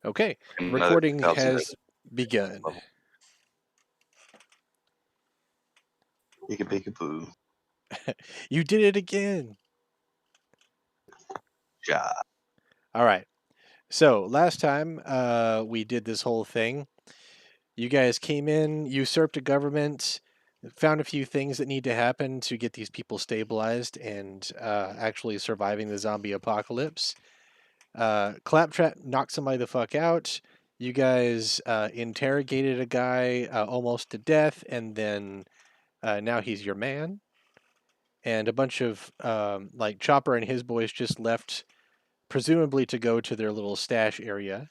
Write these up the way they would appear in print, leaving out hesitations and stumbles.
Okay, Another recording 1,000 has begun. level. Peekaboo. You did it again. Yeah. All right. So last time we did this whole thing, you guys came in, usurped a government, found a few things that need to happen to get these people stabilized and actually surviving the zombie apocalypse. Claptrap knocked somebody the fuck out. You guys interrogated a guy almost to death, and then now he's your man. And a bunch of like Chopper and his boys just left, presumably to go to their little stash area.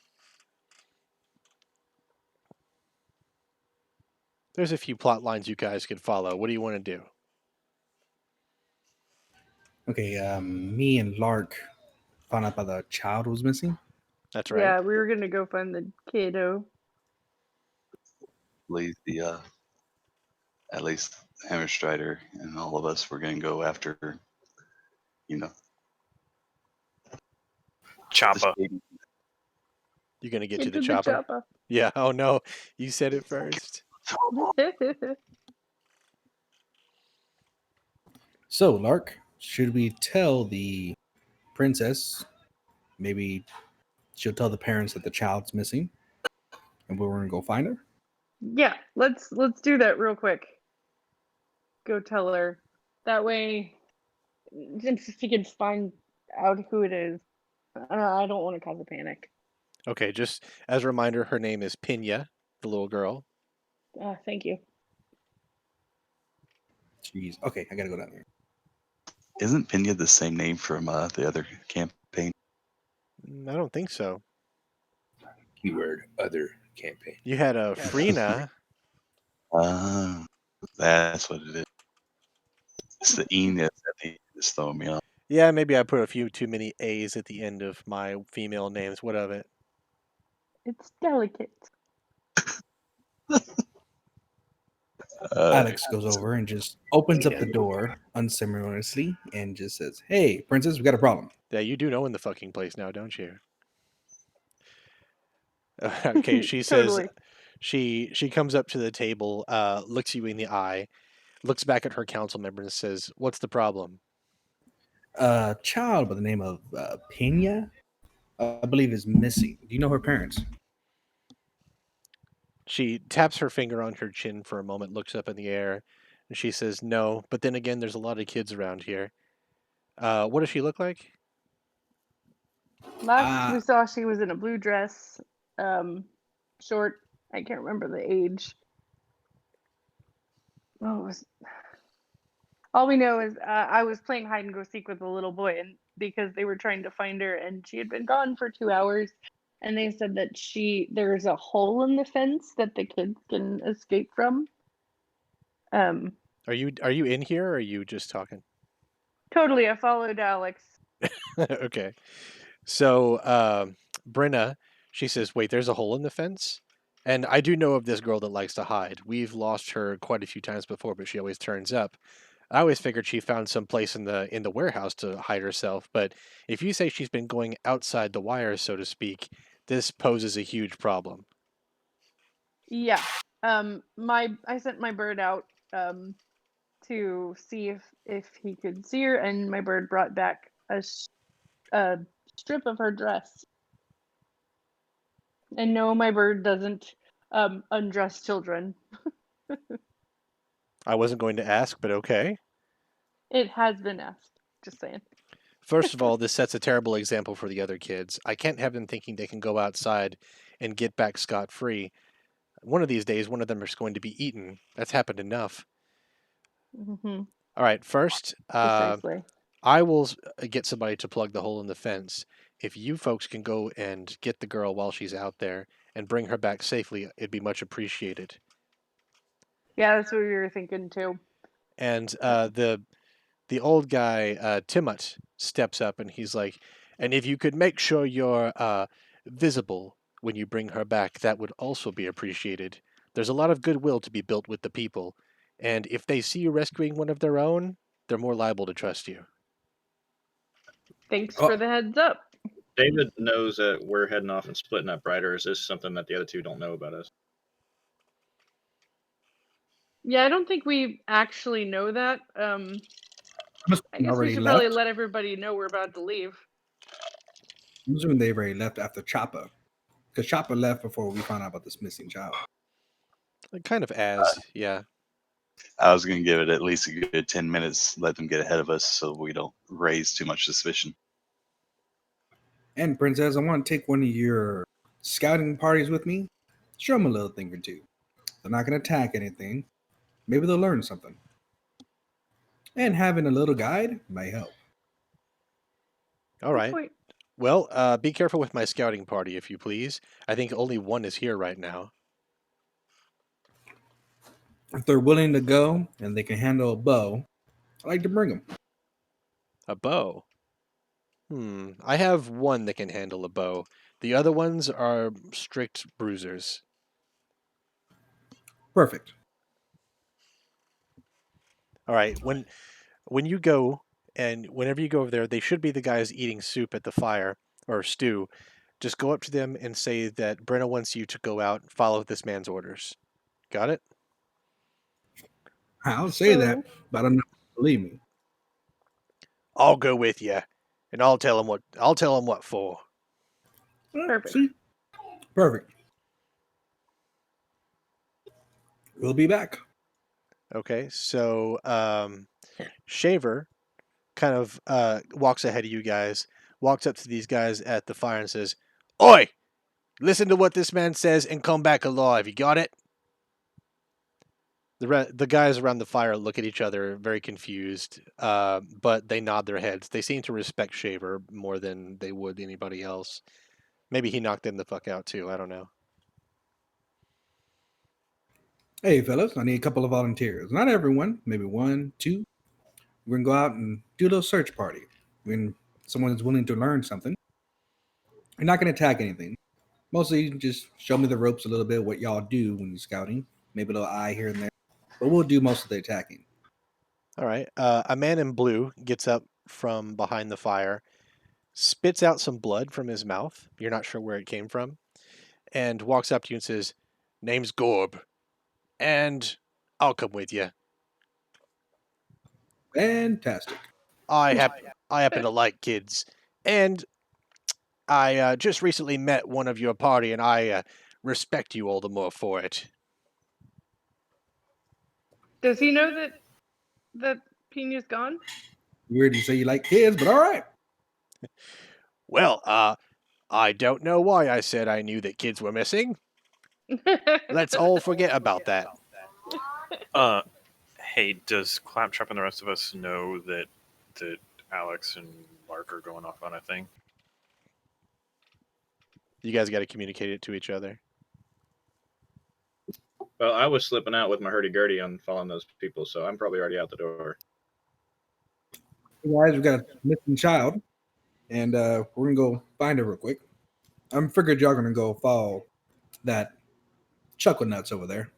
There's a few plot lines you guys could follow. What do you want to do? Okay, me and Lark found out that the child was missing. That's right. Yeah, we were gonna go find the kiddo. At least Hammer Strider and all of us were going to go after, Chopper. You gonna get Get to the chopper? Yeah. Oh no, you said it first. So, Lark, should we tell the princess? Maybe she'll tell the parents that the child's missing, and we're gonna go find her. Yeah, let's do that real quick. Go tell her. That way, since she can find out who it is. I don't want to cause a panic. Okay, just as a reminder, her name is Pina, the little girl. Thank you. Jeez. Okay, I gotta go down there. Isn't Pena the same name from the other campaign? I don't think so. Keyword other campaign. You had a Frina. That's what it is. It's the E that's throwing me off. Yeah, maybe I put a few too many A's at the end of my female names. What of it? It's delicate. Alex goes over and just opens up the door unceremoniously and just says, "Hey, princess, we got a problem." Yeah, you do know in the fucking place now, don't you? Okay, she says Totally. she comes up to the table, looks you in the eye, looks back at her council member and says, "What's the problem?" A child by the name of Pena, I believe, is missing. Do you know her parents? She taps her finger on her chin for a moment, looks up in the air, and she says, "No, but then again, there's a lot of kids around here." What does she look like? Last we saw, she was in a blue dress, short. I can't remember the age. All we know is I was playing hide and go seek with a little boy, and because they were trying to find her, and she had been gone for 2 hours, and they said that there's a hole in the fence that the kids can escape from. Are you in here or are you just talking? Totally, I followed Alex. Okay. So Brenna, she says, "Wait, there's a hole in the fence?" And I do know of this girl that likes to hide. We've lost her quite a few times before, but she always turns up. I always figured she found some place in the warehouse to hide herself, but if you say she's been going outside the wires, so to speak, this poses a huge problem. Yeah. I sent my bird out to see if he could see her, and my bird brought back a strip of her dress. And no, my bird doesn't undress children. I wasn't going to ask, but okay. It has been asked. Just saying. First of all, this sets a terrible example for the other kids. I can't have them thinking they can go outside and get back scot-free. One of these days, one of them is going to be eaten. That's happened enough. Mm-hmm. All right, first, Precisely. I will get somebody to plug the hole in the fence. If you folks can go and get the girl while she's out there and bring her back safely, it'd be much appreciated. Yeah, that's what we were thinking too. And the old guy, Timot, steps up and he's like, "And if you could make sure you're visible when you bring her back, that would also be appreciated. There's a lot of goodwill to be built with the people, and if they see you rescuing one of their own, they're more liable to trust you." Thanks for the heads up. David knows that we're heading off and splitting up, right? Or is this something that the other two don't know about us? Yeah, I don't think we actually know that. Must I have guess we already should left. probably let everybody know we're about to leave. I'm assuming they've already left after Choppa. Because Choppa left before we found out about this missing child. Kind of as, yeah. I was going to give it at least a good 10 minutes, let them get ahead of us so we don't raise too much suspicion. And Princess, I want to take one of your scouting parties with me. Show them a little thing or two. They're not going to attack anything. Maybe they'll learn something. And having a little guide might help. All Good right. point. Well, be careful with my scouting party, if you please. I think only one is here right now. If they're willing to go and they can handle a bow, I like to bring them. A bow. I have one that can handle a bow. The other ones are strict bruisers. Perfect. All right. When you go and whenever you go over there, they should be the guys eating soup at the fire or stew. Just go up to them and say that Brenna wants you to go out and follow this man's orders. Got it? I'll say So- that, but I don't know if you believe me. I'll go with you, and I'll tell him what for. Perfect. See? Perfect. We'll be back. Okay, so Shaver kind of walks ahead of you guys, walks up to these guys at the fire and says, "Oi! Listen to what this man says and come back alive. You got it?" The guys around the fire look at each other, very confused, but they nod their heads. They seem to respect Shaver more than they would anybody else. Maybe he knocked them the fuck out too. I don't know. Hey, fellas, I need a couple of volunteers. Not everyone, maybe one, two. We're going to go out and do a little search party. When someone is willing to learn something, you're not going to attack anything. Mostly just show me the ropes a little bit, what y'all do when you're scouting. Maybe a little eye here and there. But we'll do most of the attacking. All right. A man in blue gets up from behind the fire, spits out some blood from his mouth. You're not sure where it came from, and walks up to you and says, "Name's Gorb, and I'll come with you. Fantastic. I happen to like kids, and I just recently met one of your party, and I respect you all the more for it." Does he know that Pina's gone? Weird you say you like kids, but all right. Well, I don't know why I said I knew that kids were missing. Let's all forget about that. Hey, does Claptrap and the rest of us know that Alex and Mark are going off on a thing? You guys got to communicate it to each other. Well, I was slipping out with my hurdy-gurdy on following those people, so I'm probably already out the door. Hey guys, we got a missing child, and we're going to go find her real quick. I'm figured y'all going to go follow that chuckle nuts over there.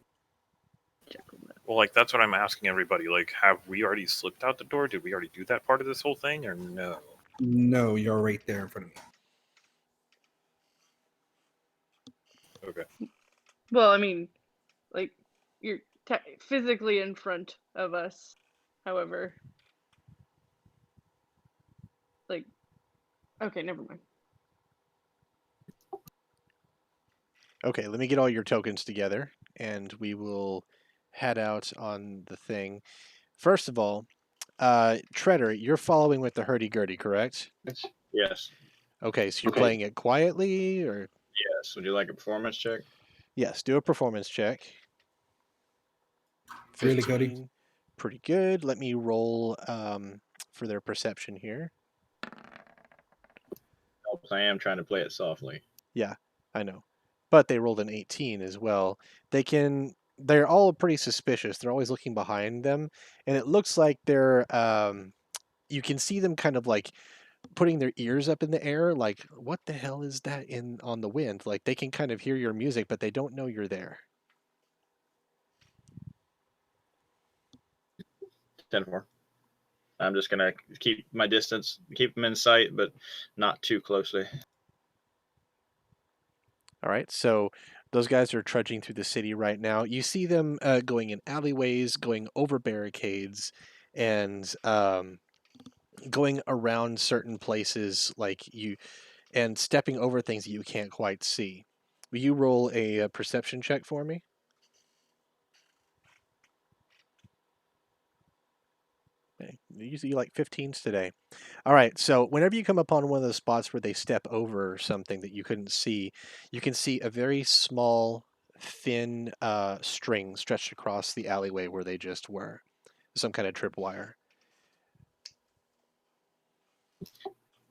Well, like, that's what I'm asking everybody. Like, have we already slipped out the door? Did we already do that part of this whole thing, or no? No, you're right there in front of me. Okay. Well, I mean, like, you're physically in front of us. However, like, okay, never mind. Okay, let me get all your tokens together, and we will head out on the thing. First of all, Treader, you're following with the hurdy-gurdy, correct? Yes. Okay, so you're playing it quietly, or Yes. Would you like a performance check? yes, do a performance check. Really, Cody? 15. Pretty good. Let me roll for their perception here. I am trying to play it softly. Yeah, I know. But they rolled an 18 as well. They're all pretty suspicious. They're always looking behind them, and it looks like they're you can see them kind of like putting their ears up in the air, like, what the hell is that in on the wind? Like they can kind of hear your music, but they don't know you're there. 10-4. I'm just gonna keep my distance, keep them in sight, but not too closely. All right, so those guys are trudging through the city right now. You see them going in alleyways, going over barricades, and going around certain places and stepping over things that you can't quite see. Will you roll a perception check for me? Okay, usually like 15s today. All right, so whenever you come upon one of those spots where they step over something that you couldn't see, you can see a very small, thin string stretched across the alleyway where they just were. Some kind of tripwire.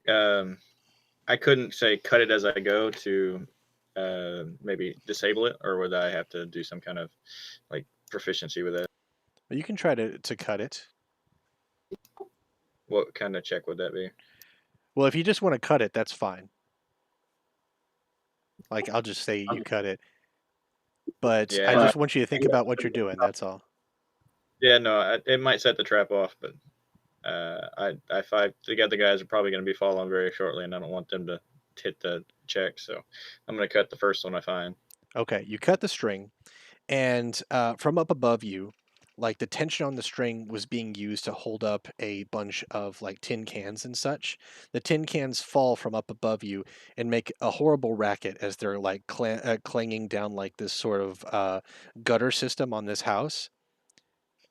I couldn't say cut it as I go to maybe disable it, or would I have to do some kind of like proficiency with that? But you can try to cut it. What kind of check would that be? Well, if you just want to cut it, that's fine. Like, I'll just say you cut it. But I Yeah, just want you to think about what you're doing, that's all. yeah, no, it might set the trap off, but if the other guys are probably going to be following very shortly, and I don't want them to hit the check, so I'm going to cut the first one I find. Okay, you cut the string, and from up above you, like the tension on the string was being used to hold up a bunch of like tin cans and such. The tin cans fall from up above you and make a horrible racket as they're like clanging down like this sort of gutter system on this house.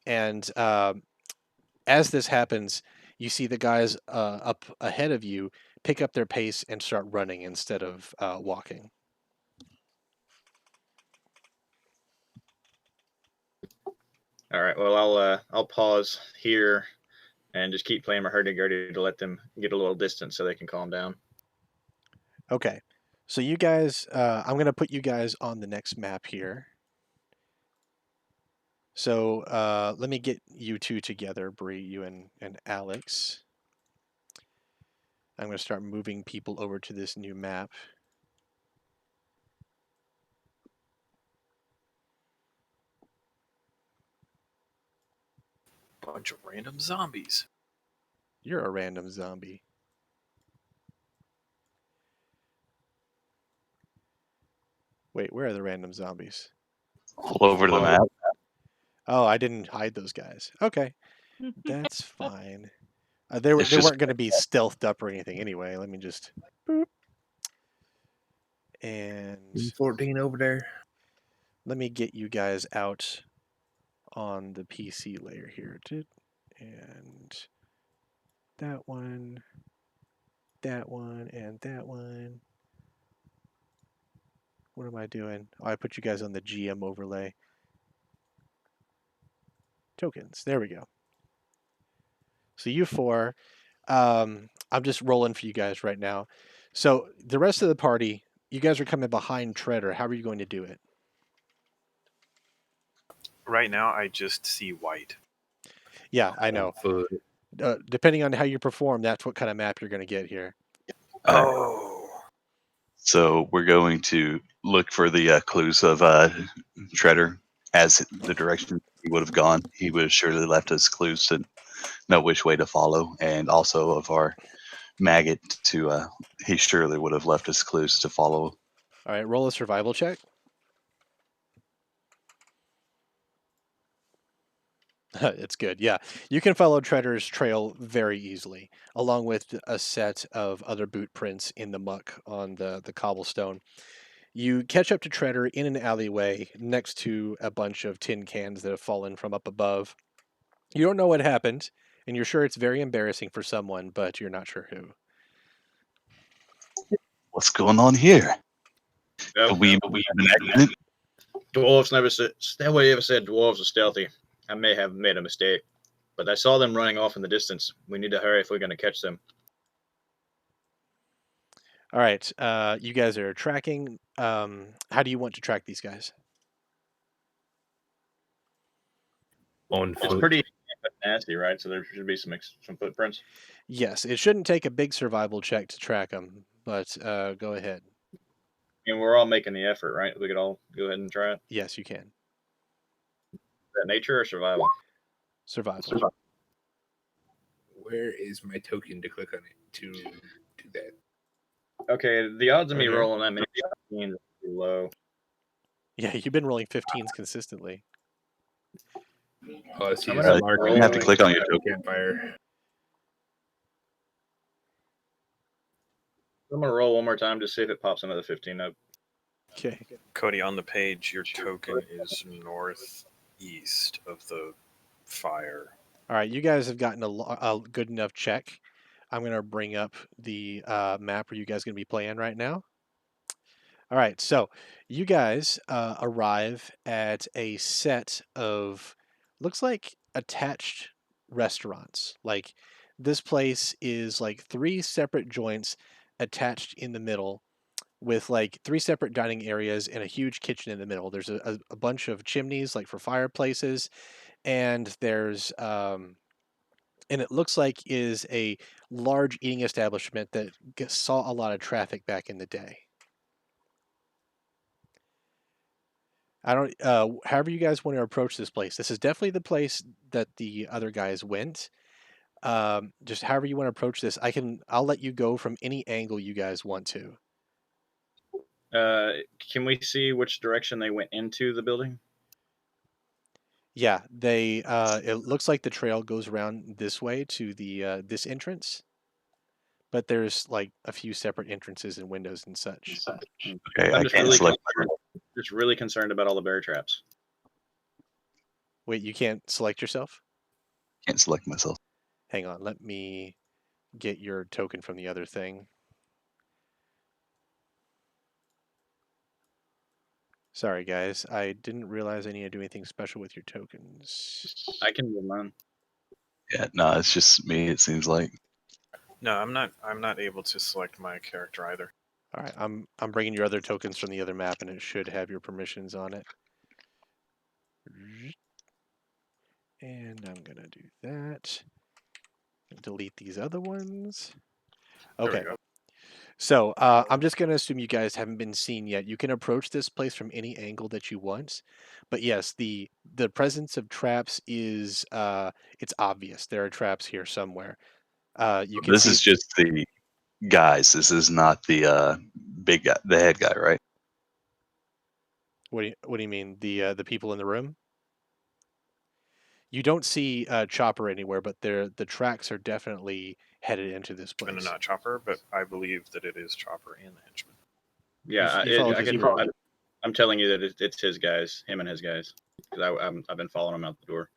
And as this happens, you see the guys up ahead of you pick up their pace and start running instead of walking. All right, well, I'll pause here and just keep playing my hurdy-gurdy to let them get a little distance so they can calm down. Okay, so you guys, I'm going to put you guys on the next map here. So let me get you two together, Bree, you and Alex. I'm going to start moving people over to this new map. Bunch of random zombies. You're a random zombie. Wait, where are the random zombies? All over the map. Oh, I didn't hide those guys. Okay, that's fine. They It's just weren't going to be stealthed up or anything anyway. Let me just boop. And 14 over there. let me get you guys out on the PC layer here. And that one, and that one. What am I doing? Oh, I put you guys on the GM overlay. Tokens. There we go. So you four, I'm just rolling for you guys right now. So the rest of the party, you guys are coming behind Treader. How are you going to do it? Right now, I just see white. Yeah, I know. Depending on how you perform, that's what kind of map you're going to get here. Oh. So we're going to look for the clues of Treader as the direction he would have gone. He would have surely left us clues to know which way to follow, and also of our maggot to he surely would have left us clues to follow. All right, roll a survival check. It's good. Yeah. You can follow Treader's trail very easily, along with a set of other boot prints in the muck on the cobblestone. You catch up to Treader in an alleyway next to a bunch of tin cans that have fallen from up above. You don't know what happened, and you're sure it's very embarrassing for someone, but you're not sure who. What's going on here? Nope. We have an accident? Dwarves never said. Nobody ever said dwarves are stealthy. I may have made a mistake, but I saw them running off in the distance. We need to hurry if we're going to catch them. All right. You guys are tracking. How do you want to track these guys? On It's foot. pretty nasty, right? So there should be some footprints. Yes, it shouldn't take a big survival check to track them, but go ahead. And we're all making the effort, right? We could all go ahead and try it. Yes, you can. Is that nature or survival? Survival. Where is my token to click on it to do that? Okay, the odds of Right me here? rolling that many 15s is too low. Yeah, you've been rolling 15s consistently. Oh, I see. I'm It's gonna marked roll you have to click on your like token. campfire. I'm gonna roll one more time to see if it pops another 15 up. Okay. Cody, on the page, your token is northeast of the fire. All right, you guys have gotten a good enough check. I'm going to bring up the map where you guys going to be playing right now. All right, so you guys arrive at a set of, looks like attached restaurants. Like this place is like 3 separate joints attached in the middle with like 3 separate dining areas and a huge kitchen in the middle. There's a bunch of chimneys like for fireplaces, and there's and it looks like is a large eating establishment that saw a lot of traffic back in the day. I don't. However, you guys want to approach this place. This is definitely the place that the other guys went. Just however you want to approach this, I'll let you go from any angle you guys want to. Can we see which direction they went into the building? Yeah, they. It looks like the trail goes around this way to the this entrance, but there's like a few separate entrances and windows and such. Okay, I'm I just can't really, select. just really concerned about all the bear traps. Wait, you can't select yourself? Can't select myself. Hang on, let me get your token from the other thing. Sorry, guys. I didn't realize I need to do anything special with your tokens. I can move mine. Yeah, no, it's just me. It seems like. No, I'm not. I'm not able to select my character either. All right, I'm bringing your other tokens from the other map, and it should have your permissions on it. And I'm gonna do that. Delete these other ones. There we Okay. go. So I'm just going to assume you guys haven't been seen yet. You can approach this place from any angle that you want, but yes, the presence of traps is it's obvious. There are traps here somewhere. You can This see. is just the guys. This is not the big guy, the head guy, right? What do you mean? The people in the room? You don't see Chopper anywhere, but the tracks are definitely headed into this And place. not Chopper, but I believe that it is Chopper and the henchman. Yeah, You followed I his can. group. I'm telling you that it's his guys, him and his guys, because I've been following him out the door.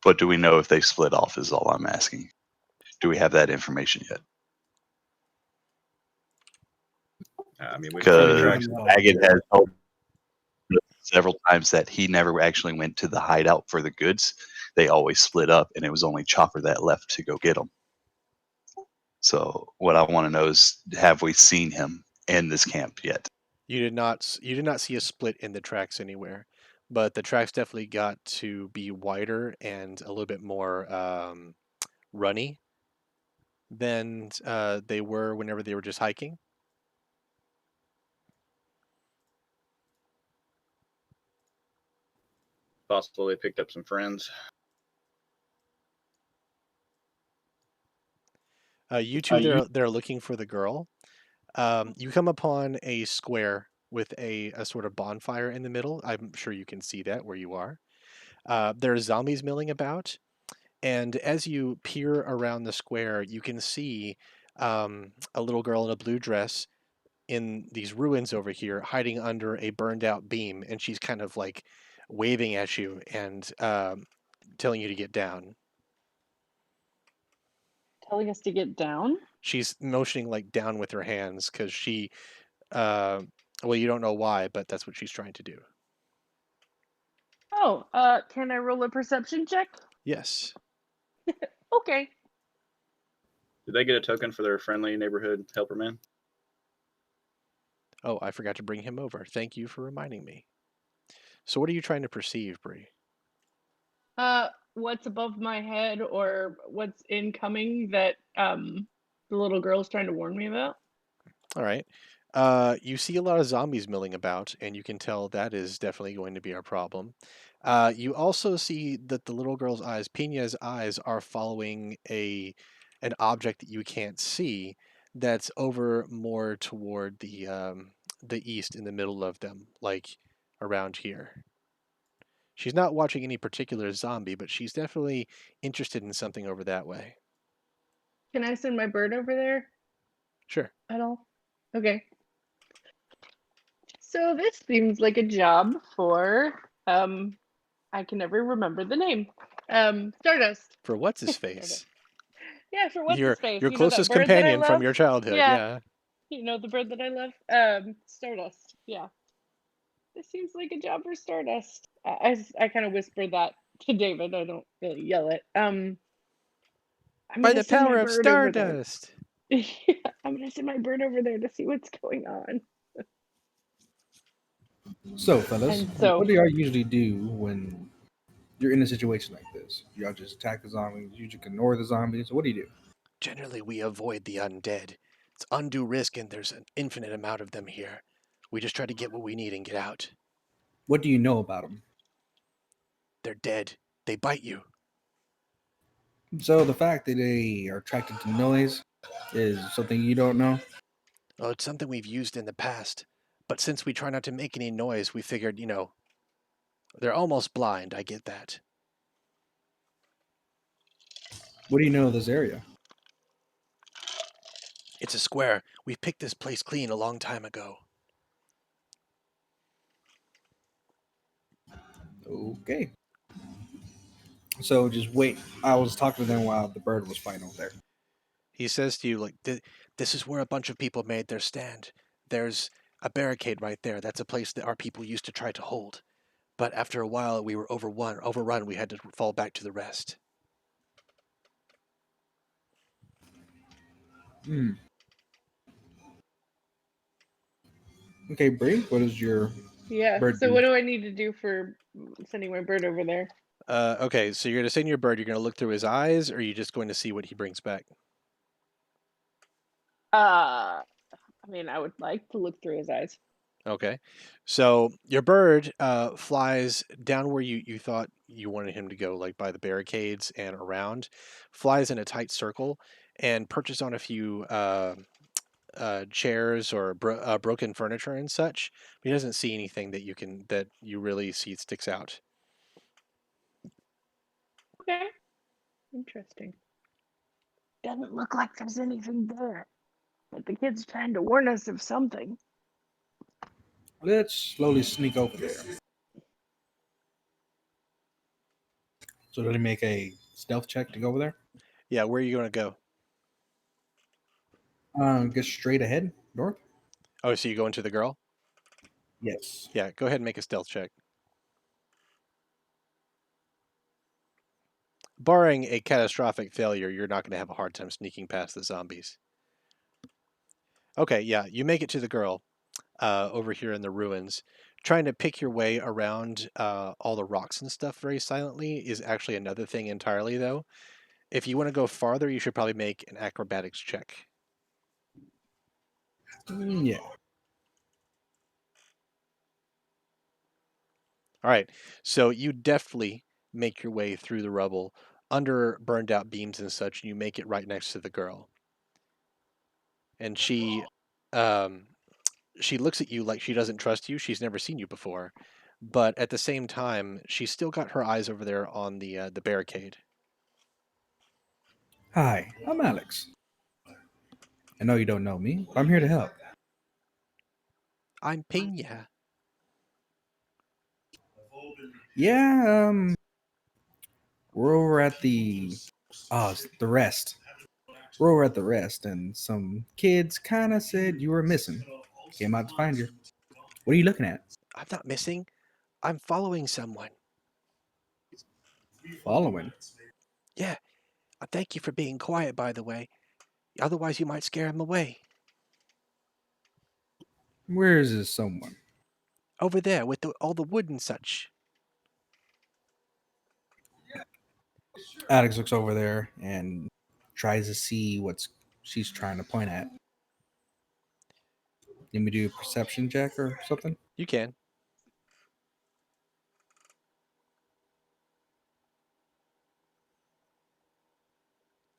But do we know if they split off? Is all I'm asking. Do we have that information yet? I mean, we've seen the Because tracks. Agate has told us several times that he never actually went to the hideout for the goods. They always split up, and it was only Chopper that left to go get them. So what I want to know is, have we seen him in this camp yet? You did not see a split in the tracks anywhere, but the tracks definitely got to be wider and a little bit more runny than they were whenever they were just hiking. Possible they picked up some friends. You two, they're looking for the girl. You come upon a square with a sort of bonfire in the middle. I'm sure you can see that where you are. There are zombies milling about, and as you peer around the square, you can see a little girl in a blue dress in these ruins over here, hiding under a burned out beam, and she's kind of like waving at you and telling you to get down. Telling us to get down? She's motioning like down with her hands because she, well, you don't know why, but that's what she's trying to do. Oh, can I roll a perception check? Yes. Okay. Did they get a token for their friendly neighborhood helper man? Oh, I forgot to bring him over. Thank you for reminding me. So, what are you trying to perceive, Bree? What's above my head or what's incoming that the little girl's trying to warn me about? All right. You see a lot of zombies milling about, and you can tell that is definitely going to be our problem. You also see that the little girl's eyes, Pina's eyes, are following an object that you can't see that's over more toward the east in the middle of them, like around here. She's not watching any particular zombie, but she's definitely interested in something over that way. Can I send my bird over there Sure. at all? Okay. So this seems like a job for I can never remember the name. Stardust. For what's his Stardust. face? Yeah, for what's his face? Your You know that closest bird that I companion from love? your childhood, Yeah. yeah. You know the bird that I love? Stardust. Yeah. This seems like a job for Stardust. I kind of whisper that to David. I don't really yell it. I'm By gonna the send my power of bird over there. Stardust. Yeah, I'm gonna send my bird over there to see what's going on. So, fellas, And so what do y'all usually do when you're in a situation like this? Y'all just attack the zombies? You just ignore the zombies? What do you do? Generally, we avoid the undead. It's undue risk, and there's an infinite amount of them here. We just try to get what we need and get out. What do you know about them? They're dead. They bite you. So, the fact that they are attracted to noise is something you don't know? Oh, it's something we've used in the past. But since we try not to make any noise, we figured, they're almost blind. I get that. What do you know of this area? It's a square. We picked this place clean a long time ago. Okay. So, just wait. I was talking to them while the bird was fighting over there. He says to you, like, this is where a bunch of people made their stand. There's a barricade right there. That's a place that our people used to try to hold. But after a while, we were overrun. We had to fall back to the rest. Hmm. Okay, Bree, what is your yeah. bird So do? what do I need to do for sending my bird over there? Okay, so you're going to send your bird. You're going to look through his eyes, or are you just going to see what he brings back? I mean, I would like to look through his eyes. Okay. So your bird flies down where you thought you wanted him to go, like by the barricades and around, flies in a tight circle and perches on a few chairs or broken furniture and such. He doesn't see anything that you really see sticks out. Okay. Interesting. Doesn't look like there's anything there. But the kid's trying to warn us of something. Let's slowly sneak over there. So, did he make a stealth check to go over there? Yeah, where are you going to go? Get straight ahead, north? Oh, so you go into the girl? Yes. Yeah, go ahead and make a stealth check. Barring a catastrophic failure, you're not going to have a hard time sneaking past the zombies. Okay, yeah, you make it to the girl over here in the ruins. Trying to pick your way around all the rocks and stuff very silently is actually another thing entirely, though. If you want to go farther, you should probably make an acrobatics check. Yeah. All right, so you deftly make your way through the rubble under burned out beams and such, and you make it right next to the girl. And um, she looks at you like she doesn't trust you. She's never seen you before, but at the same time, she's still got her eyes over there on the barricade. Hi, I'm Alex. I know you don't know me, but I'm here to help. I'm Pena. Yeah, we're over at the the rest. We're over at the rest, and some kids kind of said you were missing. Came out to find you. What are you looking at? I'm not missing. I'm following someone. Following. Yeah. Thank you for being quiet, by the way. Otherwise, you might scare him away. Where is this someone? Over there with all the wood and such. Alex looks over there and tries to see what she's trying to point at. Let me do a perception check or something. You can.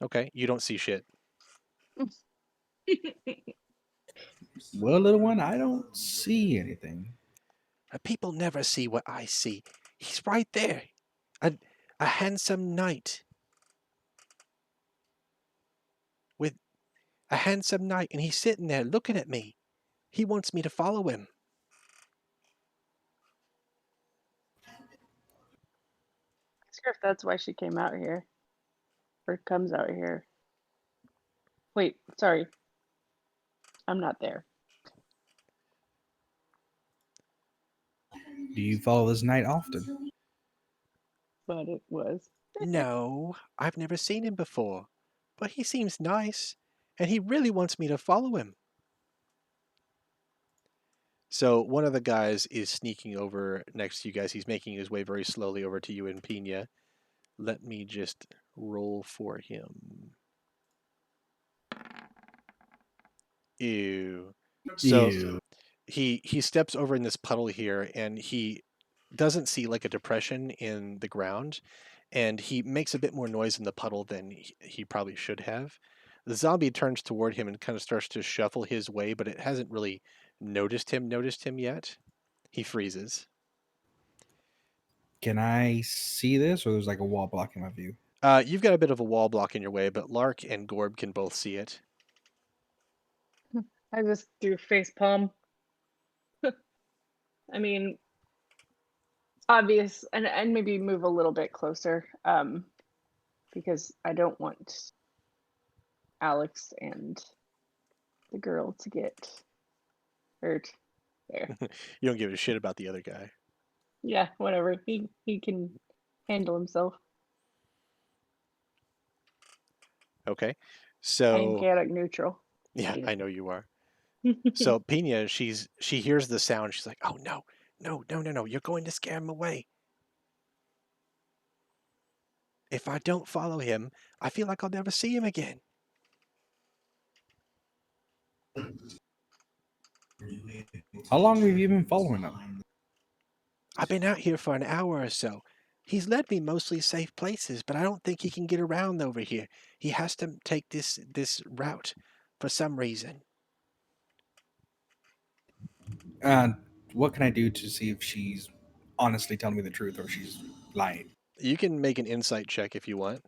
Okay, you don't see shit. Well, little one, I don't see anything. People never see what I see. He's right there. A handsome knight. With a handsome knight, and he's sitting there looking at me. He wants me to follow him. Ask her if that's why she came out here. Or comes out here. Wait, sorry. I'm not there. Do you follow this knight often? But it was. No, I've never seen him before. But he seems nice, and he really wants me to follow him. So one of the guys is sneaking over next to you guys. He's making his way very slowly over to you and Pina. Let me just roll for him. Ew. So Ew. he steps over in this puddle here, and he doesn't see like a depression in the ground, and he makes a bit more noise in the puddle than he probably should have. The zombie turns toward him and kind of starts to shuffle his way, but it hasn't really noticed him yet. He freezes. Can I see this, or there's like a wall blocking my view? You've got a bit of a wall block in your way, but Lark and Gorb can both see it. I just do face palm. I mean, obvious, and maybe move a little bit closer, because I don't want Alex and the girl to get hurt. There. You don't give a shit about the other guy. Yeah, whatever. He can handle himself. Okay. I am So chaotic neutral. yeah, Yeah. I know you are. So Pina, she hears the sound. She's like, "Oh no, no! You're going to scare him away. If I don't follow him, I feel like I'll never see him again." How long have you been following him? I've been out here for an hour or so. He's led me mostly safe places, but I don't think he can get around over here. He has to take this route for some reason. What can I do to see if she's honestly telling me the truth or she's lying? You can make an insight check if you want.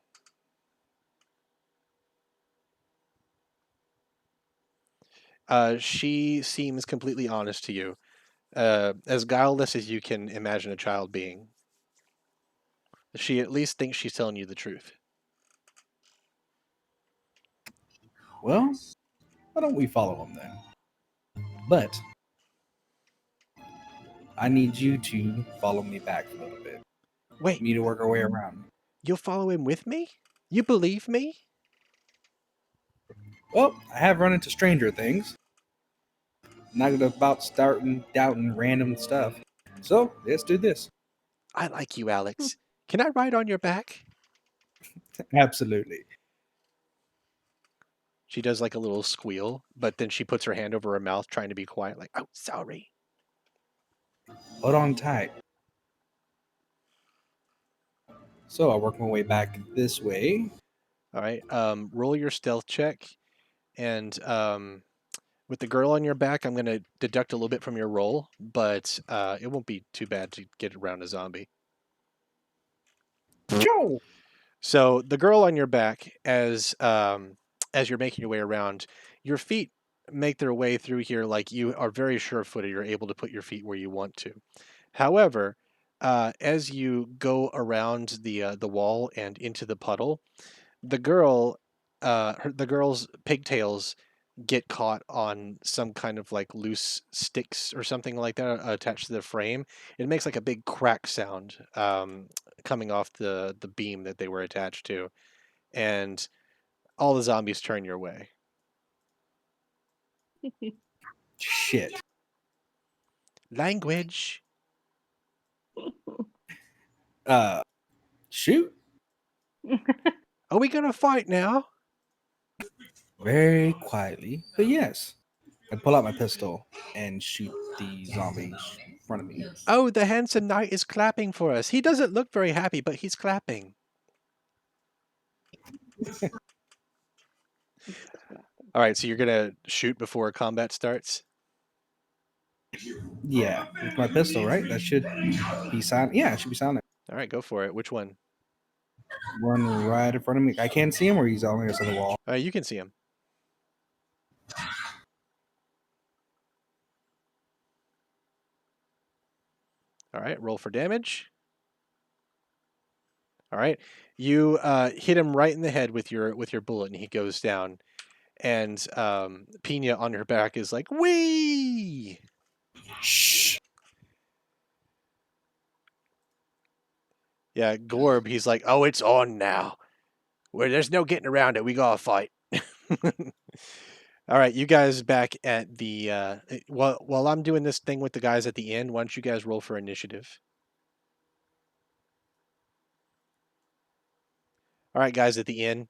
She seems completely honest to you, as guileless as you can imagine a child being. She at least thinks she's telling you the truth. Well, why don't we follow him then? But I need you to follow me back a little bit. Wait, We need to work our way around. you'll follow him with me? You believe me? Well, I have run into stranger things. Not about starting doubting random stuff. So let's do this. I like you, Alex. Can I ride on your back? Absolutely. She does like a little squeal, but then she puts her hand over her mouth trying to be quiet, like, "Oh, sorry." Hold on tight. So I work my way back this way. All right. Roll your stealth check, and with the girl on your back, I'm going to deduct a little bit from your roll, but it won't be too bad to get around a zombie. Joe! So the girl on your back, as you're making your way around, your feet make their way through here like you are very sure-footed. You're able to put your feet where you want to. However, as you go around the wall and into the puddle, the girl's pigtails get caught on some kind of like loose sticks or something like that attached to the frame. It makes like a big crack sound coming off the beam that they were attached to, and all the zombies turn your way. Shit. Language. Shoot. Are we gonna fight now? Very quietly, but yes. I pull out my pistol and shoot the zombie in front of me. Oh, the handsome knight is clapping for us. He doesn't look very happy, but he's clapping. All right, so you're gonna shoot before combat starts. Yeah, with my pistol, right? That should be silent. Yeah, it should be silent. All right, go for it. Which one? One right in front of me. I can't see him, or he's on the other side of the wall. You can see him. All right, roll for damage. All right, you hit him right in the head with your bullet, and he goes down. And Pina on her back is like, "Wee!" Shh. Yeah, Gorb, he's like, "Oh, it's on now. Where there's no getting around it. We gotta fight." All right, you guys back at the while I'm doing this thing with the guys at the end, why don't you guys roll for initiative? All right, guys at the inn,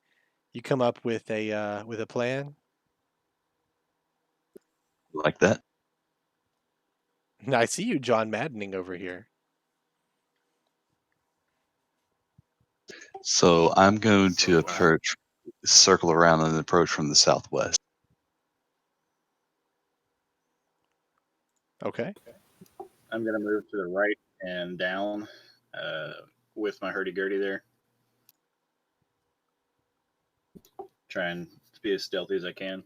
you come up with a plan. Like that. I see you, John Maddening over here. So I'm going to approach, circle around and approach from the southwest. Okay. I'm gonna move to the right and down with my hurdy-gurdy there. Try and be as stealthy as I can.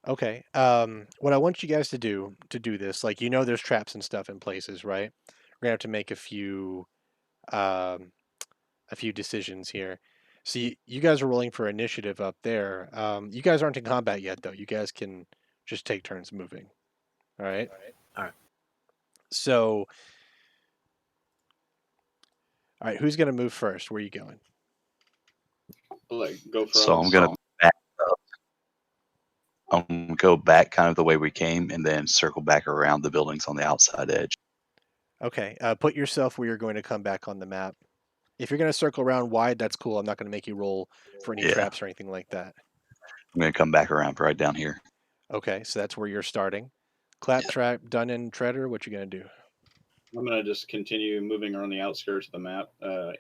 Okay. What I want you guys to do this, like there's traps and stuff in places, right? We're gonna have to make a few decisions here. So you guys are rolling for initiative up there. You guys aren't in combat yet, though. You guys can just take turns moving. All right. All right. So, all right, who's gonna move first? Where are you going? Like go for So I'm going to back up. I'm going to go back kind of the way we came and then circle back around the buildings on the outside edge. Okay. Put yourself where you're going to come back on the map. If you're gonna circle around wide, that's cool. I'm not gonna make you roll for any Yeah. traps or anything like that. I'm going to come back around right down here. Okay, so that's where you're starting. Claptrap, Dunn, Treader, what you gonna do? I'm gonna just continue moving around the outskirts of the map,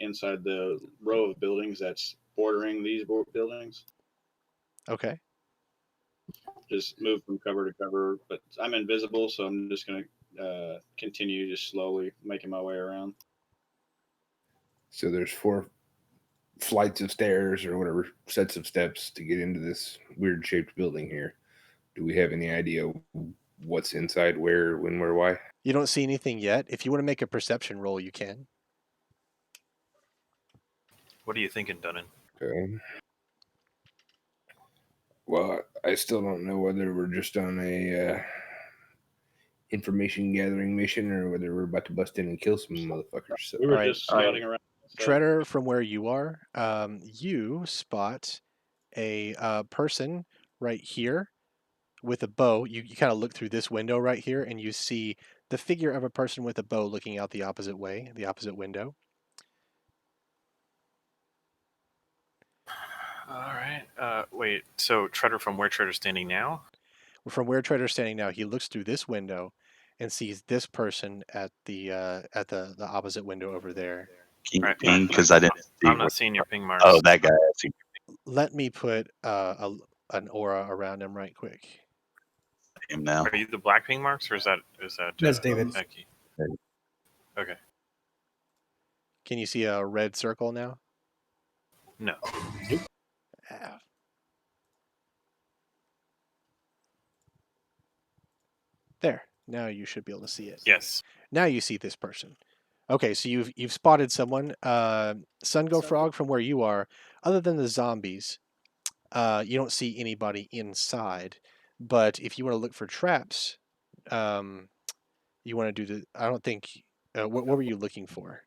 inside the row of buildings that's bordering these buildings. Okay. Just move from cover to cover, but I'm invisible, so I'm just gonna continue just slowly making my way around. So there's 4 flights of stairs or whatever, sets of steps to get into this weird shaped building here. Do we have any idea what's inside, where, when, where, why? You don't see anything yet. If you want to make a perception roll, you can. What are you thinking, Dunnan? Okay. Well, I still don't know whether we're just on a information gathering mission or whether we're about to bust in and kill some motherfuckers. So We were Alright. just scouting around. Treader, from where you are, you spot a person right here with a bow. You kind of look through this window right here, and you see the figure of a person with a bow looking out the opposite way, the opposite window. All right. Wait. So Treader, from where Treader's standing now? From where Treader's standing now, he looks through this window and sees this person at the opposite window over there. Can you Right, ping? fine. Because I didn't see. I'm not seeing your ping marks. Oh, that guy. I see. Let me put an aura around him right quick. Him now. Are you the black ping marks, or is that That's David. Becky? Okay. Can you see a red circle now? No. Ah. There. Now you should be able to see it. Yes. Now you see this person. Okay, so you've spotted someone. Sungo Frog, from where you are, other than the zombies, you don't see anybody inside. But if you want to look for traps, you want to do the. I don't think. What were you looking for?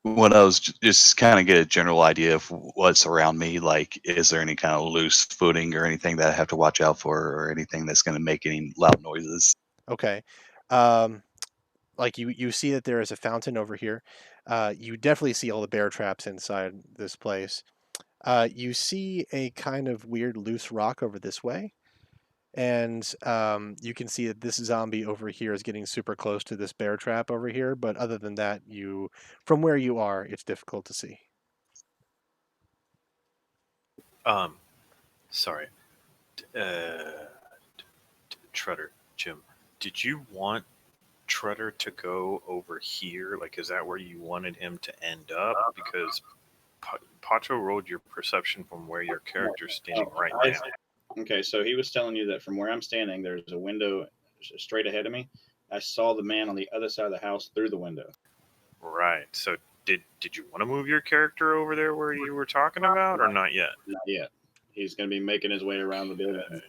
When I was just kind of get a general idea of what's around me, like, is there any kind of loose footing or anything that I have to watch out for, or anything that's going to make any loud noises? Okay. Like you see that there is a fountain over here. You definitely see all the bear traps inside this place. You see a kind of weird loose rock over this way. And you can see that this zombie over here is getting super close to this bear trap over here. But other than that, from where you are, it's difficult to see. Sorry. Treader, Jim, did you want Treader to go over here? Like, is that where you wanted him to end up? Because Pacho rolled your perception from where your character's standing right now. Okay, so he was telling you that from where I'm standing, there's a window straight ahead of me. I saw the man on the other side of the house through the window. Right. So did you want to move your character over there where you were talking about, or not yet? Not yet. He's going to be making his way around the building.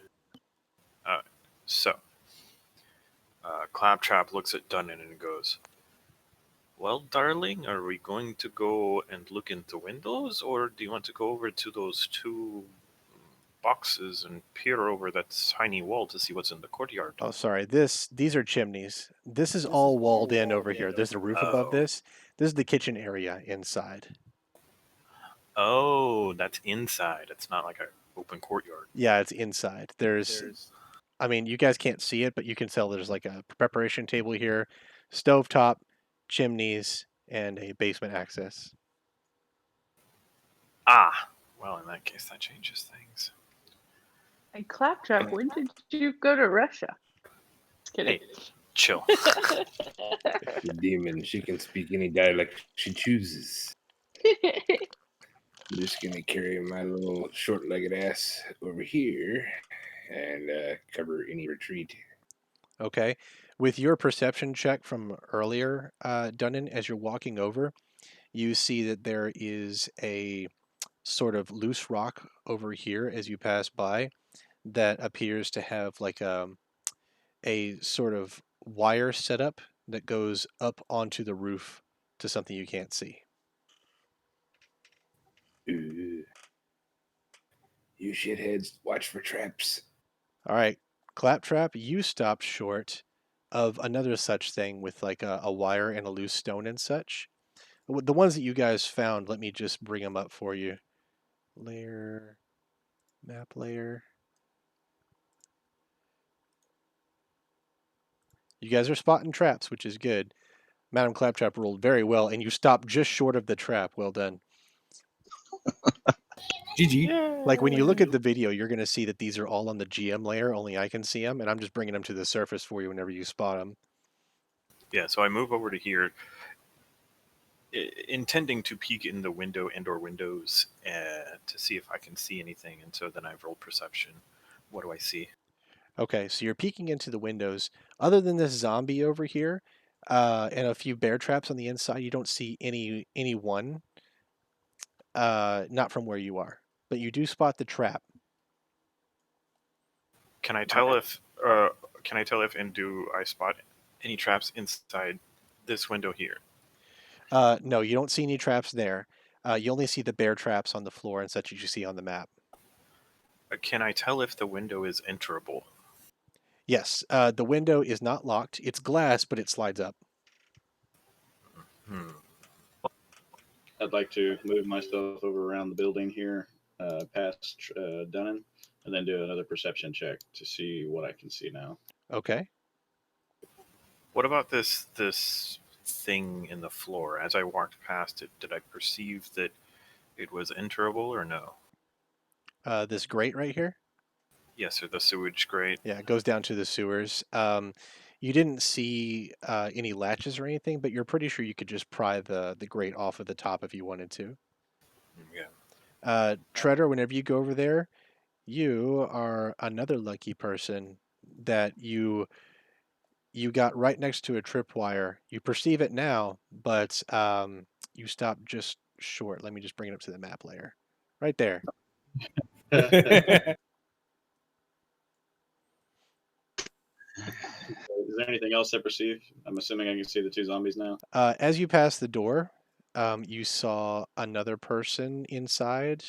So, Claptrap looks at Dunnan and goes, "Well, darling, are we going to go and look into windows, or do you want to go over to those two boxes and peer over that tiny wall to see what's in the courtyard?" Oh, sorry. These are chimneys. This is all walled in over here. There's a roof above this. This is the kitchen area inside. Oh, that's inside. It's not like an open courtyard. Yeah, it's inside. I mean, you guys can't see it, but you can tell there's like a preparation table here, stovetop, chimneys, and a basement access. Ah, well, in that case, that changes things. And Claptrap, when did you go to Russia? Just kidding. Hey, chill. The demon, she can speak any dialect she chooses. I'm just gonna carry my little short-legged ass over here and cover any retreat. Okay. With your perception check from earlier, Dunnan, as you're walking over, you see that there is a sort of loose rock over here as you pass by that appears to have like a sort of wire setup that goes up onto the roof to something you can't see. Ooh. You shitheads, watch for traps. All right, Claptrap, you stopped short of another such thing with like a wire and a loose stone and such. The ones that you guys found, let me just bring them up for you. Layer, map layer. You guys are spotting traps, which is good. Madam Claptrap rolled very well, and you stopped just short of the trap. Well done. GG. Like when you look at the video, you're going to see that these are all on the GM layer. Only I can see them, and I'm just bringing them to the surface for you whenever you spot them. Yeah, so I move over to here, intending to peek in the window and/or windows to see if I can see anything. And so then I've rolled perception. What do I see? Okay, so you're peeking into the windows. Other than this zombie over here, and a few bear traps on the inside, you don't see anyone. Not from where you are, but you do spot the trap. Can I tell if and do I spot any traps inside this window here? No, you don't see any traps there. You only see the bear traps on the floor and such as you see on the map. Can I tell if the window is enterable? Yes, the window is not locked. It's glass, but it slides up. I'd like to move myself over around the building here, past Dunnan, and then do another perception check to see what I can see now. Okay. What about this thing in the floor? As I walked past it, did I perceive that it was enterable or no? This grate right here? Yes, or the sewage grate. Yeah, it goes down to the sewers. You didn't see any latches or anything, but you're pretty sure you could just pry the grate off of the top if you wanted to. Yeah. Treader, whenever you go over there, you are another lucky person that you got right next to a tripwire. You perceive it now, but you stop just short. Let me just bring it up to the map layer. Right there. Is there anything else I perceive? I'm assuming I can see the two zombies now. As you pass the door, you saw another person inside.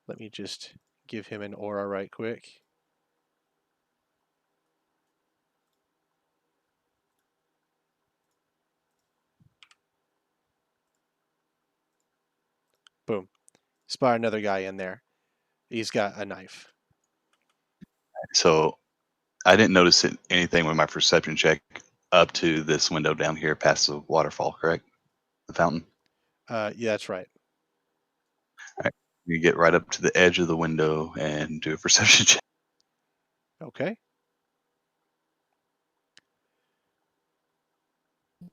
Let me just give him an aura right quick. Boom. Spot another guy in there. He's got a knife. So I didn't notice anything with my perception check up to this window down here past the waterfall, correct? The fountain. Yeah, that's right. You get right up to the edge of the window and do a perception check. Okay.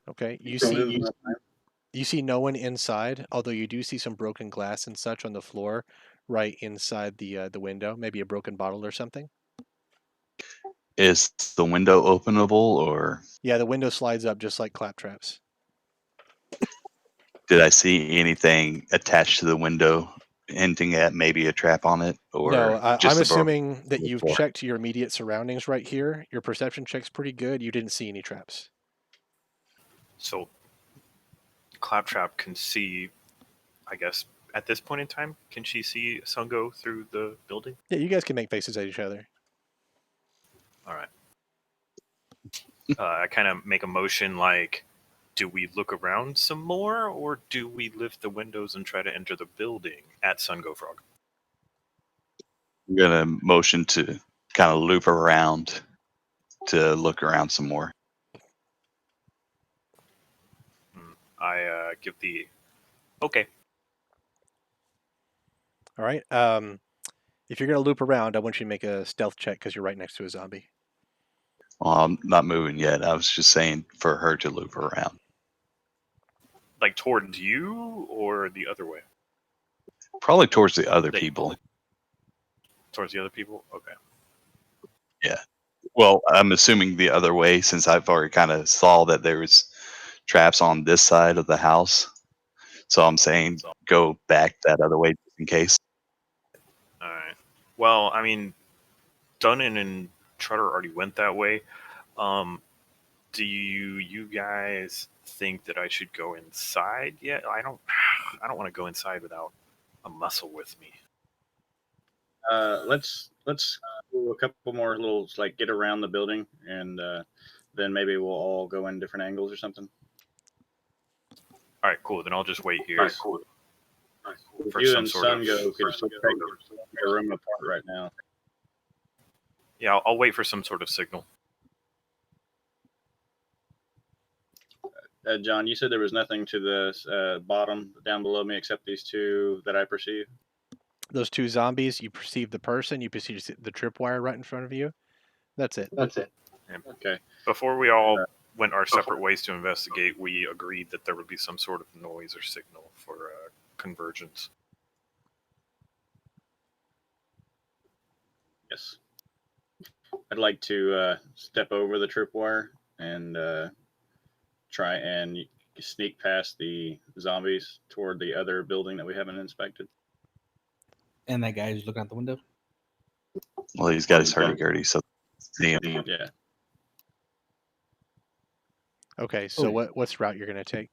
Okay. You see no one inside, although you do see some broken glass and such on the floor, right inside the window. Maybe a broken bottle or something. Is the window openable, or Yeah, the window slides up just like claptraps. did I see anything attached to the window hinting at maybe a trap on it, or No, I'm just the assuming that you've floor? checked your immediate surroundings right here. Your perception check's pretty good. You didn't see any traps. So Claptrap can see, I guess, at this point in time, can she see Sungo through the building? Yeah, you guys can make faces at each other. All right. I kind of make a motion like, do we look around some more, or do we lift the windows and try to enter the building at Sungo Frog? I'm gonna motion to kind of loop around to look around some more. I give the okay. All right. If you're gonna loop around, I want you to make a stealth check because you're right next to a zombie. Well, I'm not moving yet. I was just saying for her to loop around. Like towards you or the other way? Probably towards the other That you people. pull towards the other people? Okay. Yeah. Well, I'm assuming the other way since I've already kind of saw that there was traps on this side of the house. So I'm saying go back that other way just in case. All right. Well, I mean, Dunnan and Trotter already went that way. Do you guys think that I should go inside yet? I don't want to go inside without a muscle with me. Let's do a couple more little like get around the building, and then maybe we'll all go in different angles or something. All right, cool. Then I'll just wait here. If For you some and sort of- Sungo could just take a room apart right now. Yeah, I'll wait for some sort of signal. John, you said there was nothing to the bottom down below me except these two that I perceive. Those two zombies, you perceive the person, you perceive the tripwire right in front of you. That's it. Okay. Before we all went our separate ways to investigate, we agreed that there would be some sort of noise or signal for convergence. Yes. I'd like to step over the tripwire and try and sneak past the zombies toward the other building that we haven't inspected. And that guy who's looking out the window. Well, he's got his hurdy-gurdy, so see him. Yeah. Okay, so yeah. what's route you're gonna take?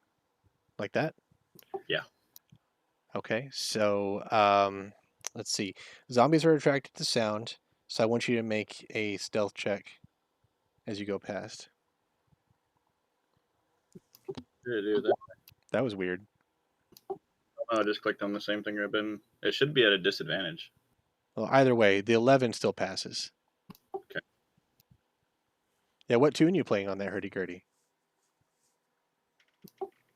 Like that? Yeah. Okay, so let's see. Zombies are attracted to sound, so I want you to make a stealth check as you go past. That was weird. Oh, I just clicked on the same thing I've been. It should be at a disadvantage. Well, either way, the 11 still passes. Okay. Yeah, what tune are you playing on that hurdy-gurdy?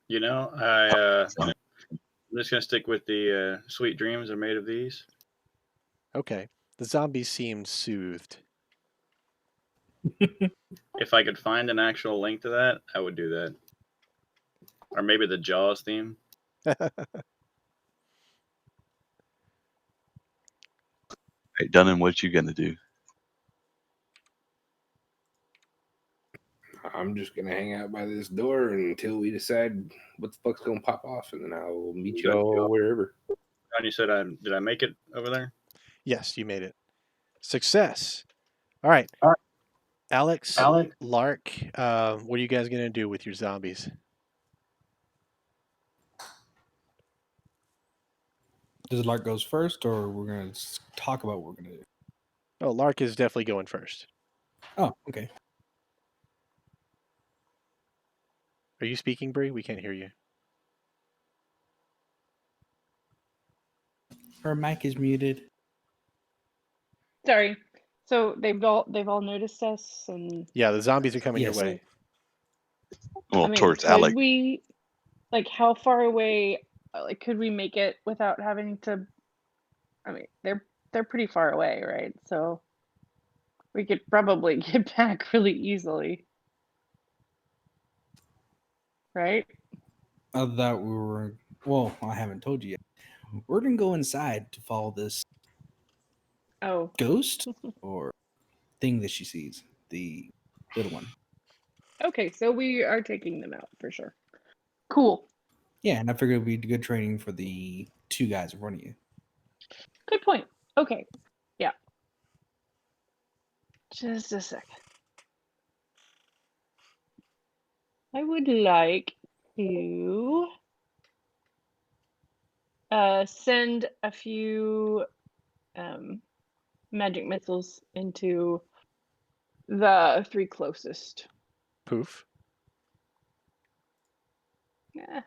You know, I'm just gonna stick with the "Sweet Dreams Are Made of These." Okay. The zombies seemed soothed. If I could find an actual link to that, I would do that. Or maybe the Jaws theme. Hey, Dunnan, what you gonna do? I'm just gonna hang out by this door until we decide what the fuck's gonna pop off, and then I'll meet you all wherever. John, you said did I make it over there? Yes, you made it. Success. All right. Alex, Lark, what are you guys going to do with your zombies? Does Lark goes first, or we're gonna talk about what we're gonna do? Oh, Lark is definitely going first. Oh, okay. Are you speaking, Bree? We can't hear you. Her mic is muted. Sorry. So they've all noticed us, and Yeah, the zombies are coming Yes. your way. Well, I mean, towards could Alex. we, like, how far away? Like, could we make it without having to I mean, they're pretty far away, right? So we could probably get back really easily, right? That we were. Well, I haven't told you yet. We're gonna go inside to follow this Oh, ghost or thing that she sees, the little one. okay. So we are taking them out for sure. Cool. Yeah, and I figured it'd be good training for the two guys in front of you. Good point. Okay. Yeah. Just a second. I would like to send a few magic missiles into the three closest. Poof. Yeah.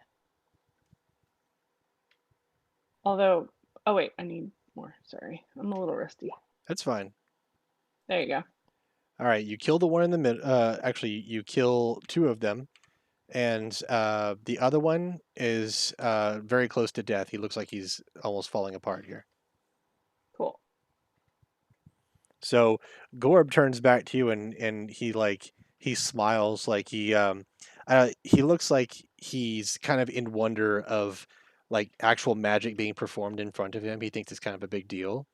Although, oh wait, I need more. Sorry, I'm a little rusty. That's fine. There you go. All right, you kill the one in the middle. Actually, you kill two of them, and the other one is very close to death. He looks like he's almost falling apart here. Cool. So Gorb turns back to you, and he smiles like he looks like he's kind of in wonder of like actual magic being performed in front of him. He thinks it's kind of a big deal.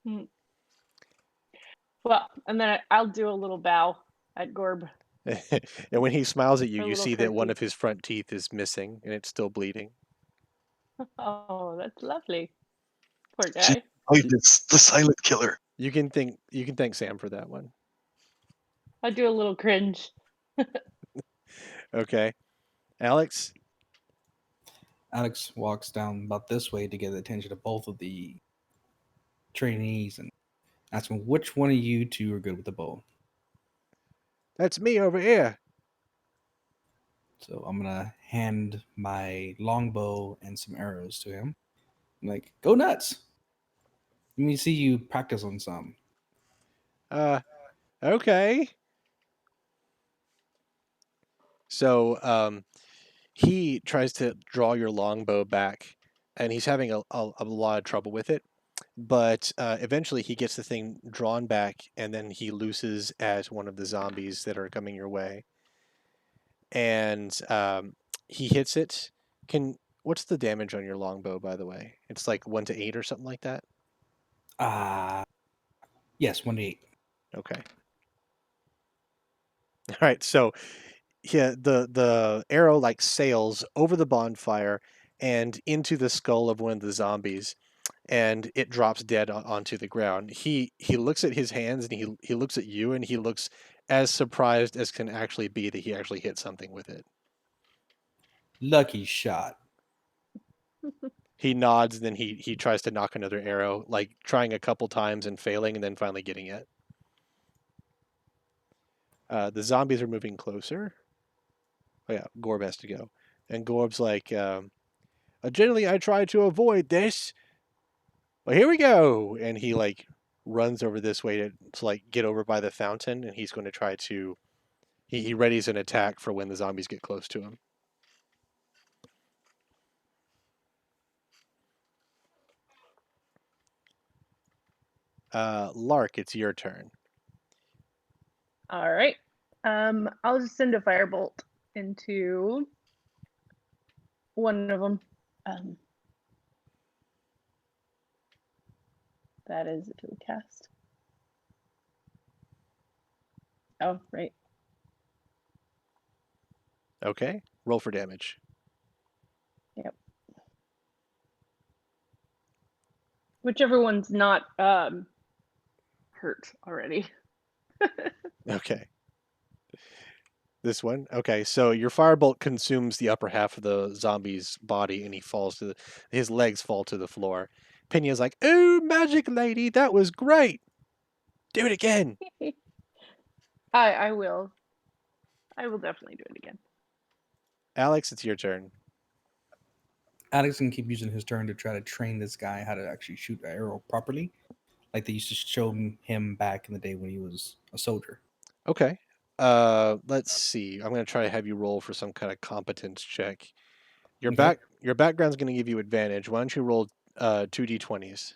Mm. Well, and then I'll do a little bow at Gorb. And when he smiles at you, A you little see that one curtsy. of his front teeth is missing and it's still bleeding. Oh, that's lovely. Poor She guy. played this the silent killer. You can thank Sam for that one. I do a little cringe. Okay. Alex? Alex walks down about this way to get the attention of both of the trainees and asks them which one of you two are good with the bow. That's me over here. So I'm gonna hand my longbow and some arrows to him. I'm like, go nuts! Let me see you practice on some. Okay. So he tries to draw your longbow back, and he's having a lot of trouble with it. But eventually, he gets the thing drawn back, and then he looses at one of the zombies that are coming your way, and he hits it. What's the damage on your longbow, by the way? It's like 1 to 8 or something like that. Yes, 1 to 8. Okay. All right. So yeah, the arrow like sails over the bonfire and into the skull of one of the zombies, and it drops dead onto the ground. He looks at his hands, and he looks at you, and he looks as surprised as can actually be that he actually hit something with it. Lucky shot. He nods, and then he tries to knock another arrow, like trying a couple times and failing, and then finally getting it. The zombies are moving closer. Oh yeah, Gorb has to go, and Gorb's like, generally I try to avoid this, but here we go, and he like runs over this way to like get over by the fountain, and he's going to try to he readies an attack for when the zombies get close to him. Lark, it's your turn. All right. I'll just send a firebolt into one of them. That is a to cast. Oh, right. Okay, roll for damage. Yep. Whichever one's not hurt already. Okay. This one? Okay, so your firebolt consumes the upper half of the zombie's body, and his legs fall to the floor. Penya's like, "Ooh, magic lady, that was great. Do it again." I will. I will definitely do it again. Alex, it's your turn. Alex can keep using his turn to try to train this guy how to actually shoot an arrow properly, like they used to show him back in the day when he was a soldier. Okay. Let's see. I'm going to try to have you roll for some kind of competence check. Your Okay. background's going to give you advantage. Why don't you roll two d20s.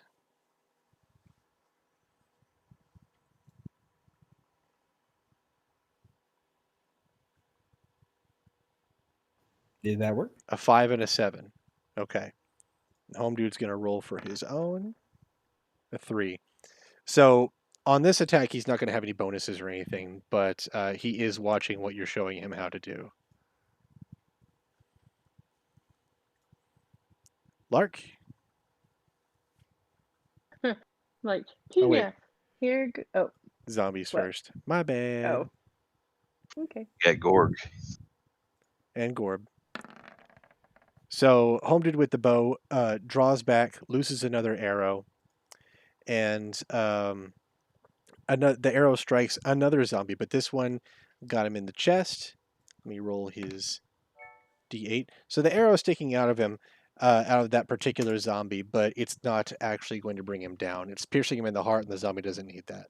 Did that work? A 5 and a 7. Okay. Home dude's gonna roll for his own. A 3. So on this attack, he's not gonna have any bonuses or anything, but he is watching what you're showing him how to do. Lark. Like, Oh, wait. Tina, here. Oh, Zombies What? first. My bad. oh. Okay. Yeah, Gorg. And Gorb. So Home Dude with the bow draws back, looses another arrow, and the arrow strikes another zombie, but this one got him in the chest. Let me roll his d8. So the arrow is sticking out of him, out of that particular zombie, but it's not actually going to bring him down. It's piercing him in the heart, and the zombie doesn't need that.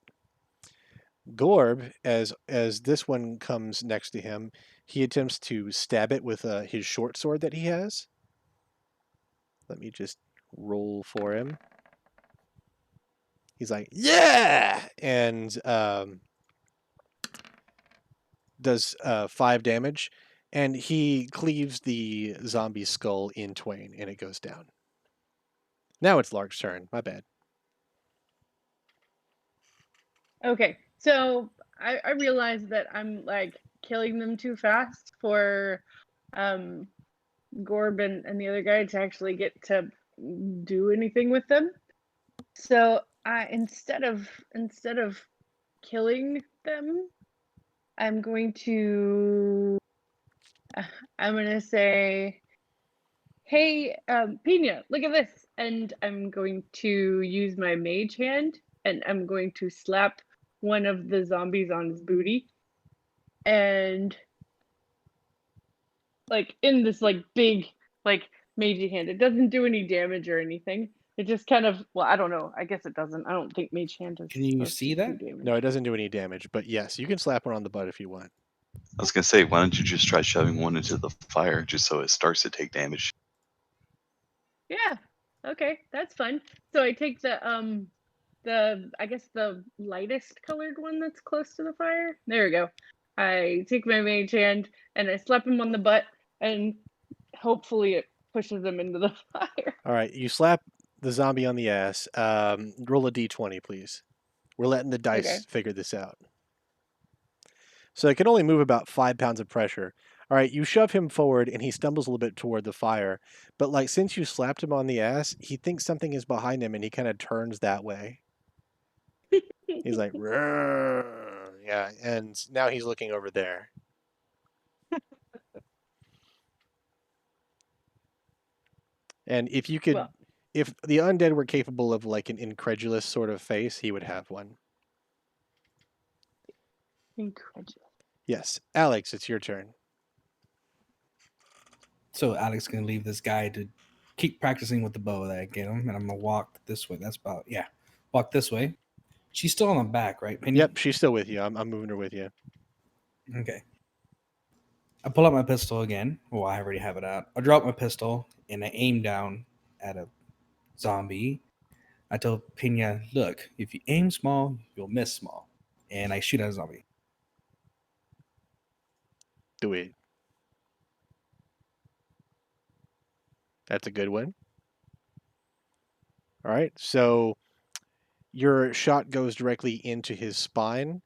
Gorb, as this one comes next to him, he attempts to stab it with his short sword that he has. Let me just roll for him. He's like, yeah, and does 5 damage, and he cleaves the zombie skull in twain, and it goes down. Now it's Lark's turn. My bad. Okay. So I realized that I'm like killing them too fast for Gorb and the other guy to actually get to do anything with them. So I instead of killing them, I'm going to say, hey, Pina, look at this. And I'm going to use my mage hand and I'm going to slap one of the zombies on his booty. And like in this like big like magey hand. It doesn't do any damage or anything. It just kind of, well, I don't know. I guess it doesn't. I don't think mage hand is Can you supposed see to that? do damage. No, it doesn't do any damage, but yes, you can slap one on the butt if you want. I was gonna say, why don't you just try shoving one into the fire just so it starts to take damage? Yeah. Okay, that's fun. So I take the I guess the lightest colored one that's close to the fire. There we go. I take my mage hand and I slap him on the butt and hopefully it pushes him into the fire. All right, you slap the zombie on the ass. Roll a d20, please. We're letting the dice Okay. figure this out. So it can only move about 5 pounds of pressure. All right, you shove him forward and he stumbles a little bit toward the fire. But like since you slapped him on the ass, he thinks something is behind him and he kind of turns that way. He's like, "Rrrr." Yeah, and now he's looking over there. And if you could, Well. if the undead were capable of like an incredulous sort of face, he would have one. Incredible. Yes, Alex, it's your turn. So Alex gonna leave this guy to keep practicing with the bow that I get him, and I'm gonna walk this way. That's about walk this way. She's still on the back, right, Penny? Yep, she's still with you. I'm moving her with you. Okay. I pull out my pistol again. Well, I already have it out. I drop my pistol and I aim down at a zombie. I tell Pina, look, if you aim small, you'll miss small. And I shoot at a zombie. Do it. That's a good one. All right, so your shot goes directly into his spine,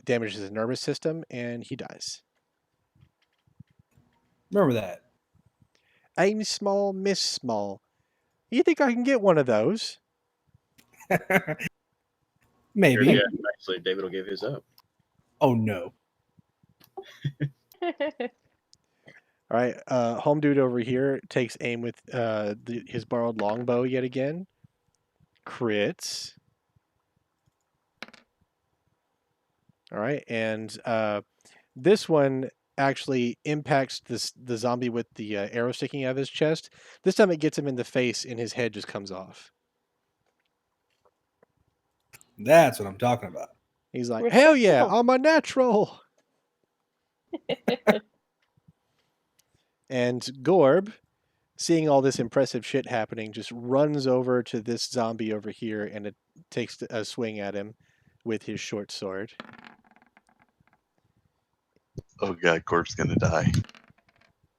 damages his nervous system, and he dies. Remember that. Aim small, miss small. You think I can get one of those? Maybe. Yeah, actually, David will give his up. Oh no. All right, home dude over here takes aim with his borrowed longbow yet again. Crits. All right, and this one actually impacts the zombie with the arrow sticking out of his chest. This time it gets him in the face, and his head just comes off. That's what I'm talking about. He's like, hell yeah, I'm a natural. And Gorb seeing all this impressive shit happening, just runs over to this zombie over here and it takes a swing at him with his short sword. Oh god, Corp's gonna die.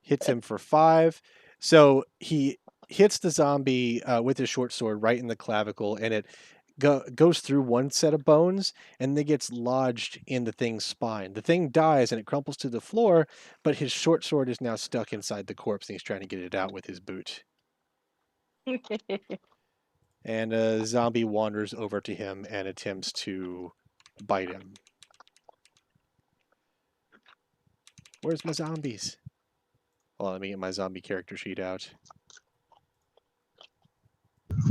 Hits him for 5. So he hits the zombie with his short sword right in the clavicle, and it goes through one set of bones and then gets lodged in the thing's spine. The thing dies and it crumples to the floor, but his short sword is now stuck inside the corpse and he's trying to get it out with his boot. And a zombie wanders over to him and attempts to bite him. Where's my zombies? Hold on, let me get my zombie character sheet out.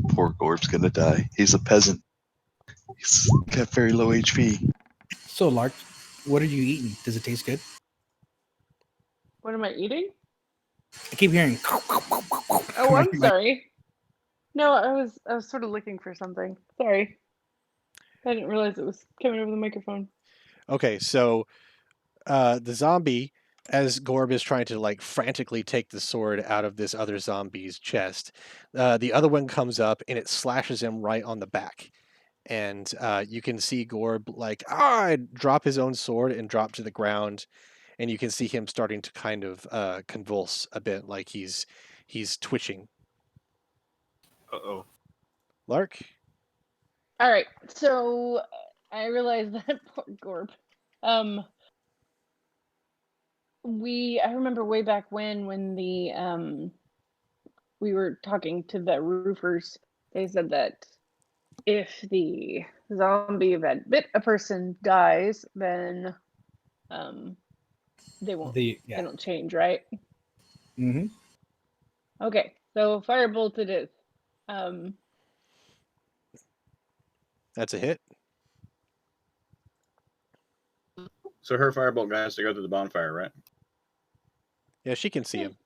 Poor Corp's gonna die. He's a peasant. He's got very low HP. So, Lark, what are you eating? Does it taste good? What am I eating? I keep hearing. Oh, I'm sorry. No, I was sort of looking for something. Sorry. I didn't realize it was coming over the microphone. Okay, so the zombie, as Gorb is trying to like frantically take the sword out of this other zombie's chest, the other one comes up and it slashes him right on the back. And you can see Gorb like drop his own sword and drop to the ground, and you can see him starting to kind of convulse a bit, like he's twitching. Uh-oh. Lark? All right, so I realized that poor Gorb. I remember way back when the we were talking to the roofers. They said that if the zombie that bit a person dies, then they won't. They don't change, right? Mm-hmm. Okay, so firebolt it is. That's a hit. So her firebolt guy has to go to the bonfire, right? Yeah, she can see him.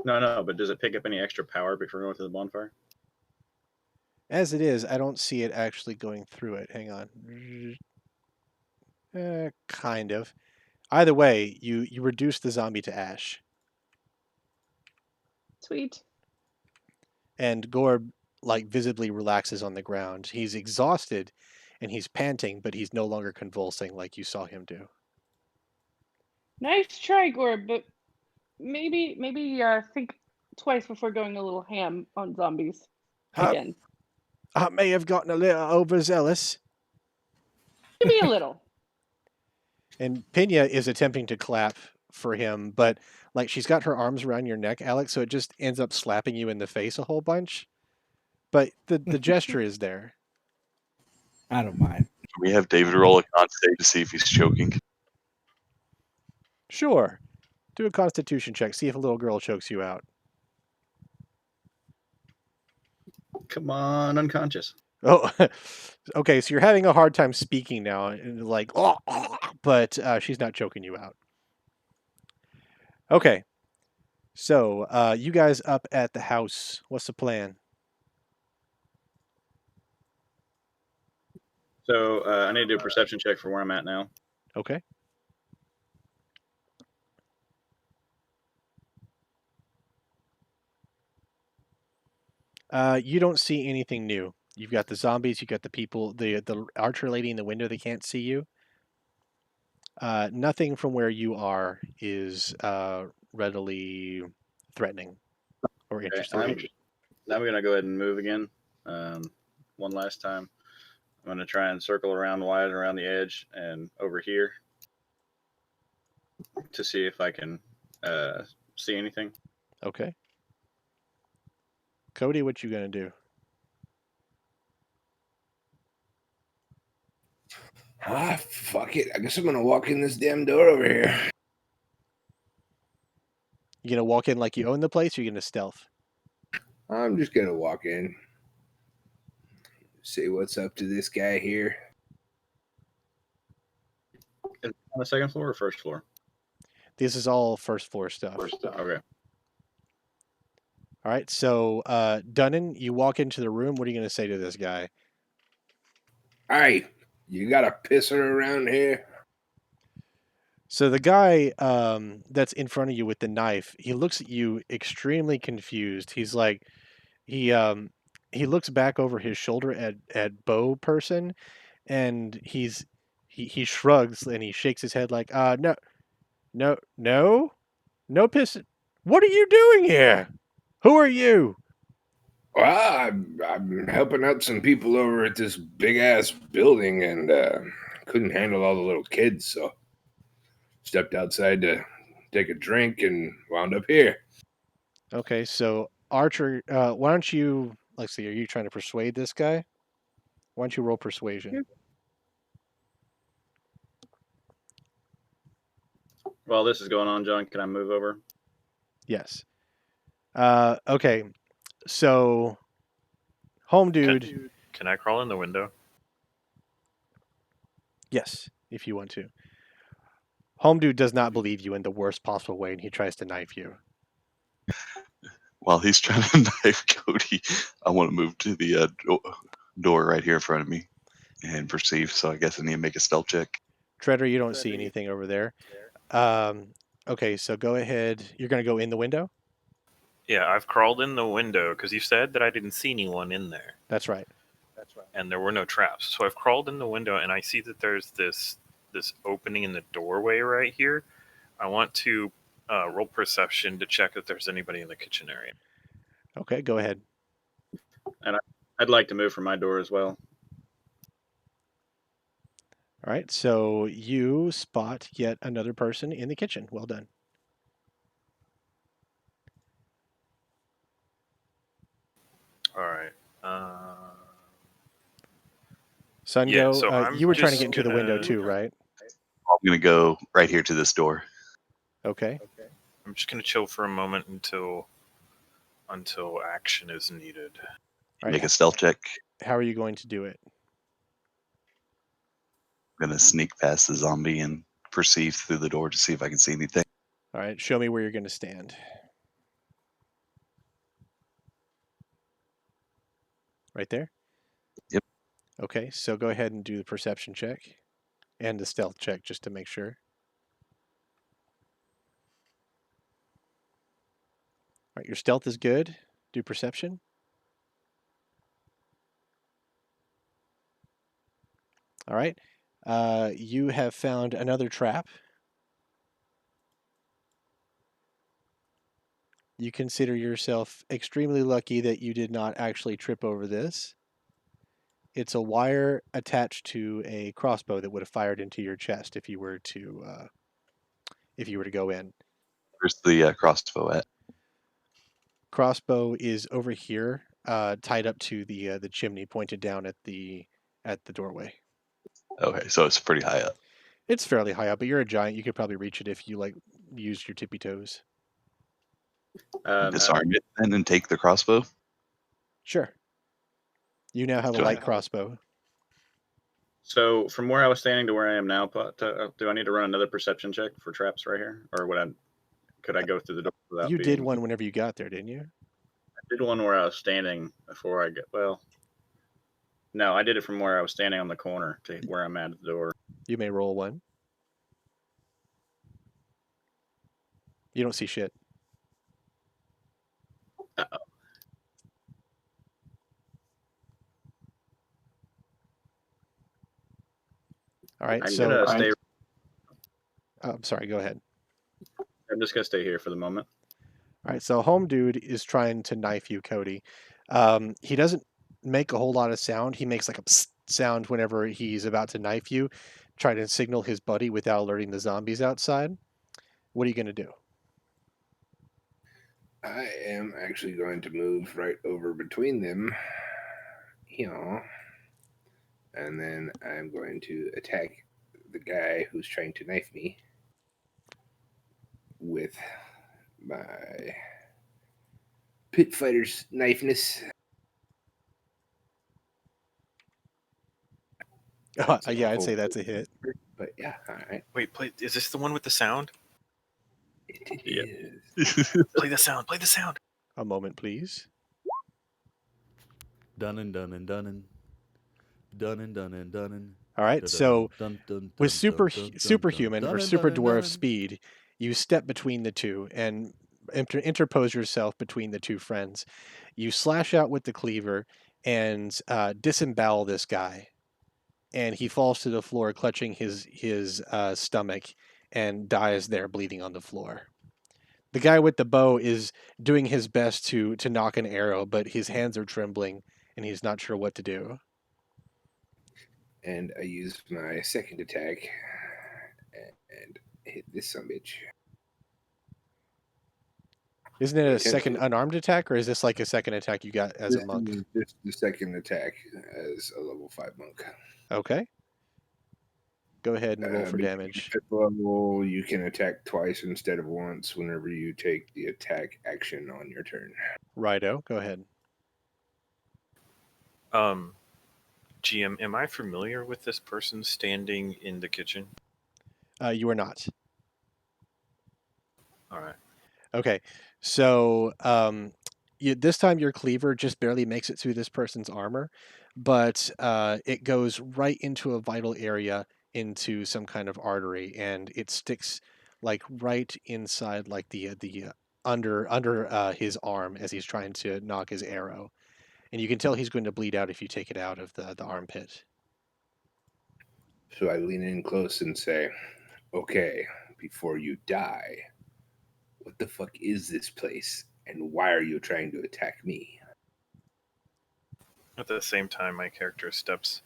No, but does it pick up any extra power before going to the bonfire? As it is, I don't see it actually going through it. Hang on. Kind of. Either way, you reduce the zombie to ash. Sweet. And Gorb like visibly relaxes on the ground. He's exhausted and he's panting, but he's no longer convulsing like you saw him do. Nice try, Gorb, but maybe think twice before going a little ham on zombies again. I may have gotten a little overzealous. Maybe a little. And Pena is attempting to clap for him, but like she's got her arms around your neck, Alex, so it just ends up slapping you in the face a whole bunch. But the gesture is there. I don't mind. We have David roll a con save to see if he's choking. Sure. Do a constitution check. See if a little girl chokes you out. Come on, unconscious. Oh, okay. So you're having a hard time speaking now, and like, but she's not choking you out. Okay. So you guys up at the house. What's the plan? So I need to do a perception check for where I'm at now. Okay. You don't see anything new. You've got the zombies. You've got the people. The archer lady in the window. They can't see you. Nothing from where you are is readily threatening or interesting. Okay, I'm going to go ahead and move again one last time. I'm going to try and circle around wide around the edge and over here to see if I can see anything. Okay. Cody, what you gonna do? Fuck it. I guess I'm gonna walk in this damn door over here. You gonna walk in like you own the place, or you gonna stealth? I'm just gonna walk in. See what's up to this guy here. On the second floor or first floor? This is all first floor stuff. Okay. All right. So, Dunnan, you walk into the room. What are you gonna say to this guy? Hey, you got a pisser around here? So the guy that's in front of you with the knife, he looks at you extremely confused. He's like, he um, he looks back over his shoulder at Bo person, and he shrugs and he shakes his head like, no, no, no, no piss. What are you doing here? Who are you? Well, I'm helping out some people over at this big ass building, and couldn't handle all the little kids, so stepped outside to take a drink and wound up here. Okay, so Archer, why don't you, let's see, are you trying to persuade this guy? Why don't you roll persuasion? While this is going on, John, can I move over? Yes. Okay, so home dude, Can I crawl in the window? yes, if you want to. Home dude does not believe you in the worst possible way, and he tries to knife you. While he's trying to knife Cody, I want to move to the door right here in front of me and perceive. So I guess I need to make a stealth check. Treader, you don't see anything over there. Okay, so go ahead. You're going to go in the window? Yeah, I've crawled in the window because you said that I didn't see anyone in there. That's right. And there were no traps. So I've crawled in the window and I see that there's this opening in the doorway right here. I want to roll perception to check if there's anybody in the kitchen area. Okay, go ahead. And I'd like to move from my door as well. All right, so you spot yet another person in the kitchen. Well done. All right. Sungo, Yeah, so I'm you were trying to just get into the window gonna- too, right? I'm going to go right here to this door. Okay. I'm just gonna chill for a moment until action is needed. All Make right. a stealth check. How are you going to do it? I'm going to sneak past the zombie and perceive through the door to see if I can see anything. All right, show me where you're going to stand. Right there? Yep. Okay, so go ahead and do the perception check and the stealth check just to make sure. All right, your stealth is good. Do perception. All right. You have found another trap. You consider yourself extremely lucky that you did not actually trip over this. It's a wire attached to a crossbow that would have fired into your chest if you were to go in. Where's the crossbow at? Crossbow is over here, tied up to the chimney, pointed down at the doorway. Okay, so it's pretty high up. It's fairly high up, but you're a giant. You could probably reach it if you used your tippy toes. Disarm it and then take the crossbow. Sure. You now have a Go light ahead. crossbow. So from where I was standing to where I am now, do I need to run another perception check for traps right here, or could I go through the door without? You did one whenever you got there, didn't you? I did one where I was standing before I get. Well, no, I did it from where I was standing on the corner to where I'm at the door. You may roll one. You don't see shit. Uh-oh. All right, I'm so gonna stay. I'm sorry. Go ahead. I'm just gonna stay here for the moment. All right, so home dude is trying to knife you, Cody. He doesn't make a whole lot of sound. He makes like a psst sound whenever he's about to knife you, trying to signal his buddy without alerting the zombies outside. What are you going to do? I am actually going to move right over between them, and then I'm going to attack the guy who's trying to knife me with my pit fighter's knifeness. Yeah, I'd say that's a hit. But yeah, all right. Wait, is this the one with the sound? It Yeah. is. Play the sound. Play the sound. A moment, please. Done and done and done and done and done and done and All right, so with superhuman or super dwarf speed, you step between the two and interpose yourself between the two friends. You slash out with the cleaver and disembowel this guy, and he falls to the floor, clutching his stomach, and dies there, bleeding on the floor. The guy with the bow is doing his best to knock an arrow, but his hands are trembling, and he's not sure what to do. And I use my second attack and hit this sumbitch. Isn't it a second unarmed attack, or is this like a second attack you got as a monk? This is the second attack as a level 5 monk. Okay. Go ahead and roll for damage. Fifth level, you can attack twice instead of once whenever you take the attack action on your turn. Righto, go ahead. GM, am I familiar with this person standing in the kitchen? You are not. All right. Okay, so this time your cleaver just barely makes it through this person's armor, but it goes right into a vital area, into some kind of artery, and it sticks like right inside, like the under his arm as he's trying to knock his arrow, and you can tell he's going to bleed out if you take it out of the armpit. So I lean in close and say, okay, before you die, what the fuck is this place, and why are you trying to attack me? At the same time, my character steps.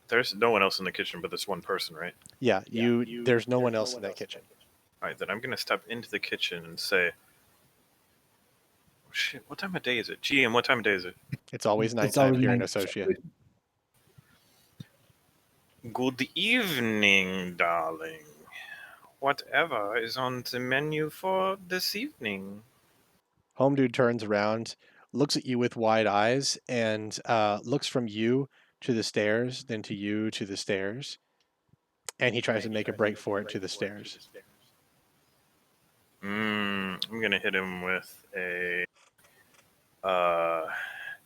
There's no one else in the kitchen but this one person, right? Yeah, there's no one else in that kitchen. All right, then I'm going to step into the kitchen and say, oh, shit, what time of day is it? GM, what time of day is it? It's always nighttime here in Ossotia. Good evening, darling. Whatever is on the menu for this evening? Homebrew turns around, looks at you with wide eyes, and looks from you to the stairs, then to you to the stairs, and he tries to make a break for it to the stairs. I'm gonna hit him with a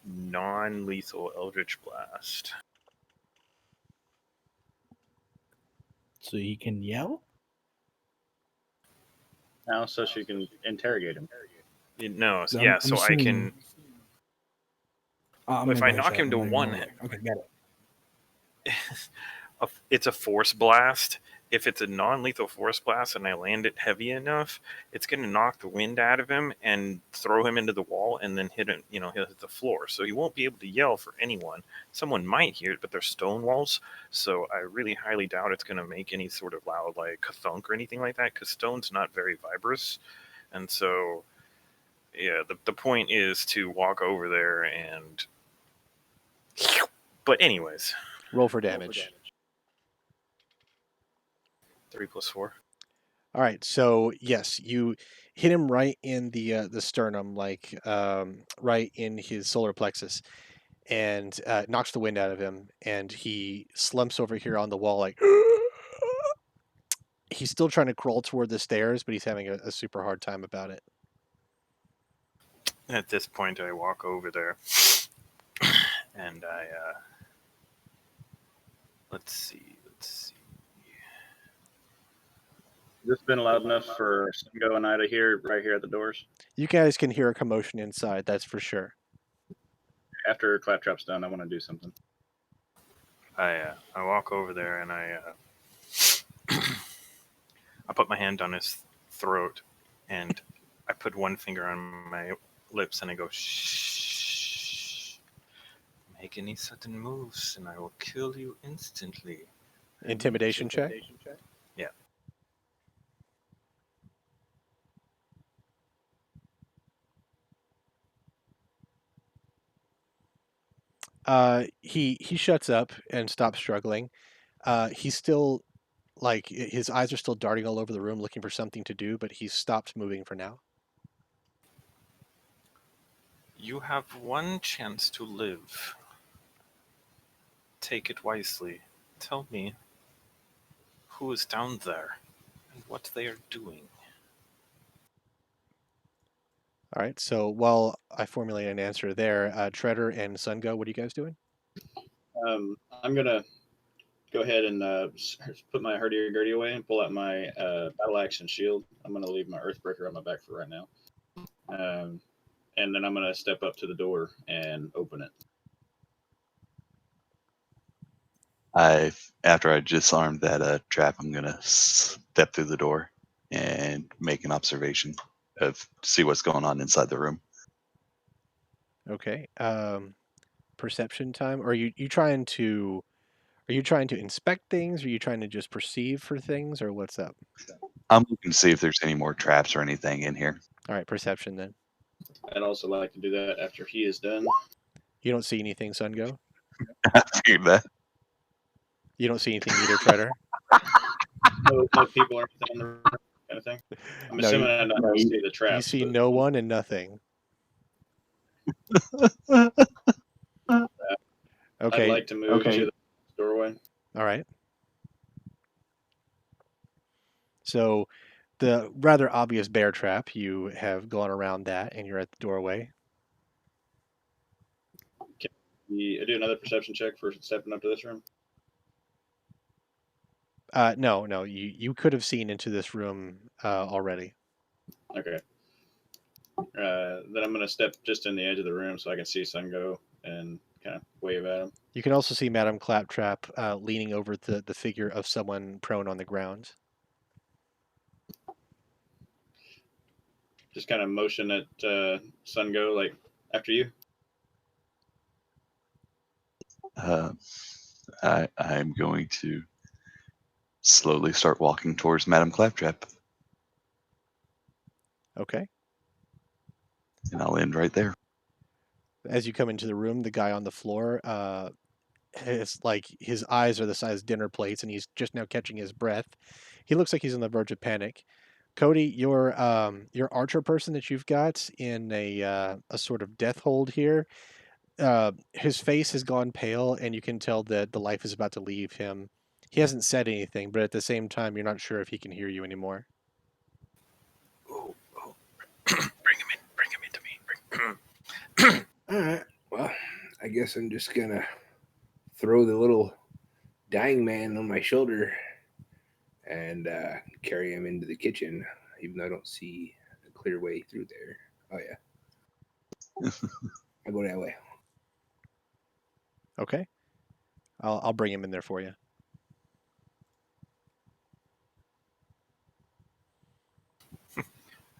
non-lethal Eldritch Blast. So he can yell? Now, so she can interrogate him. No, So yeah, I'm so I assuming- can. If I knock him to one hit, Okay, got it. it's a force blast. If it's a non-lethal force blast and I land it heavy enough, it's going to knock the wind out of him and throw him into the wall and then hit him, he'll hit the floor. So he won't be able to yell for anyone. Someone might hear it, but they're stone walls. So I really highly doubt it's going to make any sort of loud, like, thunk or anything like that, because stone's not very vibrous. And so, yeah, the point is to walk over there and... But anyways. Roll for damage. 3 + 4. All right, so yes, you hit him right in the sternum, like right in his solar plexus, and knocks the wind out of him, and he slumps over here on the wall, like he's still trying to crawl toward the stairs, but he's having a super hard time about it. At this point, I walk over there, and I let's see. This been loud enough for Singo and I to hear right here at the doors? You guys can hear a commotion inside, that's for sure. After Claptrap's done, I want to do something. I walk over there and I put my hand on his throat and I put one finger on my lips and I go, shh. Make any sudden moves and I will kill you instantly. Intimidation check? Yeah. He shuts up and stops struggling. He's still, like, his eyes are still darting all over the room looking for something to do, but he's stopped moving for now. You have one chance to live. Take it wisely. Tell me who is down there and what they are doing. All right, so while I formulate an answer there, Treader and Sungo, what are you guys doing? I'm gonna go ahead and put my hurdy-gurdy away and pull out my battle axe and shield. I'm going to leave my Earthbreaker on my back for right now. And then I'm going to step up to the door and open it. After I disarmed that trap, I'm going to step through the door and make an observation of see what's going on inside the room. Okay. Perception time. Or are you trying to inspect things? Or are you trying to just perceive for things? Or what's up? I'm looking to see if there's any more traps or anything in here. All right, perception then. I'd also like to do that after he is done. You don't see anything, Sungo? I figured that. You don't see anything either, Treader? No people or anything in the room, kind of thing. I'm No, assuming I don't see the traps. you see but no one and nothing. I'd Okay. like to move to the doorway. All right. So the rather obvious bear trap, you have gone around that and you're at the doorway. I do another perception check for stepping up to this room. No, you could have seen into this room already. Okay. Then I'm going to step just in the edge of the room so I can see Sungo and kind of wave at him. You can also see Madame Claptrap leaning over the figure of someone prone on the ground. Just kind of motion at Sungo, like, after you. I'm going to slowly start walking towards Madame Claptrap, Okay. and I'll end right there. As you come into the room, the guy on the floor, it's like his eyes are the size of dinner plates, and he's just now catching his breath. He looks like he's on the verge of panic. Cody, your archer person that you've got in a sort of death hold here, his face has gone pale, and you can tell that the life is about to leave him. He hasn't said anything, but at the same time, you're not sure if he can hear you anymore. Oh. Bring him into me. All right. Well, I guess I'm just gonna throw the little dying man on my shoulder and carry him into the kitchen, even though I don't see a clear way through there. Oh yeah, I go that way. Okay. I'll bring him in there for you.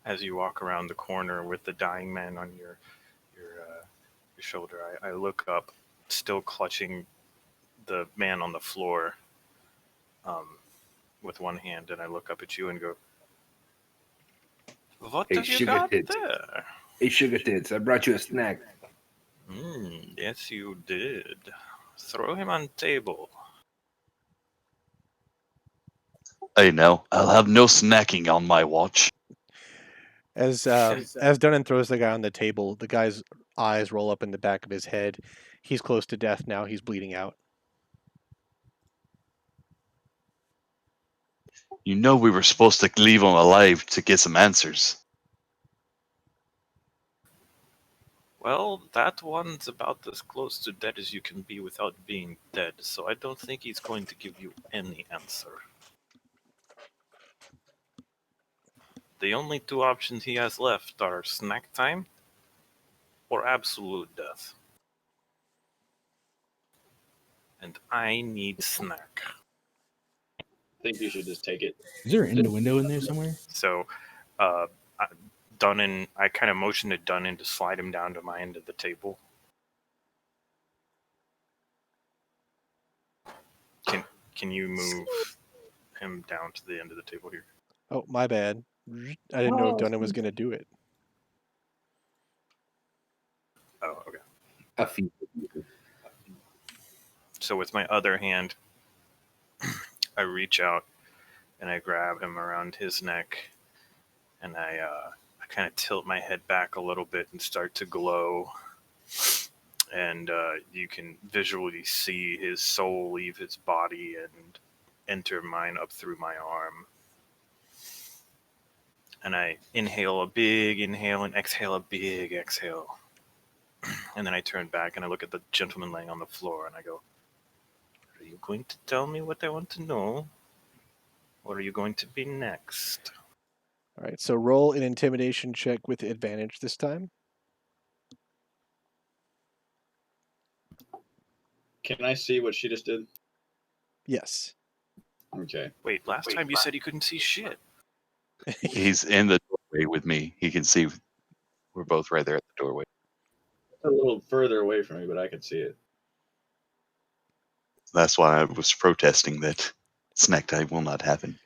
As you walk around the corner with the dying man on your shoulder, I look up, still clutching the man on the floor with one hand, and I look up at you and go, "What Hey, have you sugar got tits. there?" Hey, sugar tits, I brought you a snack. Yes, you did. Throw him on table. Hey, no, I'll have no snacking on my watch. As Dunnan throws the guy on the table, the guy's eyes roll up in the back of his head. He's close to death now. He's bleeding out. You know we were supposed to leave him alive to get some answers. Well, that one's about as close to dead as you can be without being dead, so I don't think he's going to give you any answer. The only two options he has left are snack time or absolute death. And I need snack. I think you should just take it. Is there an window in there somewhere? So, I kind of motioned to Dunnan to slide him down to my end of the table. Can you move him down to the end of the table here? Oh, my bad. I didn't know if Dunnan was going to do it. Oh, okay. A few. So with my other hand, I reach out and I grab him around his neck, and I kind of tilt my head back a little bit and start to glow. And you can visually see his soul leave his body and enter mine up through my arm. And I inhale a big inhale and exhale a big exhale. And then I turn back and I look at the gentleman laying on the floor and I go, "Are you going to tell me what I want to know? Or are you going to be next? All right, so roll an intimidation check with advantage this time. Can I see what she just did? Yes. Okay. Wait, last time you said you couldn't see shit. He's in the doorway with me. He can see. We're both right there at the doorway. A little further away from me, but I can see it. That's why I was protesting that snack time will not happen.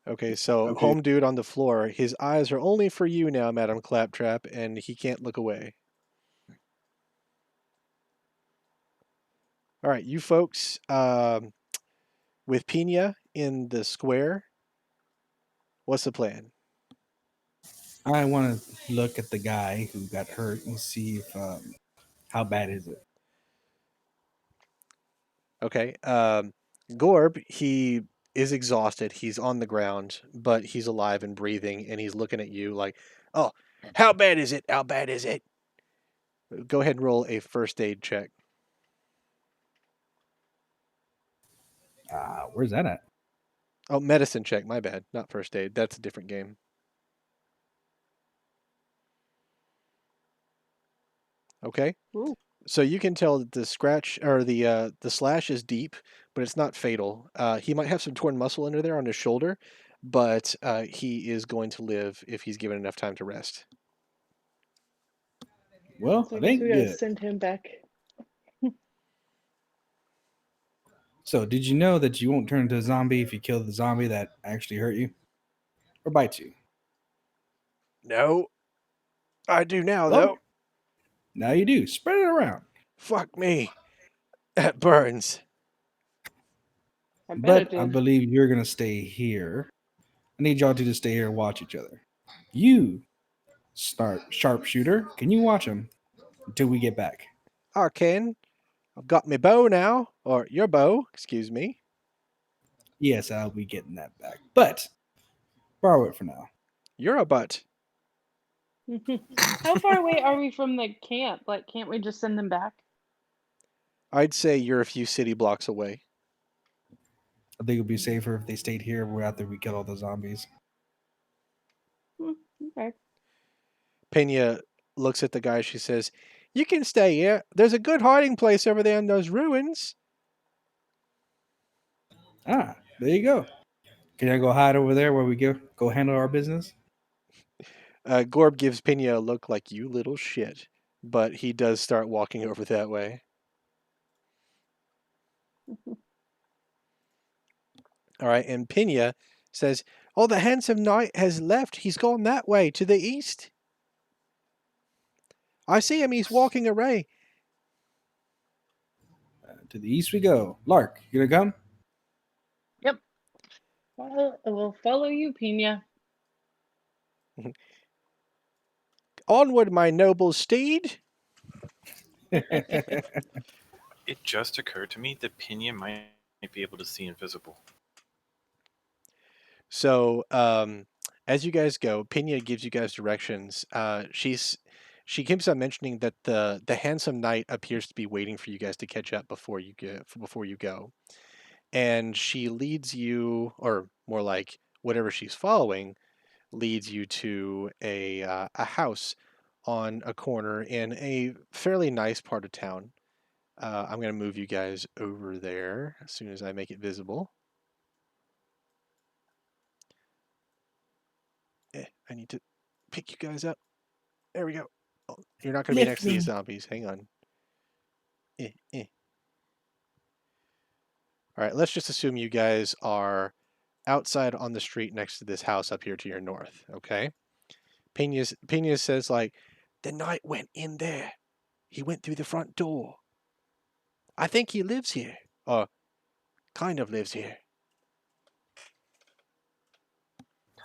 Okay, so home dude on the floor, his eyes are only for you now, Madam Claptrap, and he can't look away. All right, you folks, with Pina in the square, what's the plan? I want to look at the guy who got hurt and see if how bad is it. Okay, Gorb, he is exhausted. He's on the ground, but he's alive and breathing, and he's looking at you like, "Oh, how bad is it? How bad is it?" Go ahead and roll a first aid check. Where's that at? Oh, medicine check. My bad. Not first aid. That's a different game. Okay. Ooh. So you can tell that the scratch or the slash is deep, but it's not fatal. He might have some torn muscle under there on his shoulder, but he is going to live if he's given enough time to rest. Well, So I it guess ain't we gotta good. send him back. So, did you know that you won't turn into a zombie if you kill the zombie that actually hurt you or bites you? No, I do now Well, though. now you do. Spread it around. Fuck me, that burns. I bet But it I did. believe you're gonna stay here. I need y'all two to stay here and watch each other. You, start sharpshooter. Can you watch him until we get back? I can. I've got my bow now, or your bow, excuse me. Yes, I'll be getting that back, but borrow it for now. You're a butt. How far away are we from the camp? Like, can't we just send them back? I'd say you're a few city blocks away. I think it'll be safer if they stayed here after we kill all the zombies. Okay. Pena looks at the guy. She says, "You can stay here. There's a good hiding place over there in those ruins." Ah, there you go. Can I go hide over there where we go handle our business? Gorb gives Pena a look like, "You little shit," but he does start walking over that way. All right, and Pena says, "Oh, the handsome knight has left. He's gone that way to the east. I see him. He's walking away." To the east we go. Lark, you gonna come? Yep. Well, we'll follow you, Pina. "Onward, my noble steed." It just occurred to me that Pinion might be able to see invisible. So, as you guys go, Pena gives you guys directions. She keeps on mentioning that the handsome knight appears to be waiting for you guys to catch up before you go, and she leads you, or more like whatever she's following, leads you to a house on a corner in a fairly nice part of town. I'm gonna move you guys over there as soon as I make it visible. I need to pick you guys up. There we go. Oh, you're not going to be next to these zombies. Hang on. All right, let's just assume you guys are outside on the street next to this house up here to your north, okay? Pena says, like, the knight went in there. He went through the front door. I think he lives here, or kind of lives here.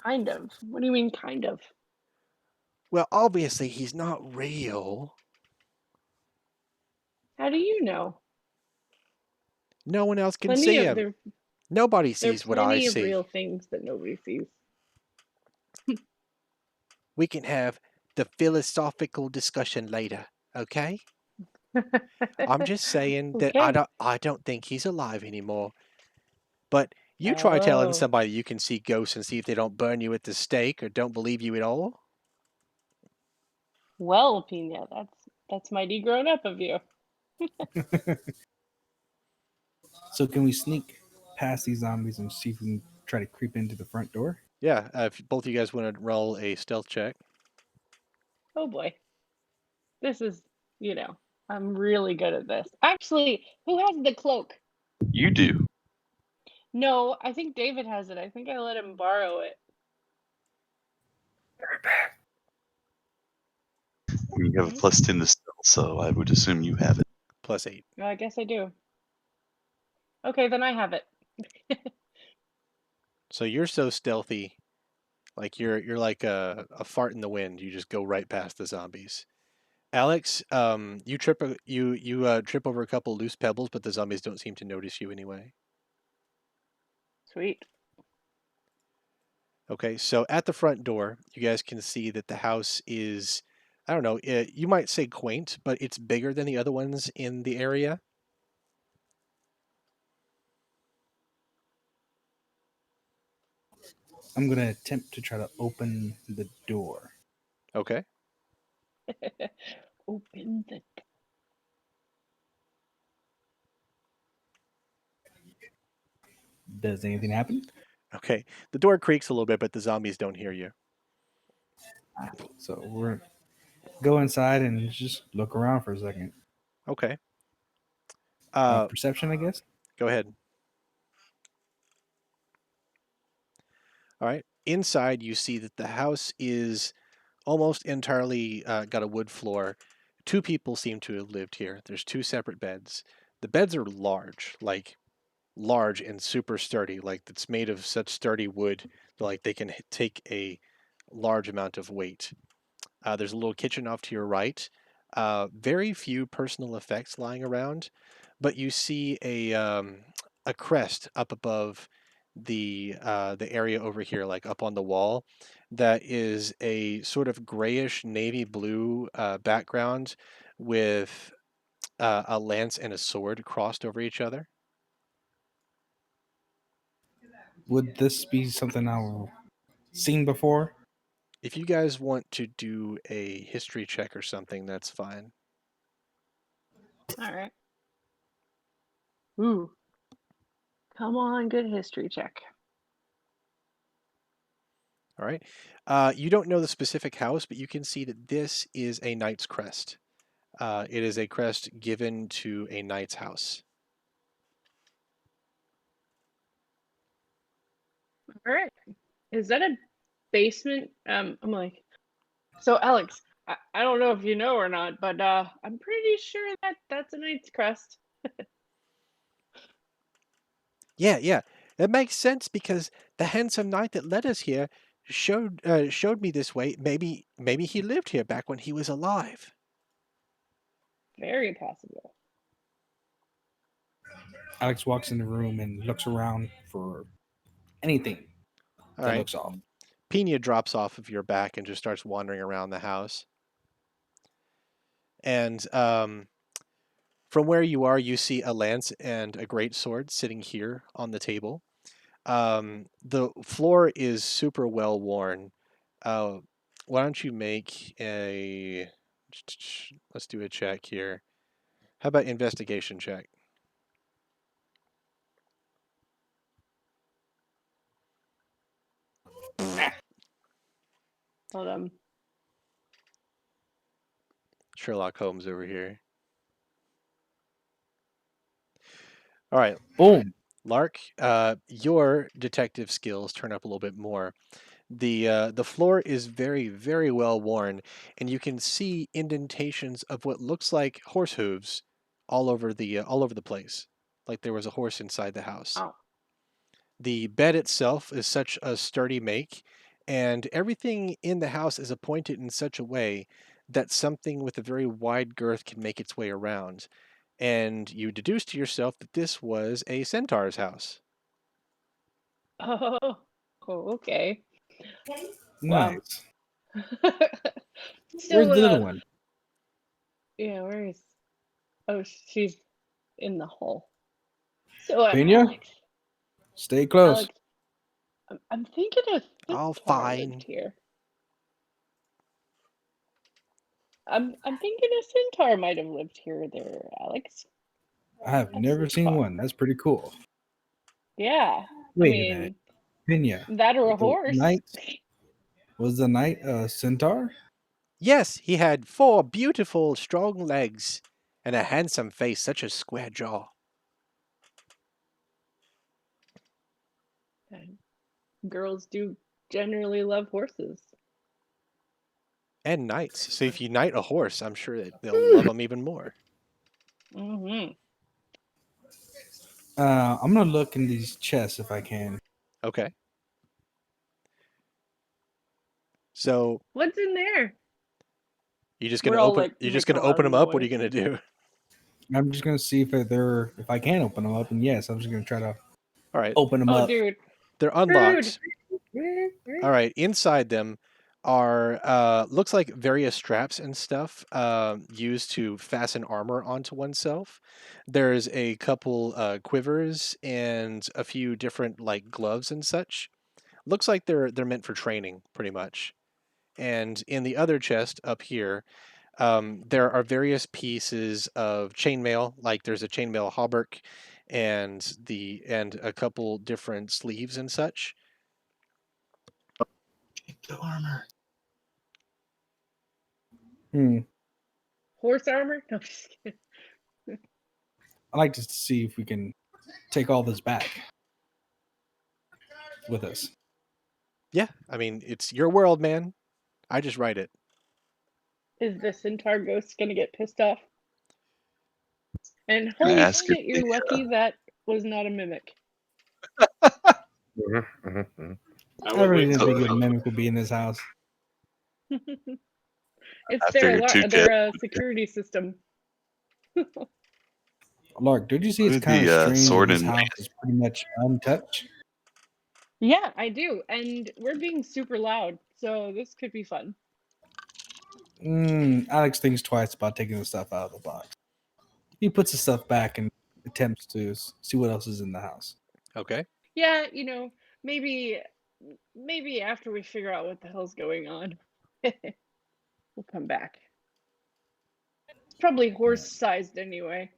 Kind of. What do you mean, kind of? Well, obviously, he's not real. How do you know? No one else can Plenty see of him. Nobody there are sees what I plenty of see. real things that nobody sees. We can have the philosophical discussion later, okay? I'm just saying that Okay. I don't think he's alive anymore. But you try telling Oh. somebody you can see ghosts and see if they don't burn you at the stake or don't believe you at all. Well, Pina, that's mighty grown up of you. So can we sneak past these zombies and see if we can try to creep into the front door? Yeah, if both of you guys want to roll a stealth check. Oh boy. This is, I'm really good at this. Actually, who has the cloak? You do. No, I think David has it. I think I let him borrow it. You have a +10 to stealth, so I would assume you have it. +8. Well, I guess I do. Okay, then I have it. So you're so stealthy, like you're like a fart in the wind. You just go right past the zombies. Alex, you trip trip over a couple loose pebbles, but the zombies don't seem to notice you anyway. Sweet. Okay, so at the front door, you guys can see that the house is, I don't know, you might say quaint, but it's bigger than the other ones in the area. I'm going to attempt to try to open the door. Okay. Open the. Does anything happen? Okay. The door creaks a little bit, but the zombies don't hear you. So we're go inside and just look around for a second. Okay. Perception, I guess. Go ahead. All right. Inside, you see that the house is almost entirely got a wood floor. Two people seem to have lived here. There's two separate beds. The beds are large, like large and super sturdy. Like it's made of such sturdy wood that like they can take a large amount of weight. There's a little kitchen off to your right. Very few personal effects lying around, but you see a crest up above the area over here, like up on the wall, that is a sort of grayish navy blue background with a lance and a sword crossed over each other. Would this be something I've seen before? If you guys want to do a history check or something, that's fine. All right. Ooh. Come on, good history check. All right. You don't know the specific house, but you can see that this is a knight's crest. It is a crest given to a knight's house. All right. Is that a basement? I'm like, so Alex, I don't know if you know or not, but I'm pretty sure that's a knight's crest. Yeah. It makes sense because the handsome knight that led us here showed me this way. Maybe he lived here back when he was alive. Very possible. Alex walks in the room and looks around for anything All that right. looks off. Pina drops off of your back and just starts wandering around the house. And from where you are, you see a lance and a great sword sitting here on the table. The floor is super well worn. Why don't you make a... Let's do a check here. How about investigation check? Hold on. Sherlock Holmes over here. All right, Boom. Lark, your detective skills turn up a little bit more. The floor is very, very well worn, and you can see indentations of what looks like horse hooves all over the place, like there was a horse inside the house. Oh. The bed itself is such a sturdy make, and everything in the house is appointed in such a way that something with a very wide girth can make its way around. And you deduce to yourself that this was a centaur's house. Oh, okay. Wow. Nice. So, Where's the little one? yeah, where is? Oh, she's in the hole. So Pena? Alex. Stay close. Alex, I'm thinking a Oh, centaur fine. lived here. I'm thinking a centaur might have lived here there, Alex. I have never seen one. That's pretty cool. Yeah. Wait I a mean, minute. Pena. that or a The horse. knight? Was the knight a centaur? Yes, he had 4 beautiful, strong legs and a handsome face, such a square jaw. Girls do generally love horses. And knights. So if you knight a horse, I'm sure that they'll love him even more. Mm-hmm. I'm gonna look in these chests if I can. Okay. So What's in there? you're just We're gonna all open. like You're just making gonna a lot open of them up. What are you noise. gonna do? I'm just gonna see if I can open them up, and yes, I'm just gonna try to All right, open them Oh, up. dude. they're unlocked. All right, inside them are looks like various straps and stuff used to fasten armor onto oneself. There's a couple quivers and a few different like gloves and such. Looks like they're meant for training, pretty much. And in the other chest up here, there are various pieces of chainmail. Like there's a chainmail hauberk, and a couple different sleeves and such. The armor. Hmm. Horse armor? No, just kidding. I'd like to see if we can take all this back with us. Yeah, I mean it's your world, man. I just write it. Is the centaur ghost gonna get pissed off? And Can I holy ask if shit, you're lucky that was not a mimic. Mhm, mhm, mhm. I I was really waiting didn't for think it. a mimic would be in this house. It's I figured two their security system. Lark, did you see What it's are kind of the strange that sword this and house is pretty much untouched? Yeah, I do. And we're being super loud, so this could be fun. Alex thinks twice about taking the stuff out of the box. He puts the stuff back and attempts to see what else is in the house. Okay. Yeah, maybe after we figure out what the hell's going on, we'll come back. It's probably horse-sized anyway.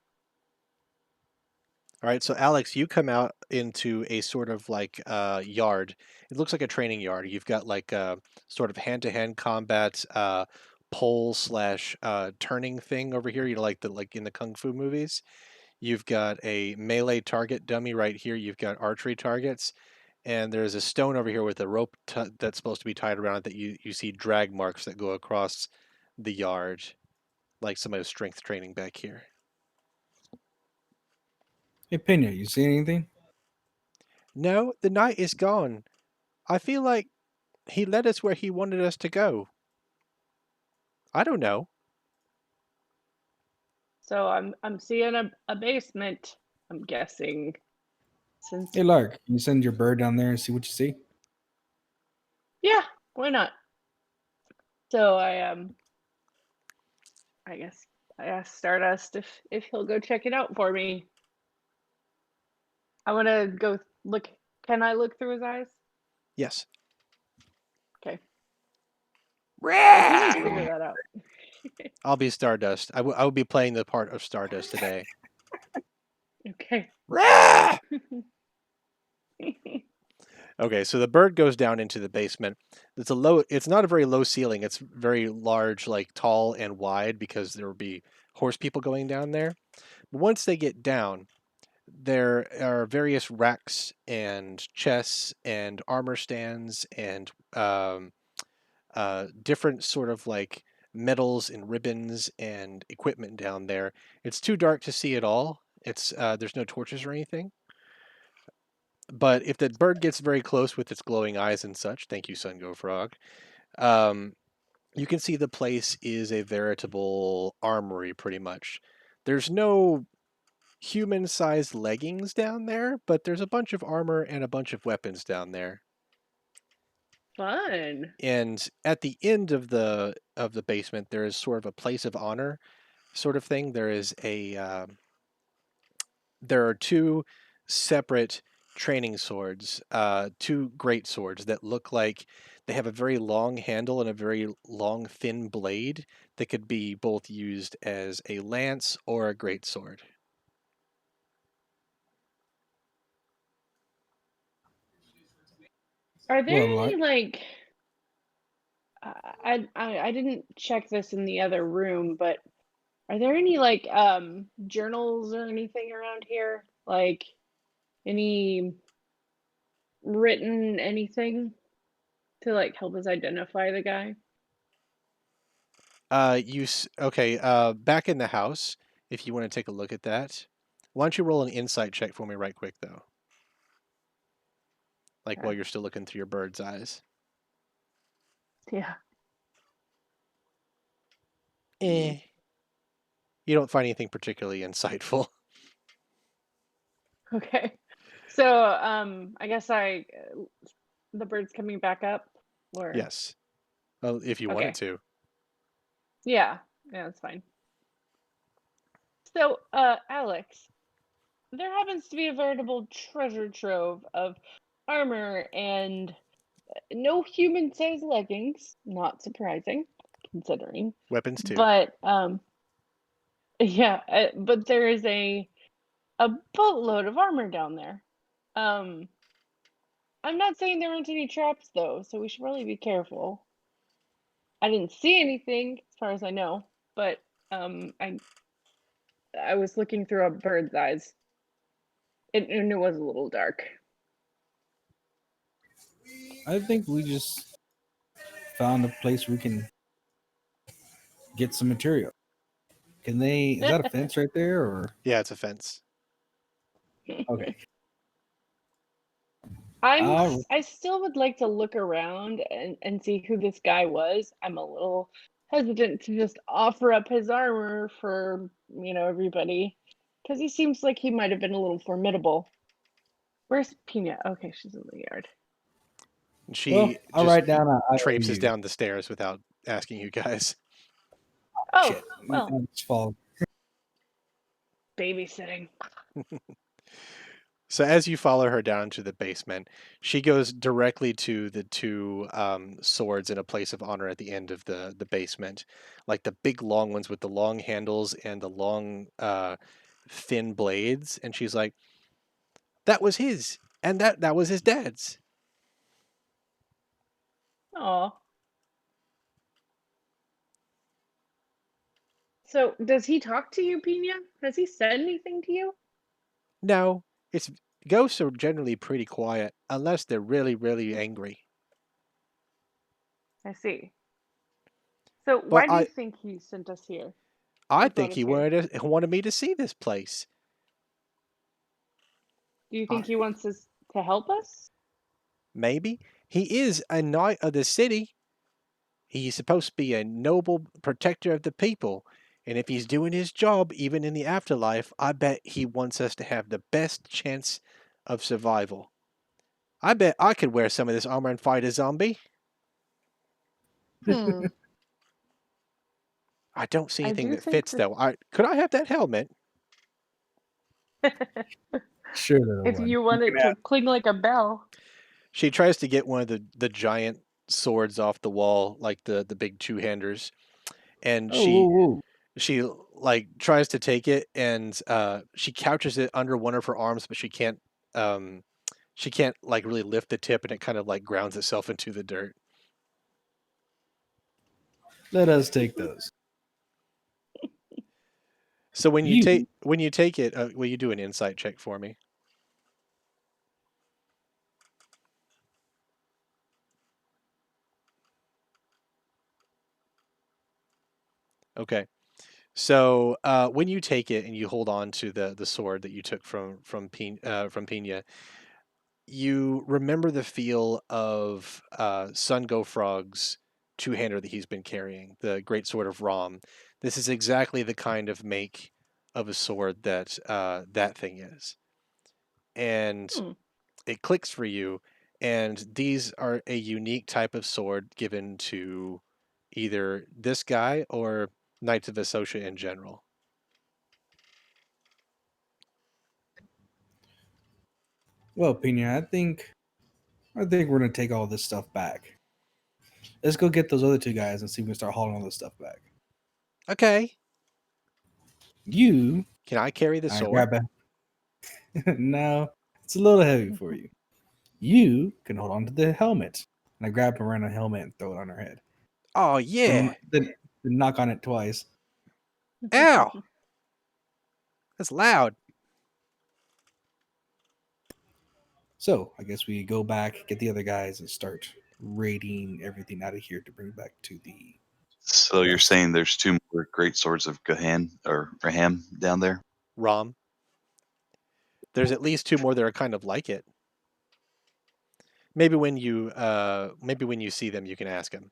All right. So Alex, you come out into a sort of like yard. It looks like a training yard. You've got like a sort of hand-to-hand combat pole slash turning thing over here. You know, like in the kung fu movies. You've got a melee target dummy right here. You've got archery targets, and there's a stone over here with a rope that's supposed to be tied around it that you see drag marks that go across the yard, like some of the strength training back here. Hey, Pena, you see anything? No, the knight is gone. I feel like he led us where he wanted us to go. I don't know. So I'm seeing a basement, I'm guessing. Since Hey, Lark, can you send your bird down there and see what you see? yeah, why not? So I guess I asked Stardust if he'll go check it out for me. I want to go look. Can I look through his eyes? Yes. Okay. If you can figure that out. I'll be Stardust. I will be playing the part of Stardust today. Okay. Okay, so the bird goes down into the basement. It's not a very low ceiling. It's very large, like tall and wide because there will be horse people going down there. But once they get down, there are various racks and chests and armor stands and different sort of like medals and ribbons and equipment down there. It's too dark to see it all. It's there's no torches or anything. But if the bird gets very close with its glowing eyes and such, thank you, Sun Go Frog, um, you can see the place is a veritable armory, pretty much. There's no human-sized leggings down there, but there's a bunch of armor and a bunch of weapons down there. Fun. And at the end of the basement, there is sort of a place of honor sort of thing. There are two separate training swords, two great swords that look like they have a very long handle and a very long thin blade that could be both used as a lance or a great sword. Are there Well, any like I didn't check this in the other room, but are there any like journals or anything around here? Like any written anything to like help us identify the guy? Okay, back in the house, if you want to take a look at that. Why don't you roll an insight check for me right quick though? Like while Okay. you're still looking through your bird's eyes. Yeah. Eh. You don't find anything particularly insightful. Okay. So I guess the bird's coming back up or Yes. Well, if you wanted okay. to. Yeah. Yeah, that's fine. So Alex, there happens to be a veritable treasure trove of armor and no human-sized leggings, not surprising considering. Weapons too. But yeah, but there is a boatload of armor down there. Um I'm not saying there aren't any traps though, so we should really be careful. I didn't see anything as far as I know, but I was looking through a bird's eyes. And it was a little dark. I think we just found a place we can get some material. Can they? Is that a fence right there, or Yeah, it's a fence. okay? I still would like to look around and see who this guy was. I'm a little hesitant to just offer up his armor for, everybody. Because he seems like he might have been a little formidable. Where's Pina? Okay, she's in the yard. She I'll just write down a traipses down the stairs without asking you guys. Oh, Shit. well, It's fall. babysitting. So as you follow her down to the basement, she goes directly to the two swords in a place of honor at the end of the basement, like the big long ones with the long handles and the long thin blades. And she's like, "That was his, and that was his dad's." Aw. So, does he talk to you, Pina? Has he said anything to you? No, it's ghosts are generally pretty quiet unless they're really, really angry. I see. So, But why do you think he sent us here? I Or brought think us he here? wanted me to see this place. Do you think he wants us to help us? Maybe he is a knight of the city. He's supposed to be a noble protector of the people. And if he's doing his job, even in the afterlife, I bet he wants us to have the best chance of survival. I bet I could wear some of this armor and fight a zombie. Hmm. I don't see I anything do that think fits, though. Could I have that helmet? Sure, little if one. you want it to cling like a bell. She tries to get one of the giant swords off the wall, like the big two-handers, and Oh, whoa, whoa. she like tries to take it, and she couches it under one of her arms, but she can't like really lift the tip, and it kind of like grounds itself into the dirt. Let us take those. So when you You. take it, will you do an insight check for me? Okay. So when you take it and you hold on to the sword that you took from Pina, you remember the feel of Sun Go Frog's two-hander that he's been carrying, the Great Sword of Rom. This is exactly the kind of make of a sword that that thing is, and Hmm. it clicks for you. And these are a unique type of sword given to either this guy or Knights of Ossotia in general. Well, Pina, I think we're gonna take all this stuff back. Let's go get those other two guys and see if we can start hauling all this stuff back. Okay. You, Can I carry the I sword? grab a. No, it's a little heavy for you. You can hold on to the helmet. And I grab a random helmet and throw it on her head. Oh yeah. Then knock on it twice. Ow. That's loud. So I guess we go back, get the other guys, and start raiding everything out of here to bring back to the. So you're West. saying there's two more great swords of Gahan or Raham down there? Rom. There's at least two more that are kind of like it. Maybe when you see them, you can ask them.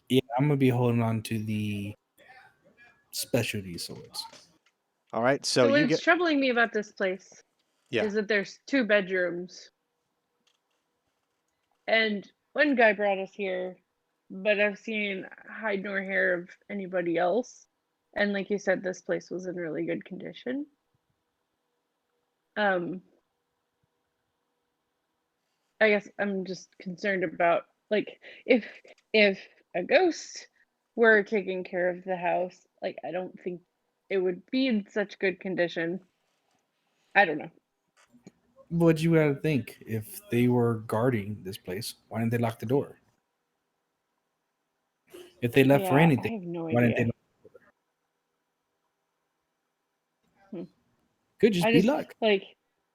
Yeah, I'm gonna be holding on to the specialty swords. All right. So So you what's get. troubling me about this place Yeah. is that there's 2 bedrooms. And one guy brought us here, but I've seen hide nor hair of anybody else. And like you said, this place was in really good condition. I guess I'm just concerned about, like, if a ghost were taking care of the house, like, I don't think it would be in such good condition. I don't know. What you gotta think? If they were guarding this place, why didn't they lock the door? If they left for Yeah, I anything, have no why didn't they? idea. Could just I be just, luck. like,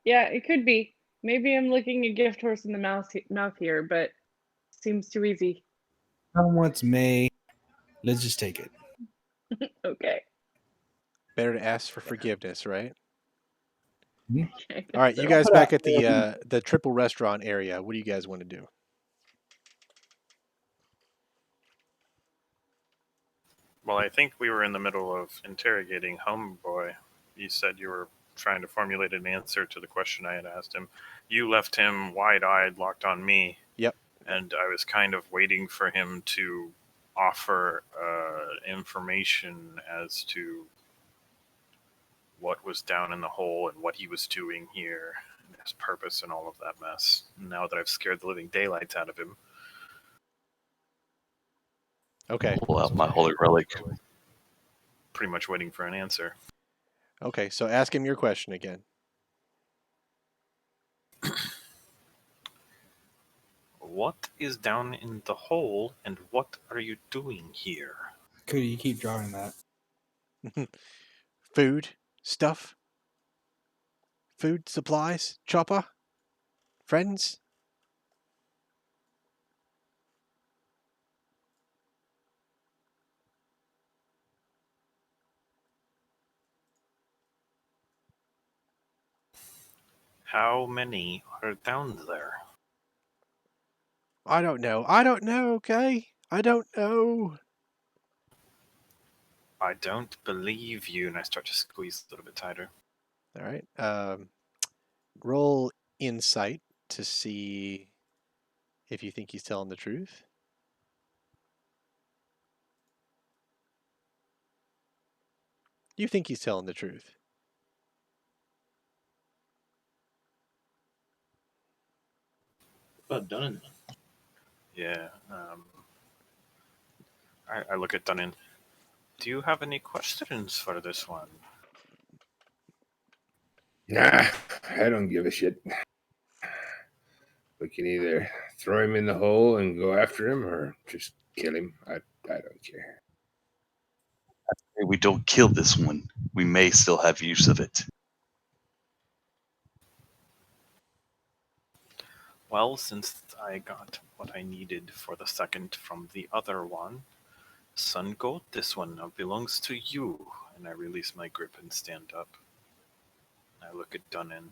yeah, it could be. Maybe I'm looking a gift horse in the mouth here, but seems too easy. Come once May. Let's just take it. Okay. Better to ask for forgiveness, right? I guess All right, you so. guys back at the triple restaurant area. What do you guys want to do? Well, I think we were in the middle of interrogating Homeboy. You said you were trying to formulate an answer to the question I had asked him. You left him wide-eyed, locked on me. Yep. And I was kind of waiting for him to offer information as to what was down in the hole and what he was doing here, and his purpose and all of that mess. Now that I've scared the living daylights out of him. Okay. Pull out my holy relic. Pretty much waiting for an answer. Okay, so ask him your question again. What is down in the hole, and what are you doing here? Could you keep drawing that? Food, stuff, food, supplies, chopper, friends. How many are down there? I don't know. I don't know, okay? I don't know. I don't believe you, and I start to squeeze a little bit tighter. All right. Roll insight to see if you think he's telling the truth. You think he's telling the truth. About done. Yeah. I look at Dunnan. Do you have any questions for this one? Nah, I don't give a shit. We can either throw him in the hole and go after him or just kill him. I don't care. If we don't kill this one, we may still have use of it. Well, since I got what I needed for the second from the other one, Sun Goat, this one now belongs to you. And I release my grip and stand up. I look at Dunnan.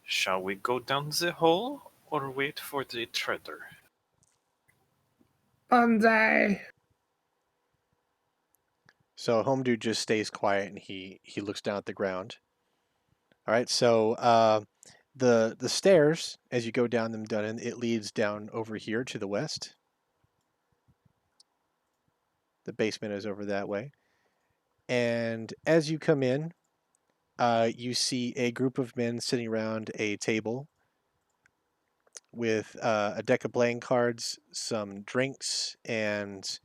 Shall we go down the hole or wait for the treader? Bonsai. So Homebrew just stays quiet and he looks down at the ground. All right, so the stairs, as you go down them, Dunnan, it leads down over here to the west. The basement is over that way. And as you come in, you see a group of men sitting around a table with a deck of playing cards, some drinks, and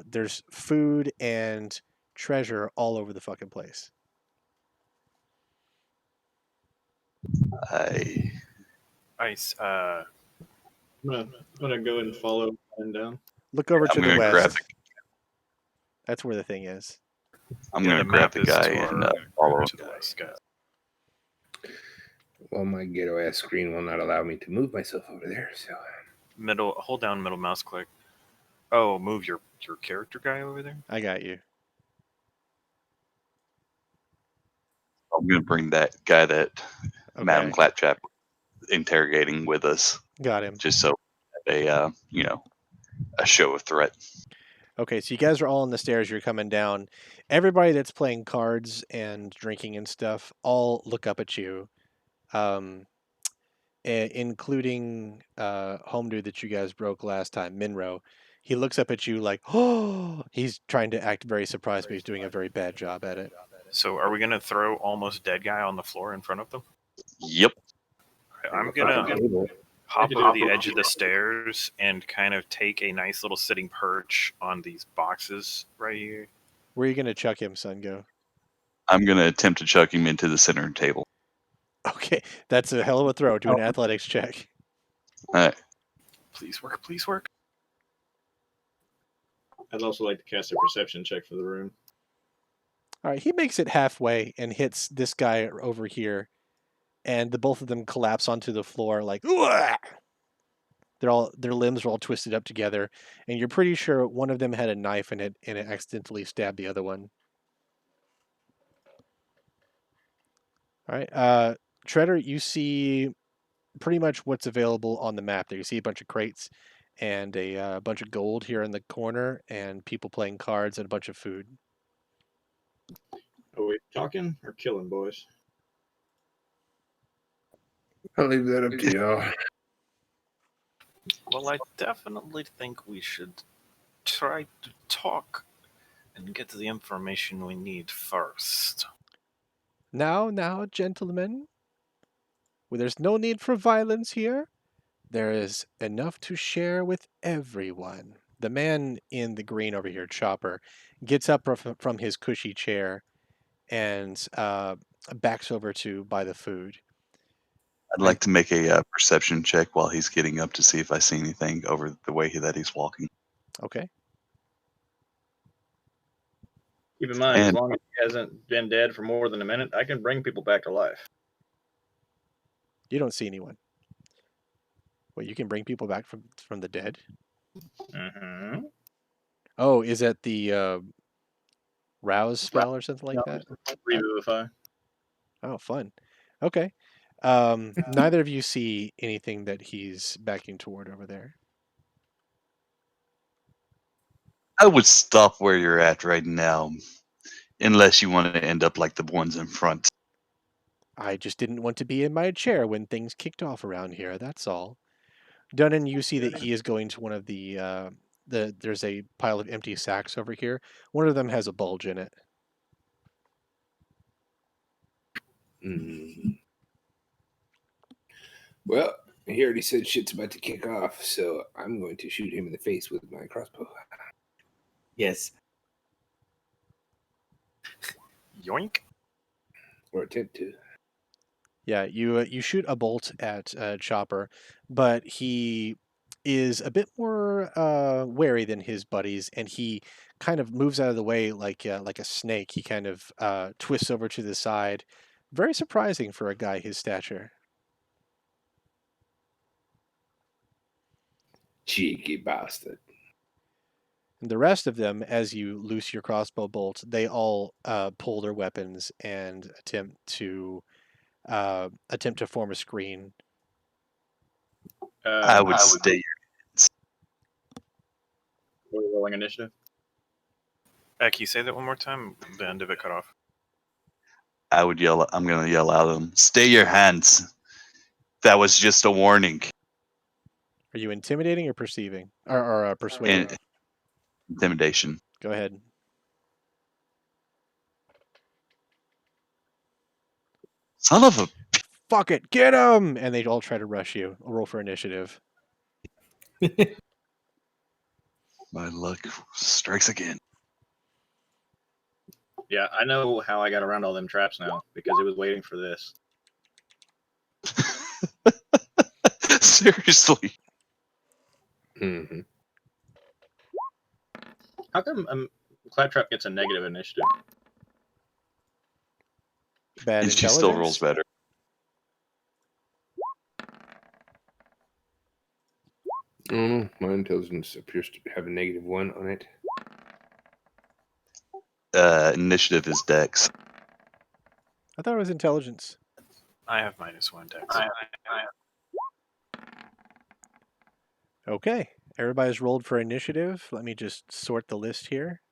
there's food and treasure all over the fucking place. I I I'm gonna go and follow and down. Look over I'm to the gonna grab west. That's where the thing is. I'm yeah, gonna the grab map the is guy to and our follow. to the west, guys. Well, my ghetto ass screen will not allow me to move myself over there, so Middle, hold down middle mouse click. Oh, move your character guy over there. I got you. I'm gonna bring that guy that Madam Okay, Claptrap interrogating with us, got him. just so a a show of threat. Okay, so you guys are all on the stairs. You're coming down. Everybody that's playing cards and drinking and stuff all look up at you, um, including Homebrew that you guys broke last time, Minro. He looks up at you like, oh, he's trying to act very surprised, but he's doing a very bad job at it. So, are we gonna throw almost dead guy on the floor in front of them? Yep. I'm gonna Table. hop I over could the do edge of the stairs and kind of take a nice little sitting perch on these boxes right here. Where are you gonna chuck him, son? Go. I'm gonna attempt to chuck him into the center table. Okay, that's a hell of a throw. Do an athletics check. All right. Please work, please work. I'd also like to cast a perception check for the room. All right, he makes it halfway and hits this guy over here, and the both of them collapse onto the floor like, "Uah!" Their limbs are all twisted up together, and you're pretty sure one of them had a knife in it and it accidentally stabbed the other one. All right, Treader, you see pretty much what's available on the map there. You see a bunch of crates and a bunch of gold here in the corner, and people playing cards and a bunch of food. Are we talking or killing, boys? I'll leave that up to y'all. Well, I definitely think we should try to talk and get the information we need first. Now, gentlemen, well, there's no need for violence here. There is enough to share with everyone. The man in the green over here, Chopper, gets up from his cushy chair and backs over to buy the food. I'd like to make a perception check while he's getting up to see if I see anything over the way that he's walking. Okay. Keep in mind, as And- long as he hasn't been dead for more than a minute, I can bring people back to life. You don't see anyone. Well, you can bring people back from the dead? Mm-hmm. Oh, is that the rouse spell or something like that? Revivify. Oh, fun. Okay. Neither of you see anything that he's backing toward over there. I would stop where you're at right now, unless you want to end up like the ones in front. I just didn't want to be in my chair when things kicked off around here, that's all. Dunnan, you see that he is going to one of the there's a pile of empty sacks over here. One of them has a bulge in it. Mm. Well, he already said shit's about to kick off, so I'm going to shoot him in the face with my crossbow. Yes. Yoink. Or attempt to. Yeah, you shoot a bolt at Chopper, but he is a bit more wary than his buddies, and he kind of moves out of the way like a snake. He kind of twists over to the side. Very surprising for a guy his stature. Cheeky bastard. And the rest of them, as you loose your crossbow bolt, they all pull their weapons and attempt to form a screen. I would stay. Are we rolling initiative? Can you say that one more time? The end of it cut off. I would yell. I'm going to yell out at them. Stay your hands. That was just a warning. Are you intimidating or perceiving or persuading? Intimidation. Go ahead. Son of a. Fuck it, get him! And they all try to rush you. Roll for initiative. My luck strikes again. Yeah, I know how I got around all them traps now because it was waiting for this. Seriously. Mm-hmm. How come Claptrap gets a negative initiative? Bad And she still rolls intelligence. better. I don't know. My intelligence appears to have a -1 on it. Initiative is Dex. I thought it was intelligence. I have -1 dex. Okay, everybody's rolled for initiative. Let me just sort the list here.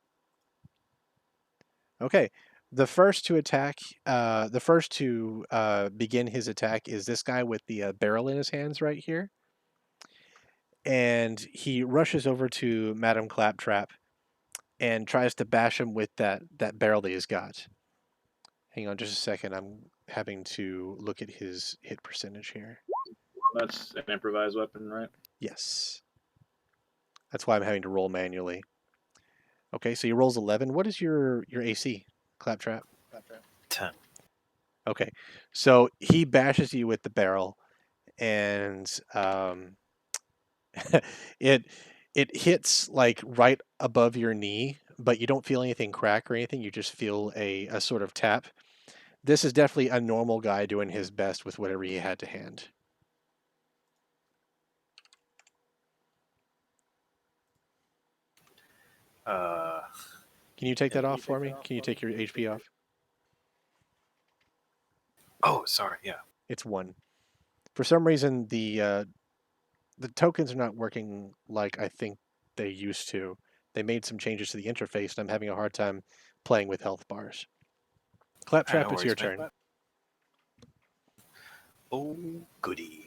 Okay, the first to attack, begin his attack is this guy with the barrel in his hands right here. And he rushes over to Madame Claptrap and tries to bash him with that barrel that he's got. Hang on just a second. I'm having to look at his hit percentage here. That's an improvised weapon, right? Yes. That's why I'm having to roll manually. Okay, so he rolls 11. What is your AC, Claptrap? 10. Okay, so he bashes you with the barrel, and it hits like right above your knee, but you don't feel anything crack or anything. You just feel a sort of tap. This is definitely a normal guy doing his best with whatever he had to hand. Can you take that off for me? Can you take your HP off? Oh, sorry. Yeah. It's 1. For some reason, the tokens are not working like I think they used to. They made some changes to the interface, and I'm having a hard time playing with health bars. Claptrap, No it's your worries, man. turn. Oh, goody.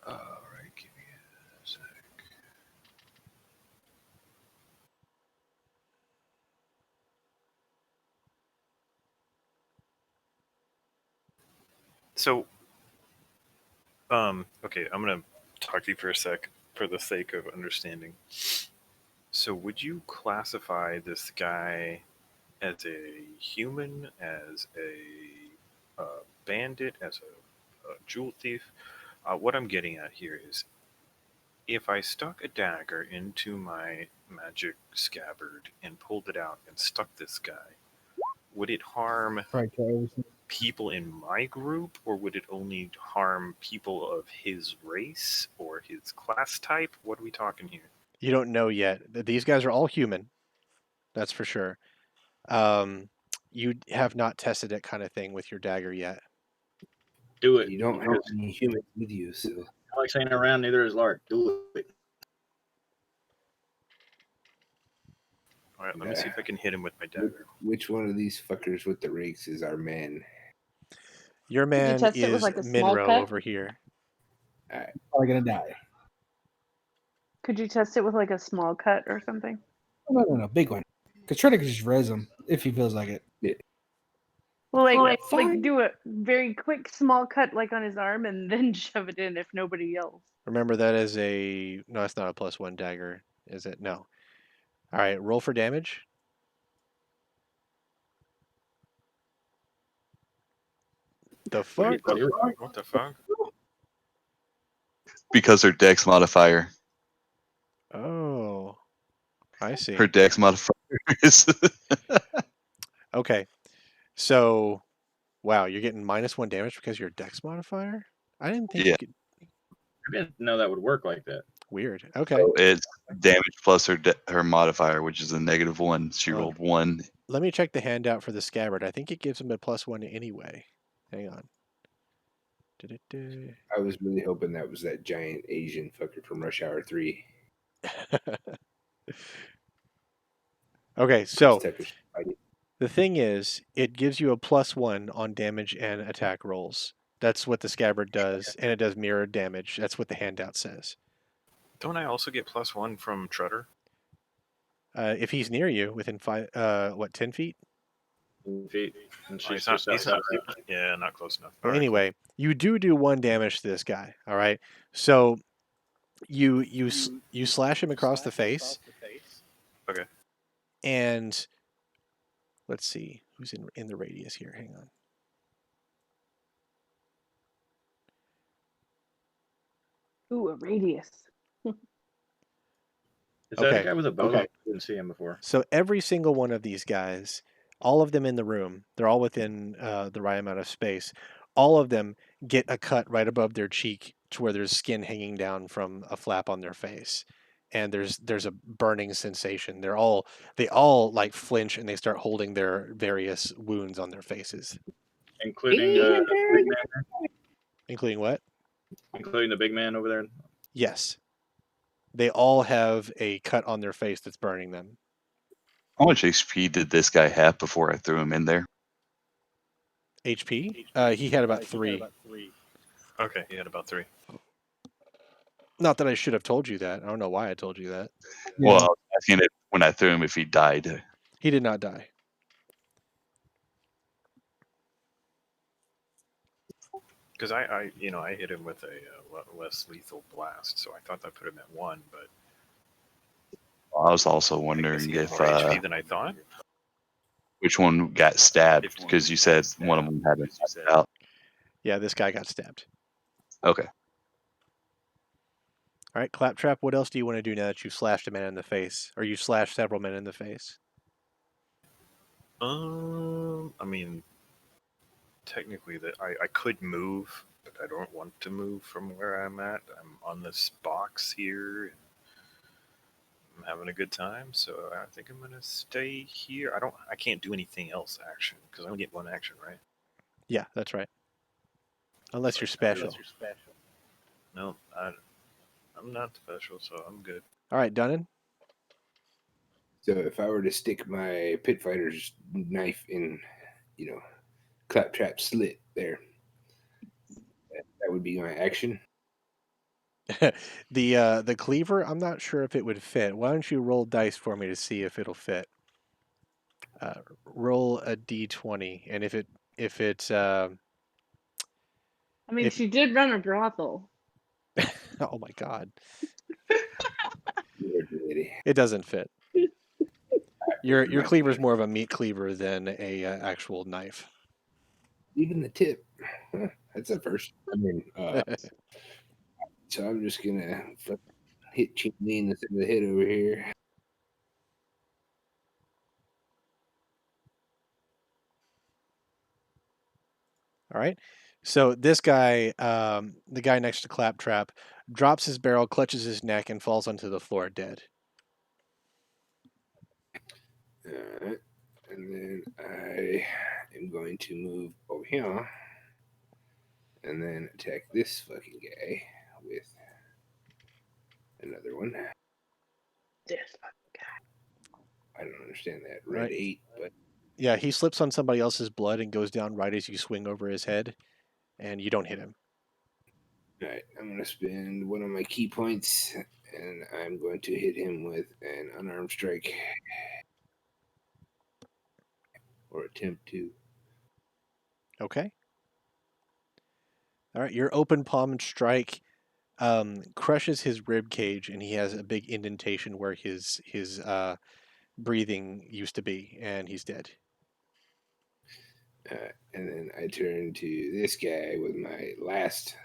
All right, give me a sec. So, okay, I'm gonna talk to you for a sec for the sake of understanding. So, would you classify this guy as a human, as a bandit, as a jewel thief? What I'm getting at here is, if I stuck a dagger into my magic scabbard and pulled it out and stuck this guy, would it harm Right, Charles. people in my group, or would it only harm people of his race or his class type? What are we talking here? You don't know yet. These guys are all human. That's for sure. You have not tested that kind of thing with your dagger yet. Do it. You don't have any humans with you, so Alex ain't around, neither is Lark. Do it. All right, let me see if I can hit him with my dagger. which one of these fuckers with the rakes is our man? Your you man test it with, is like, a small Minro cut? over here. Probably gonna die. Could you test it with like a small cut or something? No, big one. Because Shredder could just res him if he feels like it. Well, like fine. do a very quick small cut like on his arm and then shove it in if nobody yells. Remember that is no, it's not a +1 dagger, is it? No. All right, roll for damage. The fuck? What the fuck? Because her Dex modifier. Oh, I see. Her Dex modifier is. Okay, so wow, you're getting -1 damage because of your Dex modifier. I didn't think Yeah. you could. I didn't know that would work like that. Weird. Okay. So it's damage plus her modifier, which is a -1. She rolled 1. Let me check the handout for the scabbard. I think it gives him a +1 anyway. Hang on. I was really hoping that was that giant Asian fucker from Rush Hour 3. Okay, so type of fighting. the thing is, it gives you a +1 on damage and attack rolls. That's what the scabbard does, and it does mirrored damage. That's what the handout says. Don't I also get +1 from Treader? If he's near you, within 10 feet? Feet, and Oh, she's he's not. just He's outside. not. Yeah, not close enough. Well, All right, cool. anyway, you do 1 damage to this guy. All right, so you slash him across the face. Okay. And let's see who's in the radius here. Hang on. Ooh, a radius. Is that Okay. a guy with a bow? I didn't see him before. So every single one of these guys, all of them in the room, they're all within the right amount of space. All of them get a cut right above their cheek to where there's skin hanging down from a flap on their face, and there's a burning sensation. They all like flinch and they start holding their various wounds on their faces. Including the big man, Including what? including the big man over there. Yes. They all have a cut on their face that's burning them. How much HP did this guy have before I threw him in there? HP? He had about 3. Okay, he had about 3. Not that I should have told you that. I don't know why I told you that. Well, I was asking it when I threw him if he died. He did not die. Because I hit him with a less lethal blast, so I thought that put him at 1, but I was also I guess wondering he had if more HP than I thought. which one got stabbed, because you said one of them had been stabbed out. Yeah, this guy got stabbed. Okay. All right, Claptrap, what else do you want to do now that you've slashed a man in the face? Or you slashed several men in the face? I mean, technically, that I could move, but I don't want to move from where I'm at. I'm on this box here. And I'm having a good time, so I think I'm gonna stay here. I can't do anything else action because I only get 1 action, right? Yeah, that's right. Unless you're special. No, I'm not special, so I'm good. All right, Dunnan. So if I were to stick my pit fighter's knife in, Claptrap slit there, that would be my action. The cleaver, I'm not sure if it would fit. Why don't you roll dice for me to see if it'll fit? Roll a d20, and if it's I mean, If- she did run a brothel. oh my god, Weird lady. it doesn't fit. Your cleaver's more of a meat cleaver than a actual knife. Even the tip. Huh, that's a first. So I'm just gonna hit Chimney in the side of the head over here. All right. So this guy, the guy next to Claptrap, drops his barrel, clutches his neck, and falls onto the floor dead. Alright. And then I am going to move over here and then attack this fucking guy with another one. Yes. I don't understand that. Red Right. 8, but Yeah, he slips on somebody else's blood and goes down right as you swing over his head, and you don't hit him. alright, I'm going to spend one of my key points and I'm going to hit him with an unarmed strike. Or attempt to. Okay. All right, your open palmed strike crushes his rib cage, and he has a big indentation where his breathing used to be, and he's dead. And then I turn to this guy with my last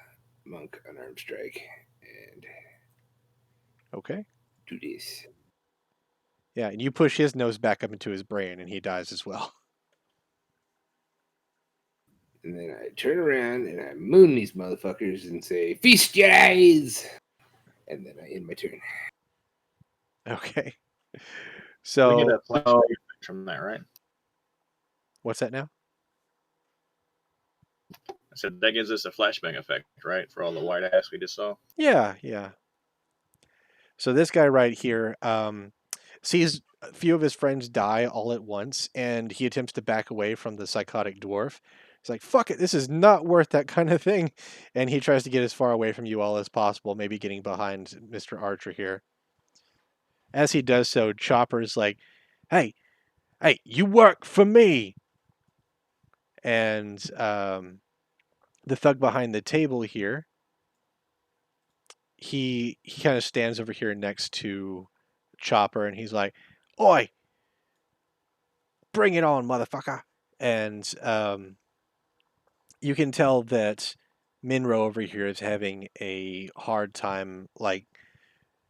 monk unarmed strike and Okay. do this. Yeah, and you push his nose back up into his brain, and he dies as well. And then I turn around and I moon these motherfuckers and say, "Feast your eyes!" And then I end my turn. Okay. We get So a flash effect from that, right? what's that now? I said that gives us a flashbang effect, right? For all the white ass we just saw. Yeah. So this guy right here sees a few of his friends die all at once, and he attempts to back away from the psychotic dwarf. He's like, fuck it, this is not worth that kind of thing. And he tries to get as far away from you all as possible, maybe getting behind Mr. Archer here. As he does so, Chopper's like, hey, you work for me. And the thug behind the table here, he kind of stands over here next to Chopper, and he's like, oi, bring it on, motherfucker. And you can tell that Minro over here is having a hard time, like,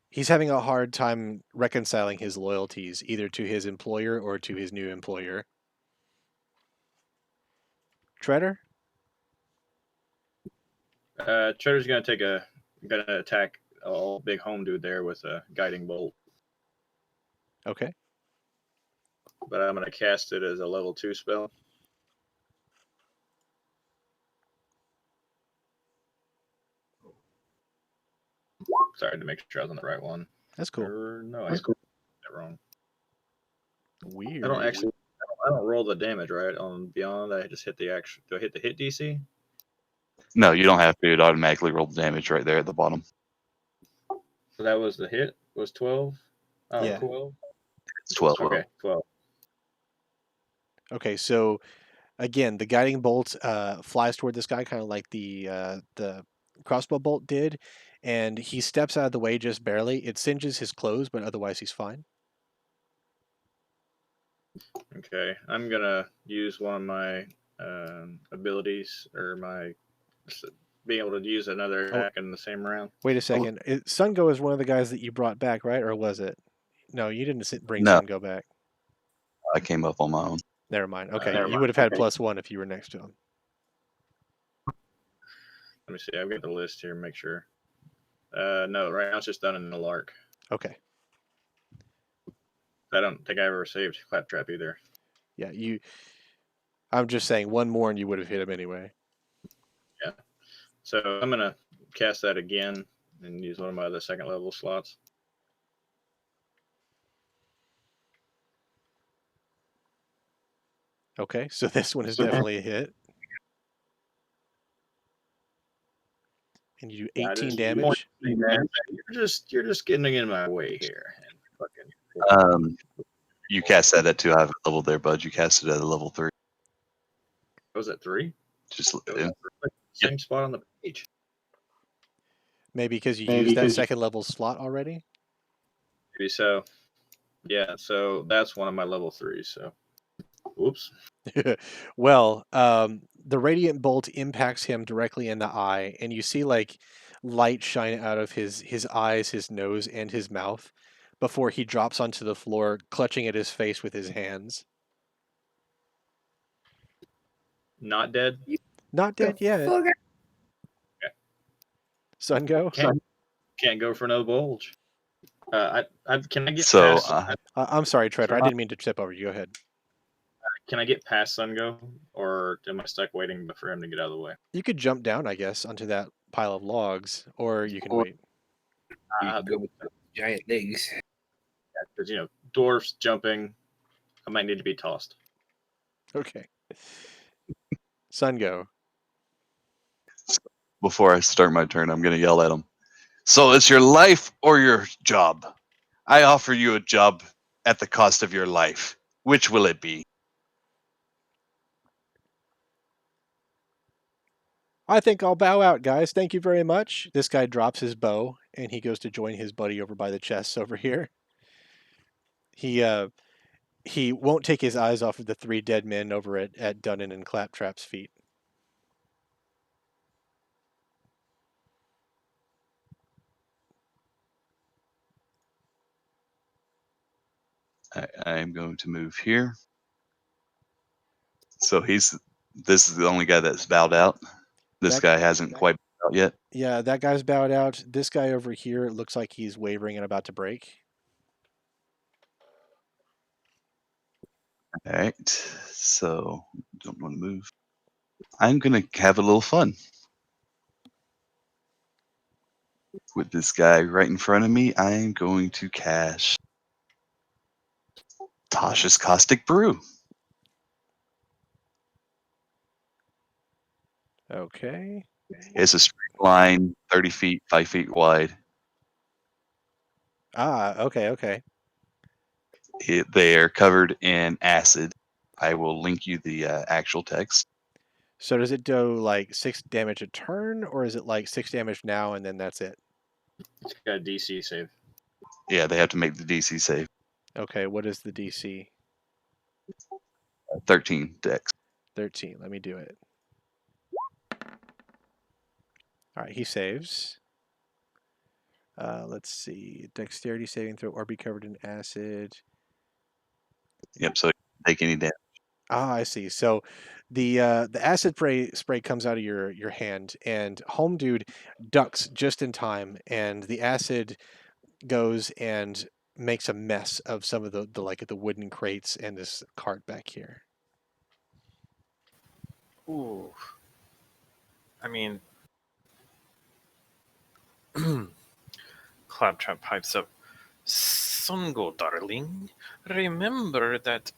he's having a hard time reconciling his loyalties either to his employer or to his new employer. Treader? Cheddar's gonna attack a big home dude there with a guiding bolt, Okay. but I'm gonna cast it as a level 2 spell. Sorry to make sure I was on the right one. That's cool. No, I got it wrong. Weird. I don't roll the damage right on Beyond. I just hit the action. Do I hit the hit DC? No, you don't have to. It automatically roll the damage right there at the bottom. So that was the hit. Was 12? Oh, Yeah. 12. It's 12. Okay, 12. Okay, so again, the guiding bolt flies toward this guy, kind of like the crossbow bolt did, and he steps out of the way just barely. It singes his clothes, but otherwise he's fine. Okay, I'm gonna use one of my abilities or my being able to use another attack in the same round. Wait a second. Sungo is one of the guys that you brought back, right? Or was it? No, you didn't bring No. Sungo back. I came up on my own. Never mind. Okay, Never you mind. would have had Okay. +1 if you were next to him. Let me see. I've got the list here. Make sure. No, right now it's just done in the lark. Okay. I don't think I ever saved Claptrap either. Yeah, I'm just saying one more and you would have hit him anyway. Yeah. So I'm gonna cast that again and use one of my other second level slots. Okay, so this one is definitely a hit. And you do 18 damage. You're just getting in my way here. And fucking. You cast that at 2 high level there, bud. You cast it at a level 3. Was it 3? Just Same spot on the page. Maybe because you used that second level slot already? Maybe so. Yeah, so that's one of my level 3s. So, whoops. Well, the radiant bolt impacts him directly in the eye, and you see like light shine out of his eyes, his nose, and his mouth before he drops onto the floor, clutching at his face with his hands. Not dead. Not dead yet. Okay. Sungo? Can't go for no bulge. Can I get So, past? I'm sorry, Treader. I didn't mean to step over you. Go ahead. Can I get past Sungo, or am I stuck waiting for him to get out of the way? You could jump down, I guess, onto that pile of logs, or you can wait. You can go with the giant legs. Because dwarfs jumping, I might need to be tossed. Okay. Sungo. before I start my turn, I'm going to yell at him. So it's your life or your job? I offer you a job at the cost of your life. Which will it be? I think I'll bow out, guys. Thank you very much. This guy drops his bow, and he goes to join his buddy over by the chests over here. He won't take his eyes off of the 3 dead men over at Dunnan and Claptrap's feet. I am going to move here. So this is the only guy that's bowed out. This guy hasn't quite bowed out yet. Yeah, that guy's bowed out. This guy over here looks like he's wavering and about to break. All right. So don't want to move. I'm going to have a little fun with this guy right in front of me. I am going to cast Tasha's Caustic Brew. Okay. It's a straight line, 30 feet, 5 feet wide. Ah, okay. They are covered in acid. I will link you the actual text. So does it do like 6 damage a turn, or is it like 6 damage now and then that's it? It's got a DC save. Yeah, they have to make the DC save. Okay, what is the DC? 13 dex. 13. Let me do it. All right, he saves. Let's see. Dexterity saving throw or be covered in acid. Yep, so take any damage. Ah, I see. So the acid spray comes out of your hand, and Home Dude ducks just in time, and the acid goes and makes a mess of some of the like the wooden crates and this cart back here. Ooh. I mean, Claptrap pipes up. Sungo, darling, remember that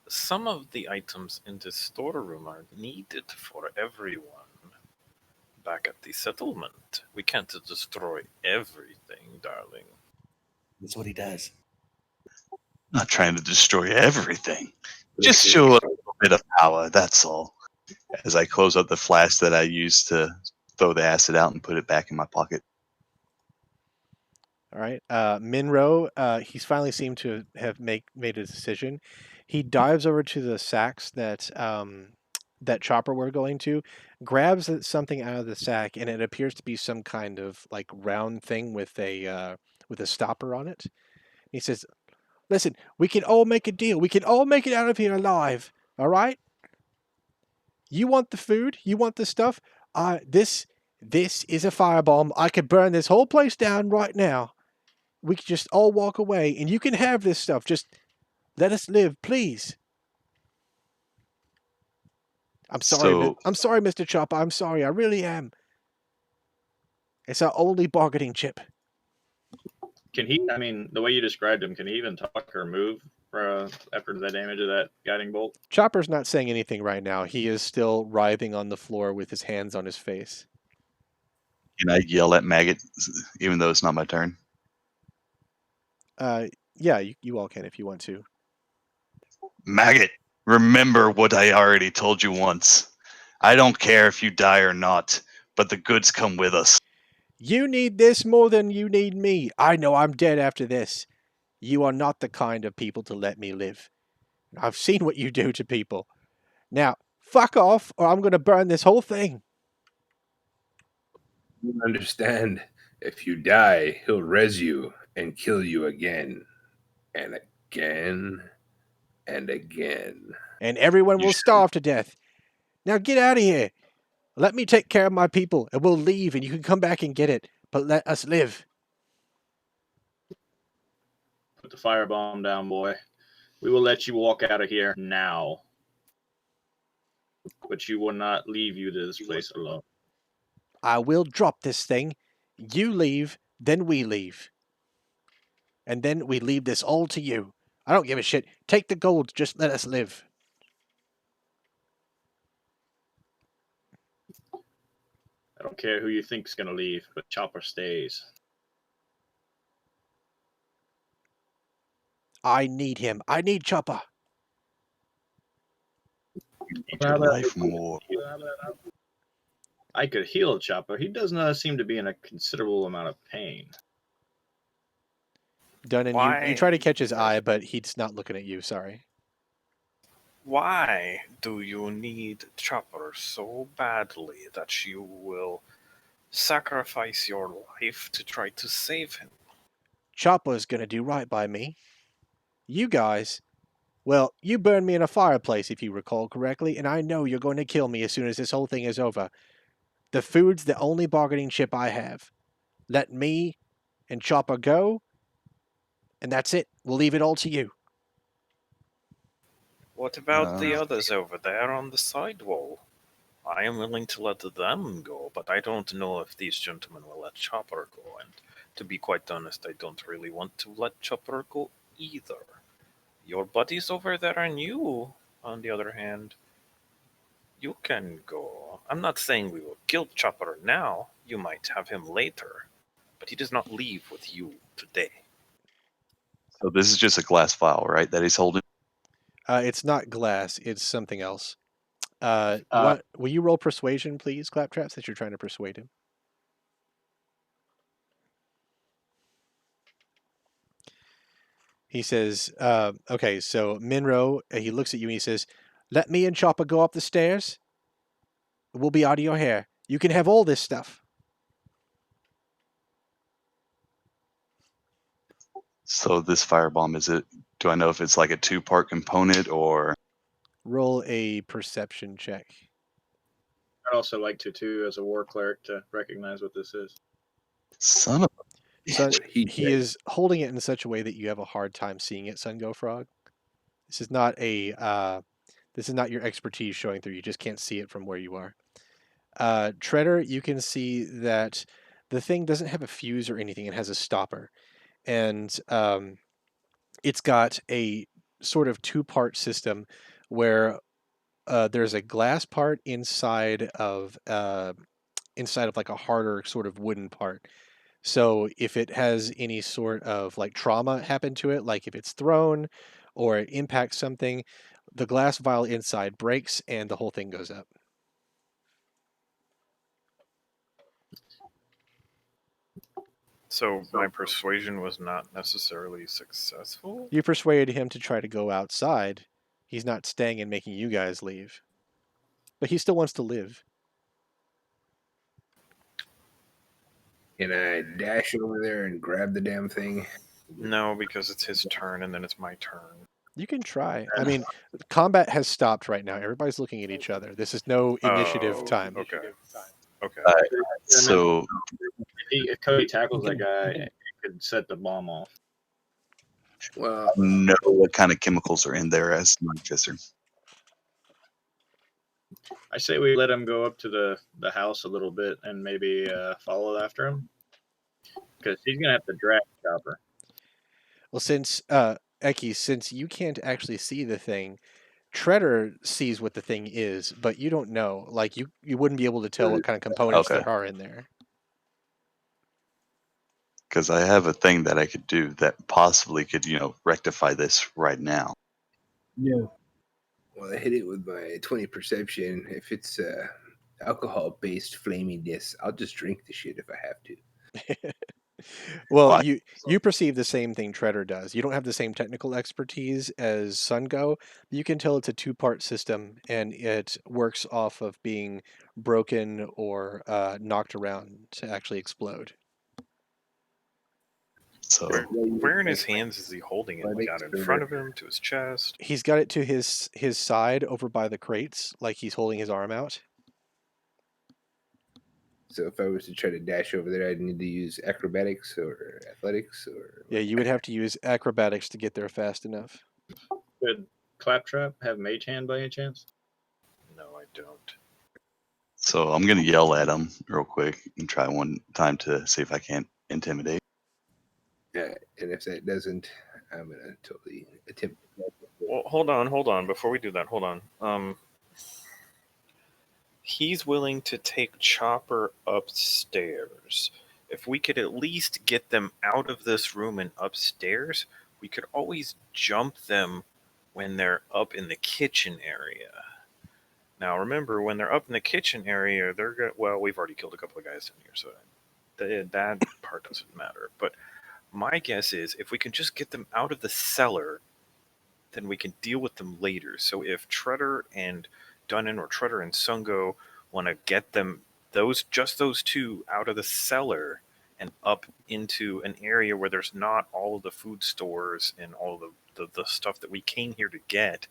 some of the items in this storeroom are needed for everyone. Back at the settlement, we can't destroy everything, darling. That's what he does. Not trying to destroy everything. Just show a little bit of power, that's all. As I close up the flask that I used to throw the acid out and put it back in my pocket. All right. Minro, he's finally seemed to have made a decision. He dives over to the sacks that that Chopper were going to, grabs something out of the sack, and it appears to be some kind of like round thing with a stopper on it. He says, "Listen, we can all make a deal. We can all make it out of here alive. All right? You want the food? You want the stuff? This is a firebomb. I could burn this whole place down right now. We could just all walk away, and you can have this stuff. Just let us live, please." I'm sorry. So I'm sorry, Mr. Chopper. I'm sorry. I really am. It's our only bargaining chip. Can he? I mean, the way you described him, can he even talk or move after the damage of that guiding bolt? Chopper's not saying anything right now. He is still writhing on the floor with his hands on his face. can I yell at Maggot, even though it's not my turn? Yeah, you all can if you want to. Maggot, remember what I already told you once. I don't care if you die or not, but the goods come with us. You need this more than you need me. I know I'm dead after this. You are not the kind of people to let me live. I've seen what you do to people. Now, fuck off, or I'm going to burn this whole thing. You understand? If you die, he'll res you and kill you again and again and again. And everyone You will should- starve to death. Now get out of here. Let me take care of my people, and we'll leave, and you can come back and get it. But let us live. Put the firebomb down, boy. We will let you walk out of here now. But you will not leave you to this place alone. I will drop this thing. You leave, then we leave. And then we leave this all to you. I don't give a shit. Take the gold, just let us live. I don't care who you think's gonna leave, but Chopper stays. I need him. I need Chopper. you need your life more. I could heal Chopper. He does not seem to be in a considerable amount of pain. Dunnan, you try to catch his eye, but he's not looking at you, sorry. Why do you need Chopper so badly that you will sacrifice your life to try to save him? Chopper's gonna do right by me. You guys, well, you burned me in a fireplace, if you recall correctly, and I know you're going to kill me as soon as this whole thing is over. The food's the only bargaining chip I have. Let me and Chopper go, and that's it. We'll leave it all to you. What about the others over there on the side wall? I am willing to let them go, but I don't know if these gentlemen will let Chopper go, and to be quite honest, I don't really want to let Chopper go either. Your buddies over there are new, on the other hand. You can go. I'm not saying we will kill Chopper now. You might have him later. But he does not leave with you today. So this is just a glass vial, right? That he's holding. It's not glass. It's something else. Will you roll persuasion, please, Claptrap, since you're trying to persuade him? He says, okay, so Minro, he looks at you and he says, let me and Chopper go up the stairs. We'll be out of your hair. You can have all this stuff. So this firebomb, is it? Do I know if it's like a 2-part component or? Roll a perception check. I'd also like to, too, as a war cleric, to recognize what this is. Son of So What he he said. is holding it in such a way that you have a hard time seeing it, Sun Go Frog. This is not your expertise showing through. You just can't see it from where you are. Treader, you can see that the thing doesn't have a fuse or anything. It has a stopper. And it's got a sort of 2-part system where there's a glass part inside of like a harder sort of wooden part. So if it has any sort of like trauma happen to it, like if it's thrown or it impacts something, the glass vial inside breaks and the whole thing goes up. So my persuasion was not necessarily successful? You persuaded him to try to go outside. He's not staying and making you guys leave. But he still wants to live. Can I dash over there and grab the damn thing? No, because it's his turn and then it's my turn. You can try. I mean, combat has stopped right now. Everybody's looking at each other. This is no initiative time. Okay. Okay. So If Cody tackles that guy, it could set the bomb off. Well, know what kind of chemicals are in there as an artificer. I say we let him go up to the house a little bit and maybe follow after him. Because he's going to have to drag Chopper. Well, since Eki, since you can't actually see the thing, Treader sees what the thing is, but you don't know. Like you wouldn't be able to tell what kind of components Okay. there are in there. Because I have a thing that I could do that possibly could, rectify this right now. Yeah. well, I hit it with my 20 perception. If it's alcohol-based flaminess, I'll just drink the shit if I have to. Well, Why? you perceive the same thing Treader does. You don't have the same technical expertise as Sungo. You can tell it's a 2-part system, and it works off of being broken or knocked around to actually explode. So Where in his hands is he holding it? Like out in front of him, to his chest? He's got it to his side over by the crates, like he's holding his arm out. So if I was to try to dash over there, I'd need to use acrobatics or athletics or. Yeah, you would have to use acrobatics to get there fast enough. Could Claptrap have Mage Hand by any chance? No, I don't. So I'm gonna yell at him real quick and try one time to see if I can't intimidate. And if that doesn't, I'm gonna totally attempt. Well, hold on. Before we do that, hold on. He's willing to take Chopper upstairs. If we could at least get them out of this room and upstairs, we could always jump them when they're up in the kitchen area. Now, remember, when they're up in the kitchen area, we've already killed a couple of guys in here, so that part doesn't matter. But my guess is if we can just get them out of the cellar, then we can deal with them later. So if Treader and Dunnan or Treader and Sungo want to get them, those two out of the cellar and up into an area where there's not all of the food stores and all the stuff that we came here to get,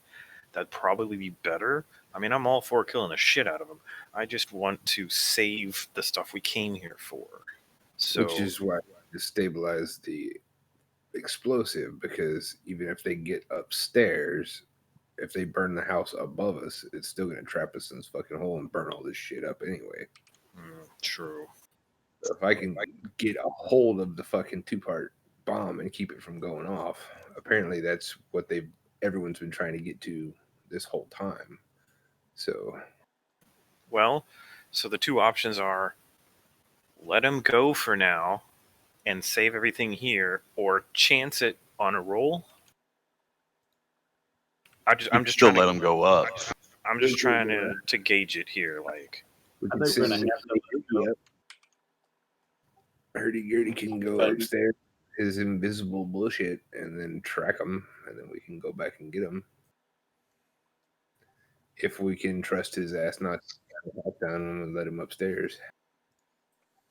that'd probably be better. I mean, I'm all for killing the shit out of them. I just want to save the stuff we came here for. So, Which is why to stabilize the explosive, because even if they get upstairs, if they burn the house above us, it's still gonna trap us in this fucking hole and burn all this shit up anyway. True. So if I can get a hold of the fucking 2-part bomb and keep it from going off, apparently that's what they've everyone's been trying to get to this whole time. So Well, so the two options are let him go for now and save everything here, or chance it on a roll. I'm just still trying let to. them go up. I'm just trying to gauge it here. Like, we I can think we're send gonna have to Hurdy up. Hurdy-gurdy can go upstairs, his invisible bullshit, and then track him, and then we can go back and get him. If we can trust his ass not to walk down and let him upstairs.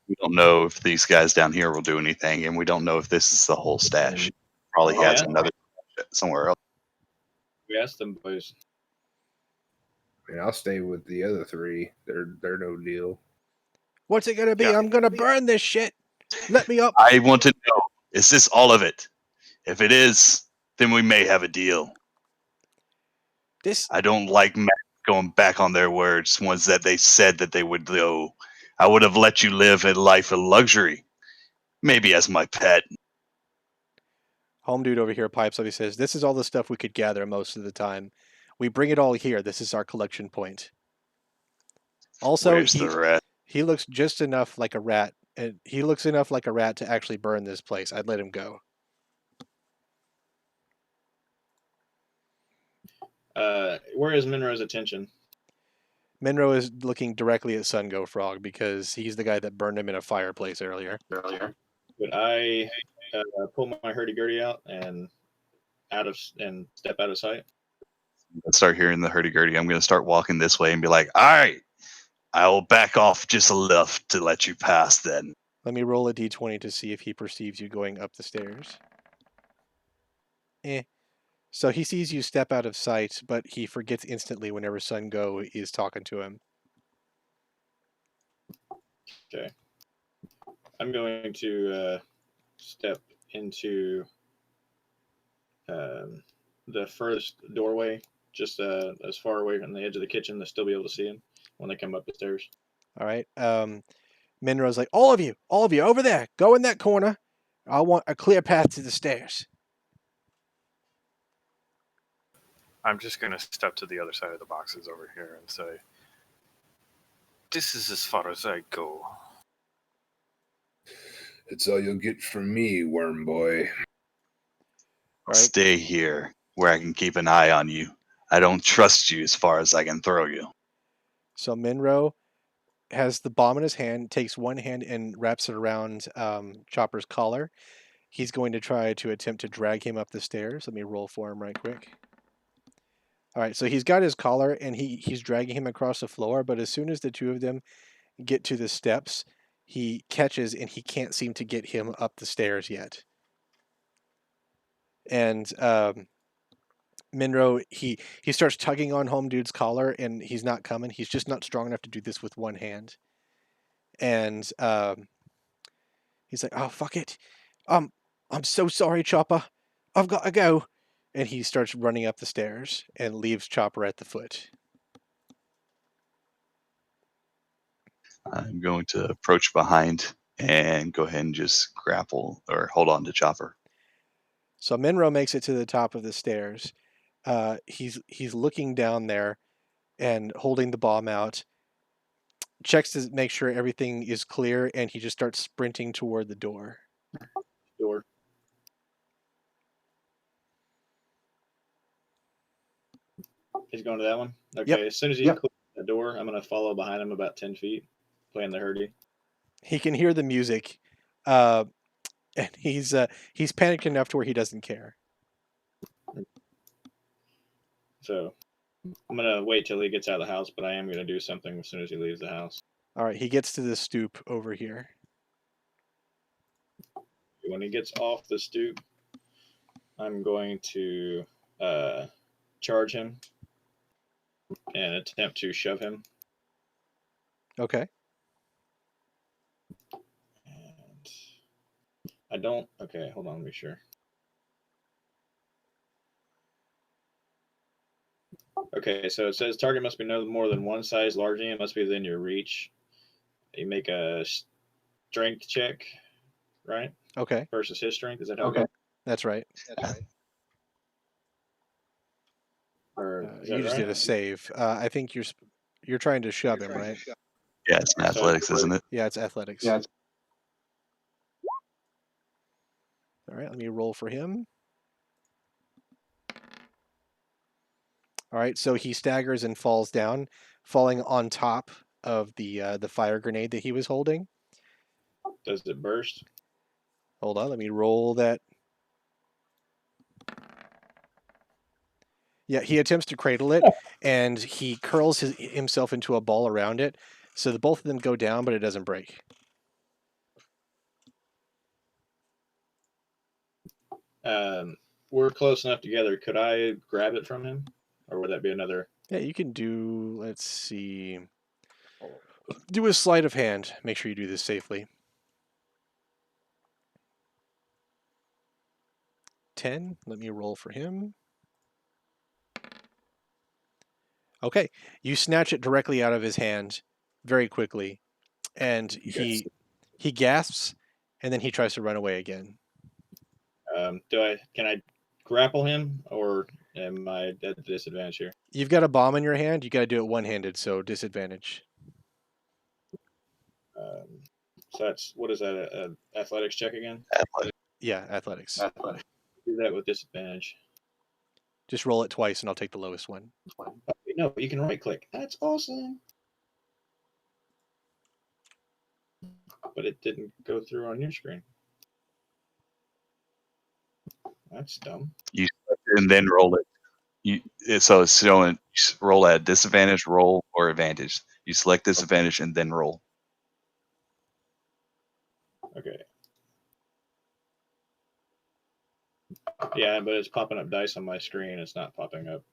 We don't know if these guys down here will do anything, and we don't know if this is the whole stash. Probably Oh, has yeah. another somewhere else. We asked them boys. I mean, I'll stay with the other three. They're no deal. What's it gonna be? Yeah. I'm gonna burn this shit. Let me up. I want to know, is this all of it? If it is, then we may have a deal. This I don't like going back on their words, ones that they said that they would do. I would have let you live a life of luxury, maybe as my pet. home dude over here pipes up. He says, "This is all the stuff we could gather most of the time. We bring it all here. This is our collection point." Also, Where's the rest? he looks just enough like a rat, and he looks enough like a rat to actually burn this place. I'd let him go. Where is Monroe's attention? Minro is looking directly at Sun Go Frog because he's the guy that burned him in a fireplace earlier. Would I pull my hurdy-gurdy out and step out of sight? Let's start hearing the hurdy-gurdy. I'm going to start walking this way and be like, all right, I will back off just enough to let you pass then. Let me roll a d20 to see if he perceives you going up the stairs. So he sees you step out of sight, but he forgets instantly whenever Sun Go is talking to him. Okay. I'm going to step into the first doorway, just as far away from the edge of the kitchen to still be able to see him when they come up the stairs. All right. Minro's like, all of you, over there, go in that corner. I want a clear path to the stairs. I'm just gonna step to the other side of the boxes over here and say, "This is as far as I go." It's all you'll get from me, worm boy. Right. Stay here where I can keep an eye on you. I don't trust you as far as I can throw you. So Minro has the bomb in his hand, takes one hand and wraps it around Chopper's collar. He's going to try to attempt to drag him up the stairs. Let me roll for him right quick. All right, so he's got his collar and he's dragging him across the floor, but as soon as the two of them get to the steps, he catches and he can't seem to get him up the stairs yet. And Minro, he starts tugging on Home Dude's collar and he's not coming. He's just not strong enough to do this with one hand. And he's like, "Oh, fuck it. I'm so sorry, Chopper. I've got to go." And he starts running up the stairs and leaves Chopper at the foot. I'm going to approach behind and go ahead and just grapple or hold on to Chopper. So Minro makes it to the top of the stairs. He's looking down there and holding the bomb out. Checks to make sure everything is clear, and he just starts sprinting toward the door. Door. He's going to that one? Okay, Yep. as soon as he closes the door, I'm going to follow behind him about 10 feet, playing the hurdy. He can hear the music, and he's panicked enough to where he doesn't care. So I'm going to wait till he gets out of the house, but I am going to do something as soon as he leaves the house. All right, he gets to the stoop over here. When he gets off the stoop, I'm going to charge him and attempt to shove him. Okay. And I don't. Okay, hold on, let me be sure. Okay, so it says target must be no more than one size larger. It must be within your reach. You make a strength check, right? Okay. Versus his strength. Is that how? Okay. That's right. Or is You that just did a right? save. I think you're trying to shove him, right? Yeah, it's in athletics, isn't it? Yeah, it's athletics. Yeah. All right, let me roll for him. All right, so he staggers and falls down, falling on top of the fire grenade that he was holding. Does it burst? Hold on, let me roll that. Yeah, he attempts to cradle it, and he curls himself into a ball around it, so the both of them go down, but it doesn't break. We're close enough together. Could I grab it from him, or would that be another? Yeah, you can do. Let's see. Do a sleight of hand. Make sure you do this safely. 10. Let me roll for him. Okay, you snatch it directly out of his hand very quickly, and Yes. he gasps, and then he tries to run away again. Can I grapple him, or am I at a disadvantage here? You've got a bomb in your hand. You got to do it one-handed, so disadvantage. So that's what is that? A athletics check again? Yeah, athletics. Do that with disadvantage. Just roll it twice, and I'll take the lowest one. No, you can right click. That's awesome. But it didn't go through on your screen. That's dumb. You select it and then roll it. So it's showing roll at disadvantage, roll, or advantage. You select disadvantage and then roll. Okay. Yeah, but it's popping up dice on my screen. It's not popping up.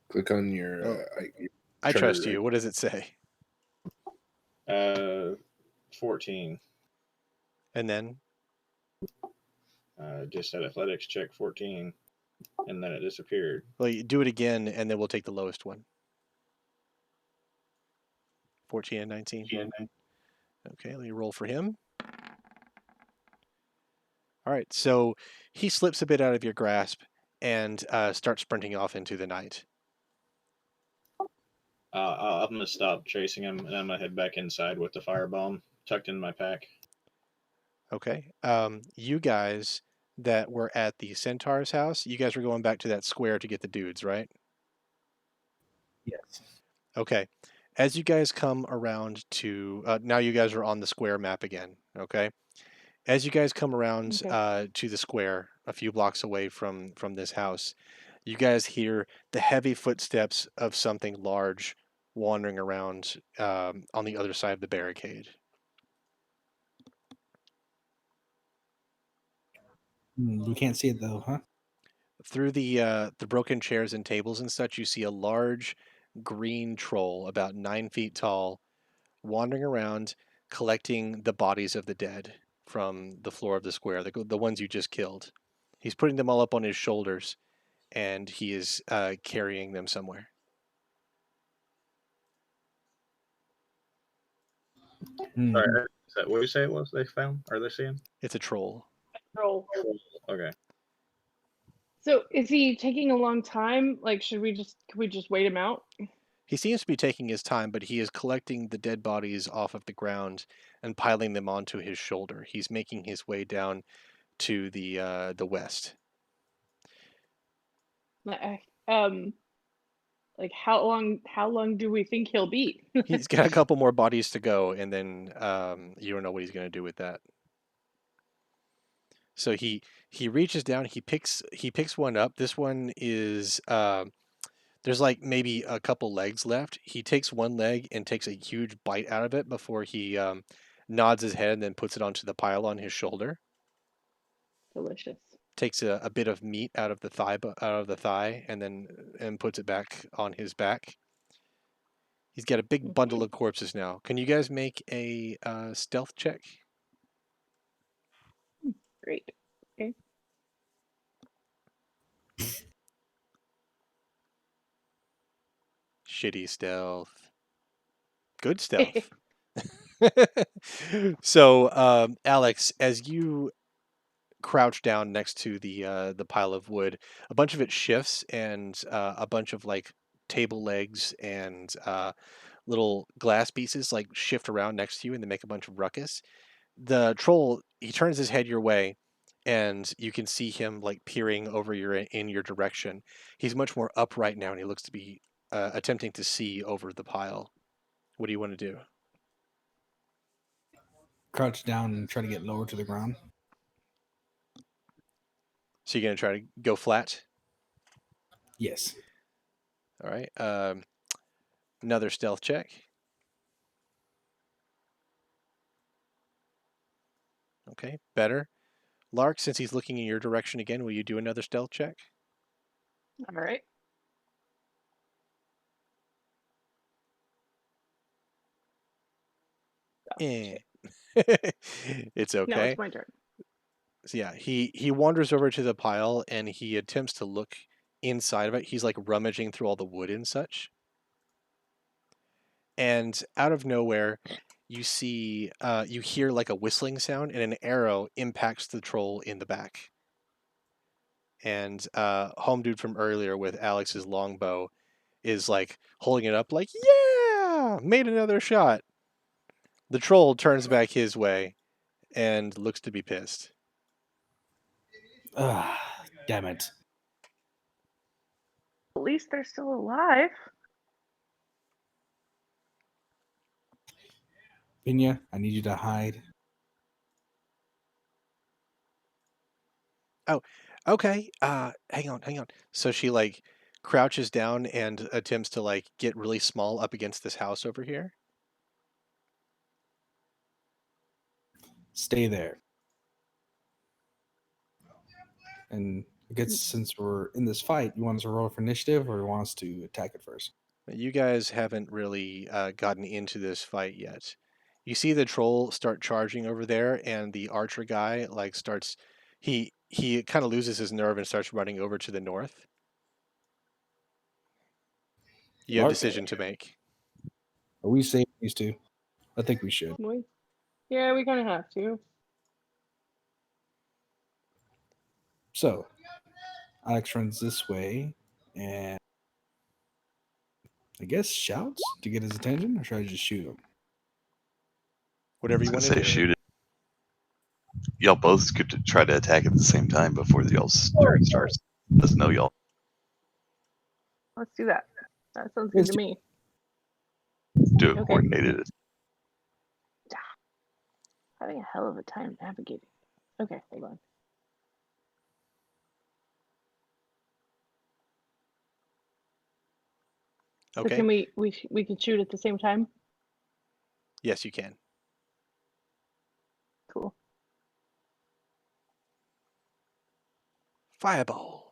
Click on your. Oh. Your I trigger, trust you. What does it say? 14. And then? Just said athletics check 14, and then it disappeared. Well, you do it again, and then we'll take the lowest one. 14 and 19. Okay, let me roll for him. All right, so he slips a bit out of your grasp and starts sprinting off into the night. I'm going to stop chasing him, and I'm going to head back inside with the firebomb tucked in my pack. Okay. You guys that were at the Centaur's house, you guys were going back to that square to get the dudes, right? Yes. Okay. As you guys come around to, now you guys are on the square map again, okay? As you guys come around to the square, a few blocks away from this house, you guys hear the heavy footsteps of something large wandering around on the other side of the barricade. We can't see it though, huh? Through the broken chairs and tables and such, you see a large green troll, about 9 feet tall, wandering around, collecting the bodies of the dead from the floor of the square, the ones you just killed. He's putting them all up on his shoulders, and he is carrying them somewhere. Sorry, is that what you say it was they found? Are they seeing? It's a troll. Roll. Okay. So is he taking a long time? Like, could we just wait him out? He seems to be taking his time, but he is collecting the dead bodies off of the ground and piling them onto his shoulder. He's making his way down to the west. Like how long do we think he'll be? He's got a couple more bodies to go, and then you don't know what he's going to do with that. So he reaches down, he picks one up. This one is there's like maybe a couple legs left. He takes one leg and takes a huge bite out of it before he nods his head and then puts it onto the pile on his shoulder. Delicious. Takes a bit of meat out of the thigh and then puts it back on his back. He's got a big bundle of corpses now. Can you guys make a stealth check? Great. Okay. Shitty stealth. Good stealth. So, Alex, as you crouch down next to the pile of wood. A bunch of it shifts, and a bunch of like table legs and little glass pieces like shift around next to you, and they make a bunch of ruckus. The troll, he turns his head your way, and you can see him like peering over in your direction. He's much more upright now, and he looks to be attempting to see over the pile. What do you want to do? Crouch down and try to get lower to the ground. So you're gonna try to go flat? Yes. All right. Another stealth check. Okay, better. Lark, since he's looking in your direction again, will you do another stealth check? All right. Eh. It's Now okay. it's my turn. So yeah, he wanders over to the pile and he attempts to look inside of it. He's like rummaging through all the wood and such. And out of nowhere, you hear like a whistling sound, and an arrow impacts the troll in the back. And home dude from earlier with Alex's longbow is like holding it up, like, yeah, made another shot. The troll turns back his way and looks to be pissed. Damn it. At least they're still alive. Pinya, I need you to hide. Oh, okay. Hang on. So she like crouches down and attempts to like get really small up against this house over here. Stay there. And I guess since we're in this fight, you want us to roll for initiative or you want us to attack it first? You guys haven't really gotten into this fight yet. You see the troll start charging over there, and the archer guy like starts. He kind of loses his nerve and starts running over to the north. You have a Lark, decision to make. are we saving these two? I think we should. Yeah, we kind of have to. So, Alex runs this way and I guess shouts to get his attention, or should I just shoot him? Whatever you I want was to gonna say do. shoot it. Y'all both could try to attack at the same time before y'all's turn starts. Doesn't know y'all Let's do that. That sounds good to me. do it Okay. coordinated. Having a hell of a time navigating. Okay, hold on. Okay. So can we can shoot at the same time? Yes, you can. Cool. Fireball.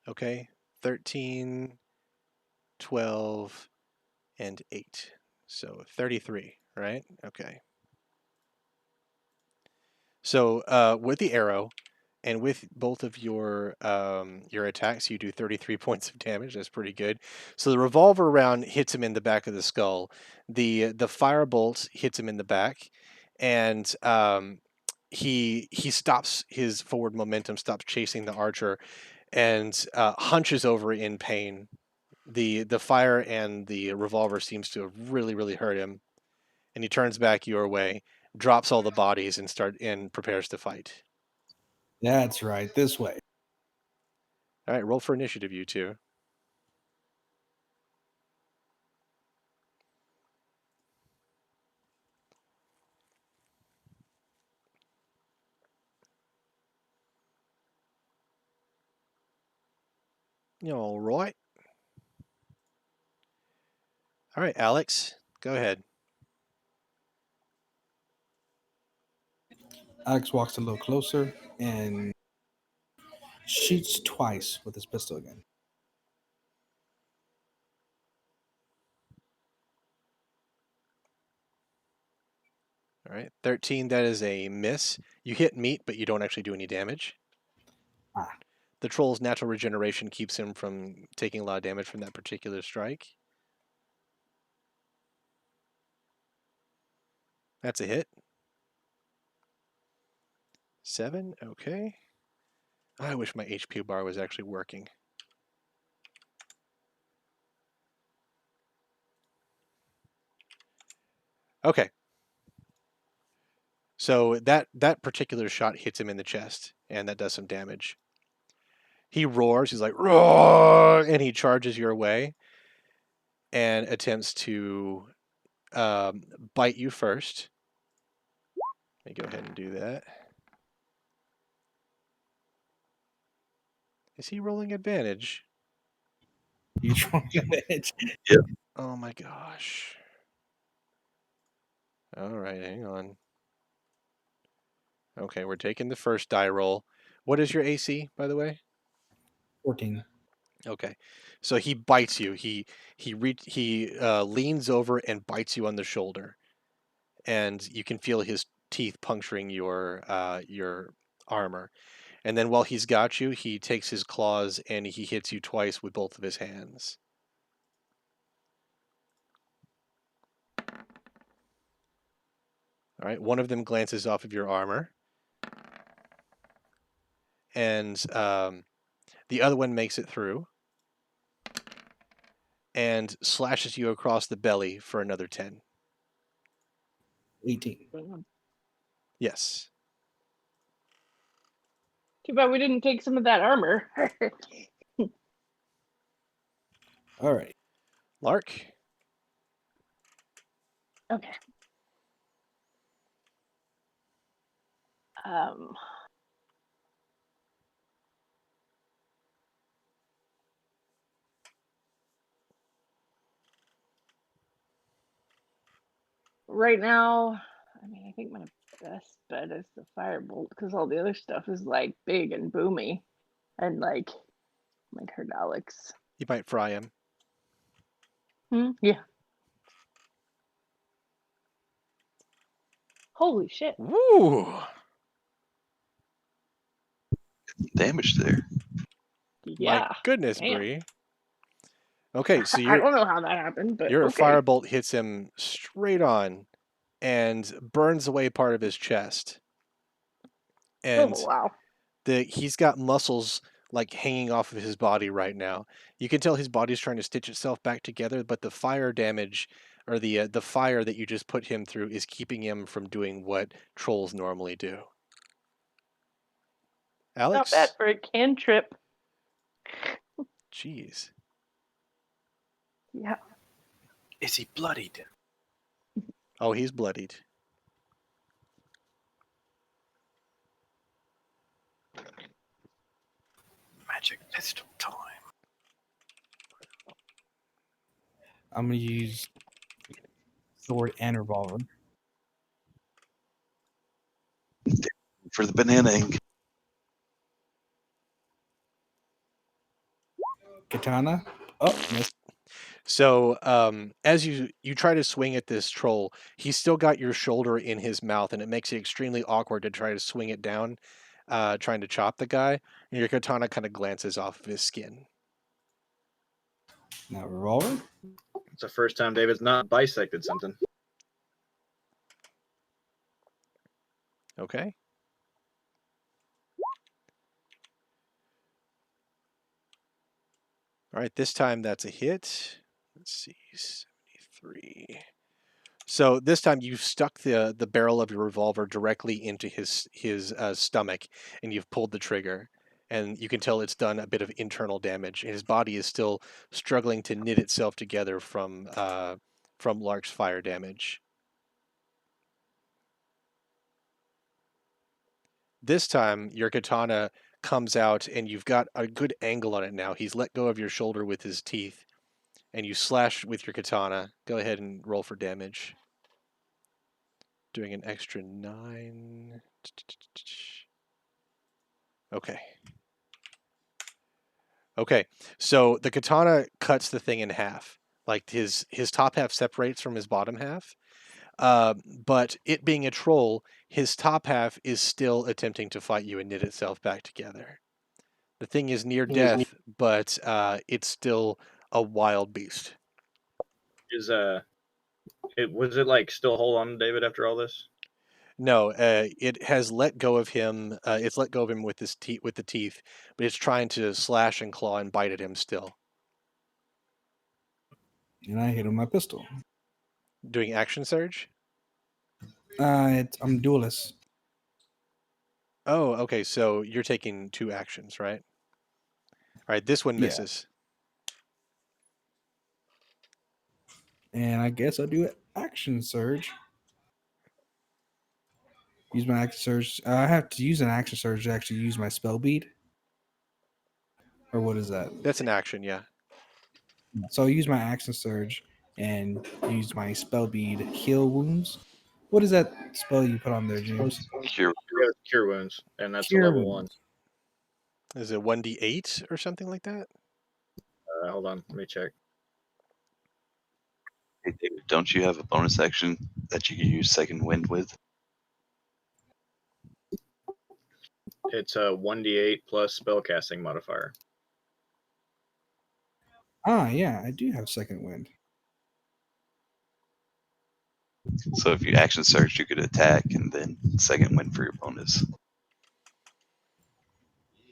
Okay. 13, 12, and 8. So 33, right? Okay. So with the arrow and with both of your attacks, you do 33 points of damage. That's pretty good. So the revolver round hits him in the back of the skull. The firebolt hits him in the back, and he stops his forward momentum, stops chasing the archer, and hunches over in pain. The fire and the revolver seems to have really hurt him, and he turns back your way, drops all the bodies, and prepares to fight. That's right, this way. All right, roll for initiative, you two. All right. All right, Alex, go ahead. Alex walks a little closer and shoots twice with his pistol again. All right, 13, that is a miss. You hit meat, but you don't actually do any damage. Ah. The troll's natural regeneration keeps him from taking a lot of damage from that particular strike. That's a hit. 7, okay. I wish my HP bar was actually working. Okay. So that particular shot hits him in the chest, and that does some damage. He roars, he's like, roar, and he charges your way and attempts to bite you first. Let me go ahead and do that. Is he rolling advantage? He's rolling advantage. Oh my gosh. All right, hang on. Okay, we're taking the first die roll. What is your AC, by the way? 14. Okay, so he bites you. He leans over and bites you on the shoulder, and you can feel his teeth puncturing your armor. And then while he's got you, he takes his claws and he hits you twice with both of his hands. All right, one of them glances off of your armor, and the other one makes it through and slashes you across the belly for another 10. 18. Yes. Too bad we didn't take some of that armor. All right. Lark? Okay. Right now, I mean, I think my best bet is the firebolt because all the other stuff is like big and boomy, and like might hurt Alex. You might fry him. Yeah. Holy shit. Woo! Damage there. Yeah. My goodness, Damn. Bree. Okay, so I don't know how that happened, but your okay. firebolt hits him straight on and burns away part of his chest. And Oh, wow. he's got muscles like hanging off of his body right now. You can tell his body's trying to stitch itself back together, but the fire damage or the fire that you just put him through is keeping him from doing what trolls normally do. Alex? Not bad for a cantrip. Jeez. Yeah. Is he bloodied? Oh, he's bloodied. Magic pistol time. I'm going to use sword and revolver. For the banana ink. Katana. Oh, missed. So as you try to swing at this troll, he's still got your shoulder in his mouth, and it makes it extremely awkward to try to swing it down, trying to chop the guy. And your katana kind of glances off of his skin. Now revolver. It's the first time David's not bisected something. Okay. All right, this time that's a hit. Let's see, 73. So this time you've stuck the barrel of your revolver directly into his stomach, and you've pulled the trigger, and you can tell it's done a bit of internal damage. His body is still struggling to knit itself together from Lark's fire damage. This time your katana comes out, and you've got a good angle on it now. He's let go of your shoulder with his teeth, and you slash with your katana. Go ahead and roll for damage. Doing an extra 9. Okay. Okay. So the katana cuts the thing in half. Like his top half separates from his bottom half. But it being a troll, his top half is still attempting to fight you and knit itself back together. The thing is near death, but it's still a wild beast. Is was it like still hold on to David after all this? No, it has let go of him. It's let go of him with with the teeth, but it's trying to slash and claw and bite at him still. And I hit him with my pistol. Doing action surge. I'm duelist. Oh, okay. So you're taking 2 actions, right? All right. This one Yeah. misses. And I guess I'll do an action surge. Use my action surge. I have to use an action surge to actually use my spell bead. Or what is that? That's an action, yeah. So I'll use my action surge and use my spell bead heal wounds. What is that spell you put on there, James? Cure. Yeah, cure wounds, and that's Cure a level wounds. 1. Is it 1d8 or something like that? Hold on, let me check. Hey, David, don't you have a bonus action that you can use second wind with? It's a 1d8 plus spellcasting modifier. Yeah, I do have second wind. So if you action surge, you could attack and then second wind for your bonus.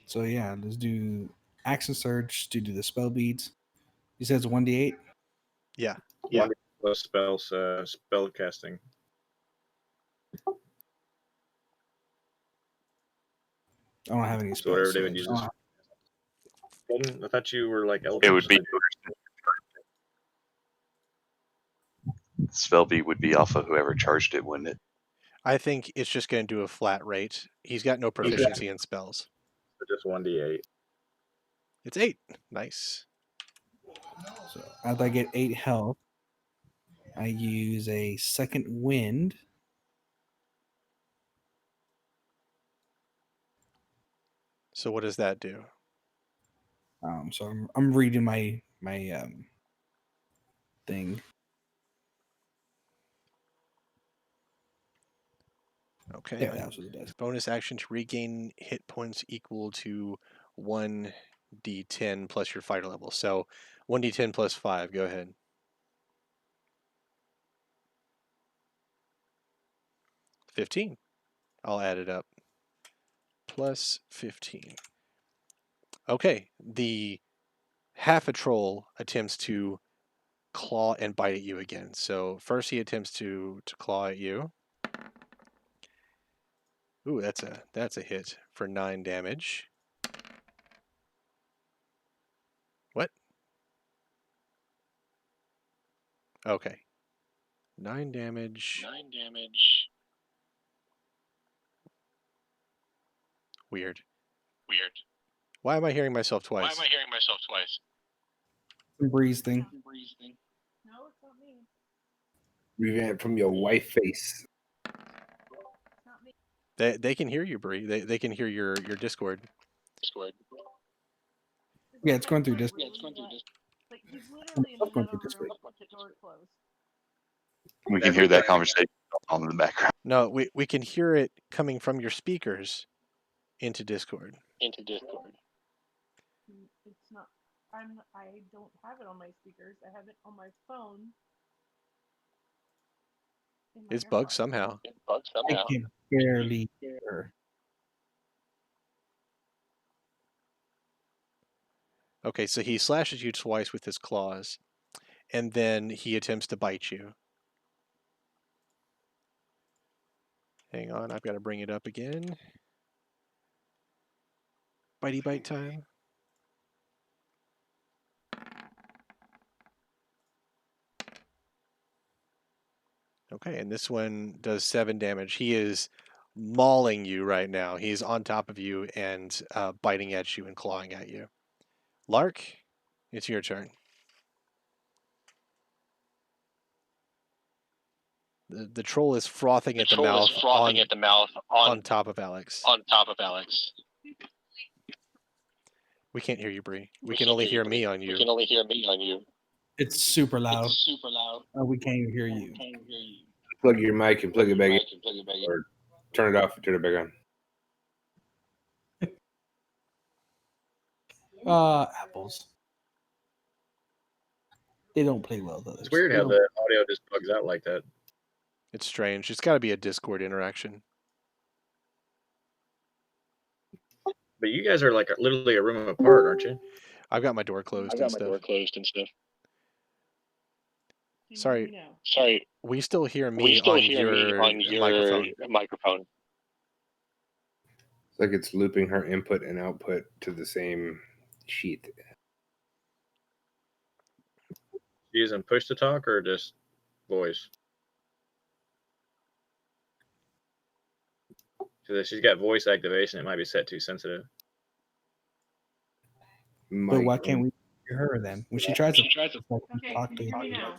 So yeah, let's do action surge to do the spell beads. You said it's 1d8? Yeah. 1d8 plus spellcasting. I don't have any So whatever spells. So I David just- uses. I thought you were like It would be spell beat would be off of whoever charged it, wouldn't it? I think it's just going to do a flat rate. He's got no proficiency in spells. just 1d8. It's 8. Nice. So after I get 8 health, I use a second wind. So what does that do? So I'm reading my thing. Okay. Yeah, that's what it does. Bonus action to regain hit points equal to 1d10 plus your fighter level. So 1d10 plus 5. Go ahead. 15. I'll add it up. Plus 15. Okay. The half a troll attempts to claw and bite at you again. So first he attempts to claw at you. Ooh, that's a hit for 9 damage. What? Okay. 9 damage. Weird. Why am I hearing myself twice? Breeze thing. No, it's not me. Revamp from your wife face. It's not me. They can hear you, Bree. They can hear your Discord. Yeah, it's going through this. Like he's literally in It's going another through this room way. with the door closed. We can hear that conversation on in the background. No, we can hear it coming from your speakers into Discord. It's not. I don't have it on my speakers. I have it on my phone. in my It's bugged AirPods. somehow. I can barely hear. Okay, so he slashes you twice with his claws, and then he attempts to bite you. Hang on, I've got to bring it up again. Bitey bite time. Okay, and this one does 7 damage. He is mauling you right now. He's on top of you and biting at you and clawing at you. Lark, it's your turn. The troll is frothing at the mouth on top of Alex. We can't hear you, Bree. We can only hear me on you. It's super loud. We can't even hear you. Plug your mic and plug it back in, or turn it off and turn it back on. Apples. They don't play well with others. It's weird They how don't- the audio just bugs out like that. It's strange. It's got to be a Discord interaction. But you guys are like literally a room apart, aren't you? I've got my door closed and stuff. Sorry, Sorry, we still hear we me still on hear me your on your microphone. microphone. It's like it's looping her input and output to the same sheet. You using push to talk or just voice? Because if she's got voice activation, it might be set too sensitive. But why can't we hear her then? When she tries to Okay, talk can to you hear me you. now?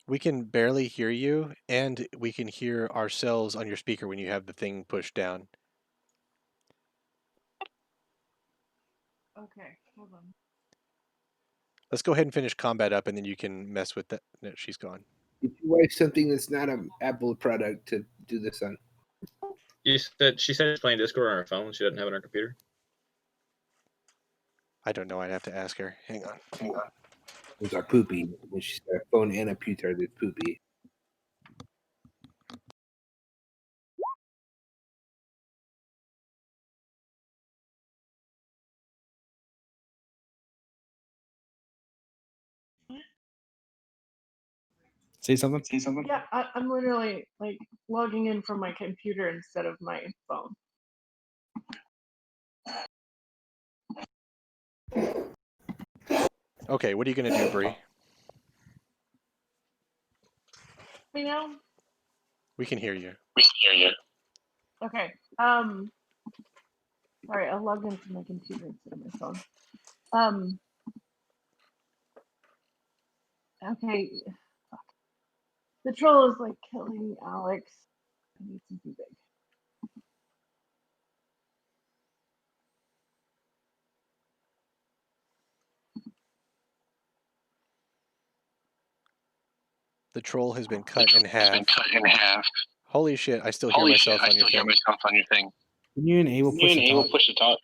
We can barely hear you, and we can hear ourselves on your speaker when you have the thing pushed down. Okay, hold on. Let's go ahead and finish combat up, and then you can mess with that. No, she's gone. If you wipe something that's not an Apple product to do this on. She said she's playing Discord on her phone. She doesn't have it on her computer. I don't know. I'd have to ask her. Hang on. Those are poopy. When she's got a phone and a computer that's poopy. Say something? Yeah, I'm literally like logging in from my computer instead of my phone. Okay, what are you going to do, Bree? You know? We can hear you. Okay. Sorry, I logged in from my computer instead of my phone. Okay. The troll is like killing Alex. I need something big. The troll has been cut in half. Holy shit, I still hear myself on your thing. Can you enable push to talk?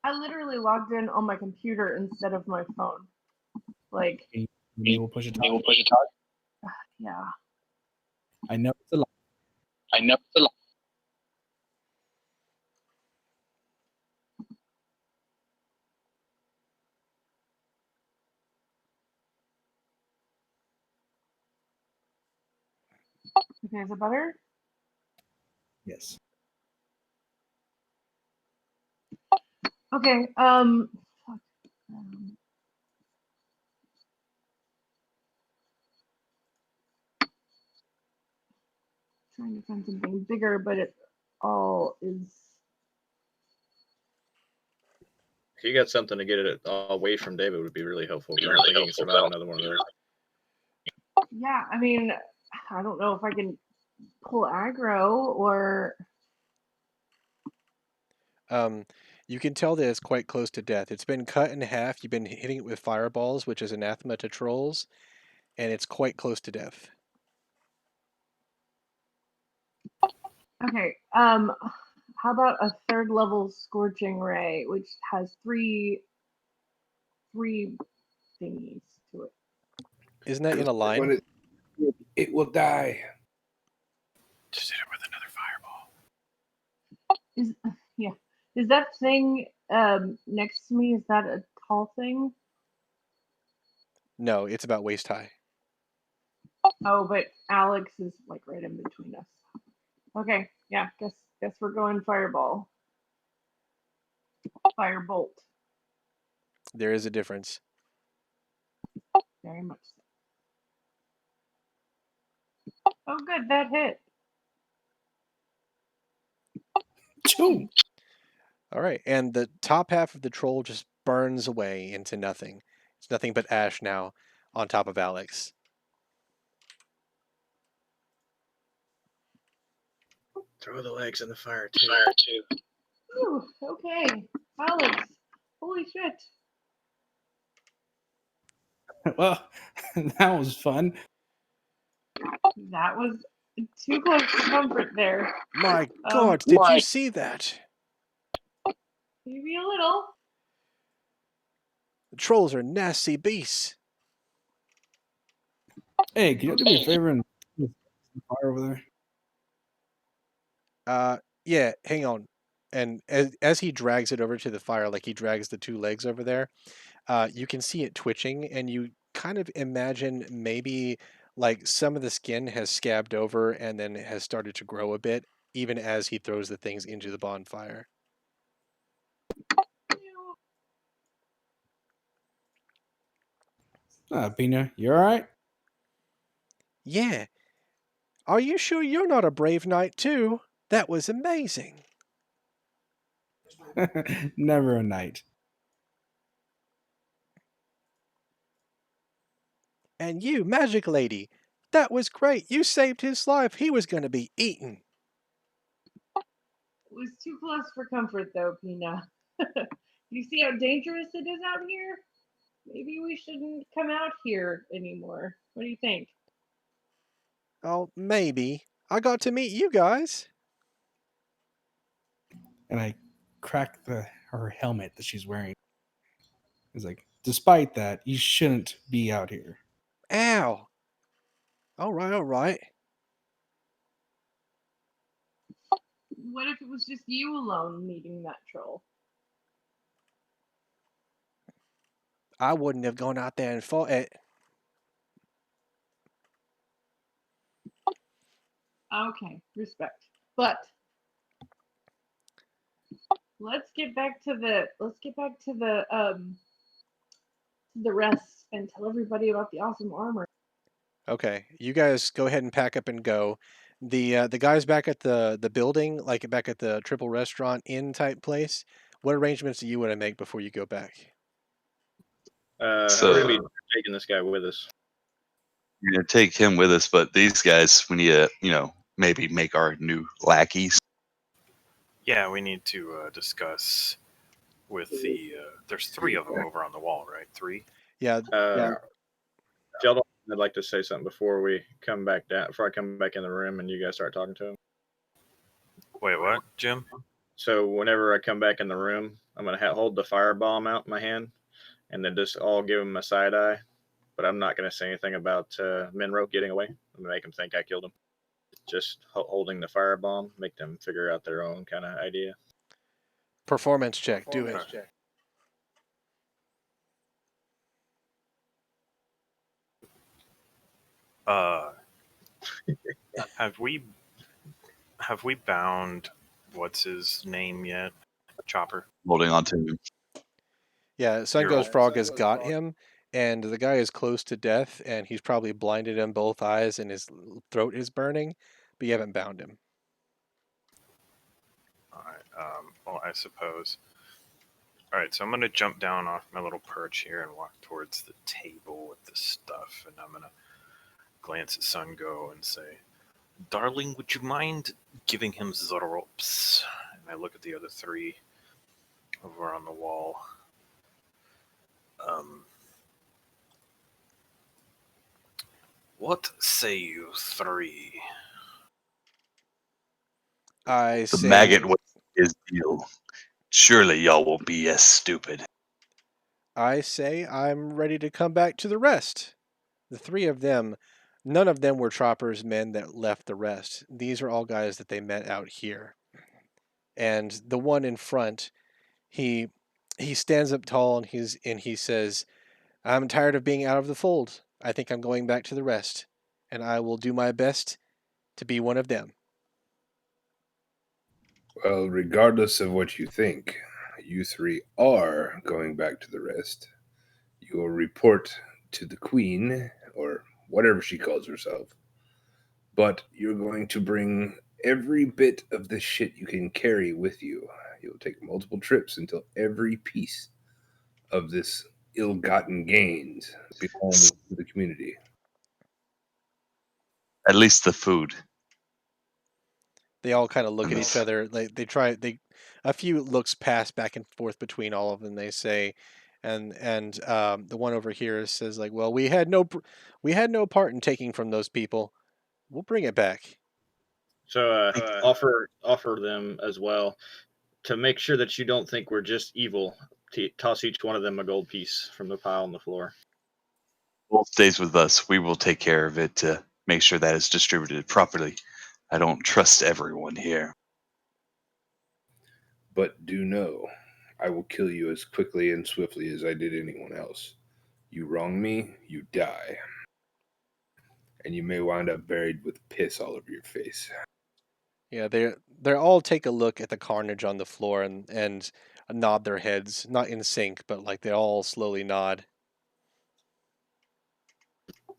I literally logged in on my computer instead of my phone. Like, Can you enable push to talk? yeah. I know it's a lot. Okay, is it better? Yes. Okay, trying to find something bigger, but it all is. If you got something to get it away from David, would be really helpful. I don't think he can survive another one of those. Yeah, I mean, I don't know if I can pull aggro or. You can tell that it's quite close to death. It's been cut in half. You've been hitting it with fireballs, which is anathema to trolls, and it's quite close to death. Okay, how about a third level scorching ray, which has three thingies to it. Isn't that in a line? It will die. Just hit it with another fireball. Is that thing next to me? Is that a tall thing? No, it's about waist high. Oh, but Alex is like right in between us. Okay, yeah, guess we're going fireball. Firebolt. There is a difference. Very much so. Oh, good, that hit. Two. All right, and the top half of the troll just burns away into nothing. It's nothing but ash now on top of Alex. Throw the legs in the fire too. Ooh, okay, Alex. Holy shit. Well, that was fun. That was too close to comfort there. My God, did you see that? Maybe a little. The trolls are nasty beasts. Hey, can you do me a favor and put the fire over there? Yeah, hang on. And as he drags it over to the fire, like he drags the two legs over there, you can see it twitching, and you kind of imagine maybe like some of the skin has scabbed over and then has started to grow a bit, even as he throws the things into the bonfire. Pina, you all right? Yeah. Are you sure you're not a brave knight too? That was amazing. Never a night. And you, magic lady, that was great. You saved his life. He was going to be eaten. It was too close for comfort, though, Pina. You see how dangerous it is out here? Maybe we shouldn't come out here anymore. What do you think? Oh, maybe. I got to meet you guys. And I crack her helmet that she's wearing. It's like, despite that, you shouldn't be out here. Ow. All right, all right. What if it was just you alone meeting that troll? I wouldn't have gone out there and fought it. Okay, respect. But let's get back to the rest and tell everybody about the awesome armor. Okay, you guys go ahead and pack up and go. The guys back at the building, like back at the Triple Restaurant Inn type place, what arrangements do you want to make before you go back? We're gonna be taking this guy with us. We're gonna take him with us, but these guys, we need to, maybe make our new lackeys. Yeah, we need to discuss with the. There's 3 of them over on the wall, right? 3. Yeah, Sheldon, I'd like to say something before we come back down. Before I come back in the room and you guys start talking to him. Wait, what, Jim? So whenever I come back in the room, I'm gonna hold the firebomb out in my hand, and then just all give him a side eye. But I'm not gonna say anything about Minro getting away. I'm gonna make him think I killed him. Just holding the firebomb, make them figure out their own kind of idea. performance check. Do it. Have we bound what's his name yet? Chopper. Holding on to him. Yeah, Sun Goes Frog has got him, and the guy is close to death, and he's probably blinded in both eyes, and his throat is burning, but you haven't bound him. All right. Well, I suppose. All right, so I'm gonna jump down off my little perch here and walk towards the table with the stuff, and I'm gonna glance at Sun Go and say, "Darling, would you mind giving him the ropes?" And I look at the other 3 over on the wall. What say you 3? I The say, maggot was his deal. Surely y'all won't be as stupid. I say I'm ready to come back to the rest. The 3 of them, none of them were Chopper's men that left the rest. These are all guys that they met out here. And the one in front, he stands up tall and he says, "I'm tired of being out of the fold. I think I'm going back to the rest, and I will do my best to be one of them." Well, regardless of what you think, you 3 are going back to the rest. You will report to the queen, or whatever she calls herself. But you're going to bring every bit of the shit you can carry with you. You'll take multiple trips until every piece of this ill-gotten gains belongs to the community. At least the food. They all kind of look at each other. A few looks pass back and forth between all of them. They say, and the one over here says like, "Well, we had no part in taking from those people. We'll bring it back." So offer them as well to make sure that you don't think we're just evil. toss each one of them a gold piece from the pile on the floor. Gold stays with us. We will take care of it to make sure that it's distributed properly. I don't trust everyone here. But do know, I will kill you as quickly and swiftly as I did anyone else. You wrong me, you die. And you may wind up buried with piss all over your face. Yeah, they all take a look at the carnage on the floor and nod their heads, not in sync, but like they all slowly nod.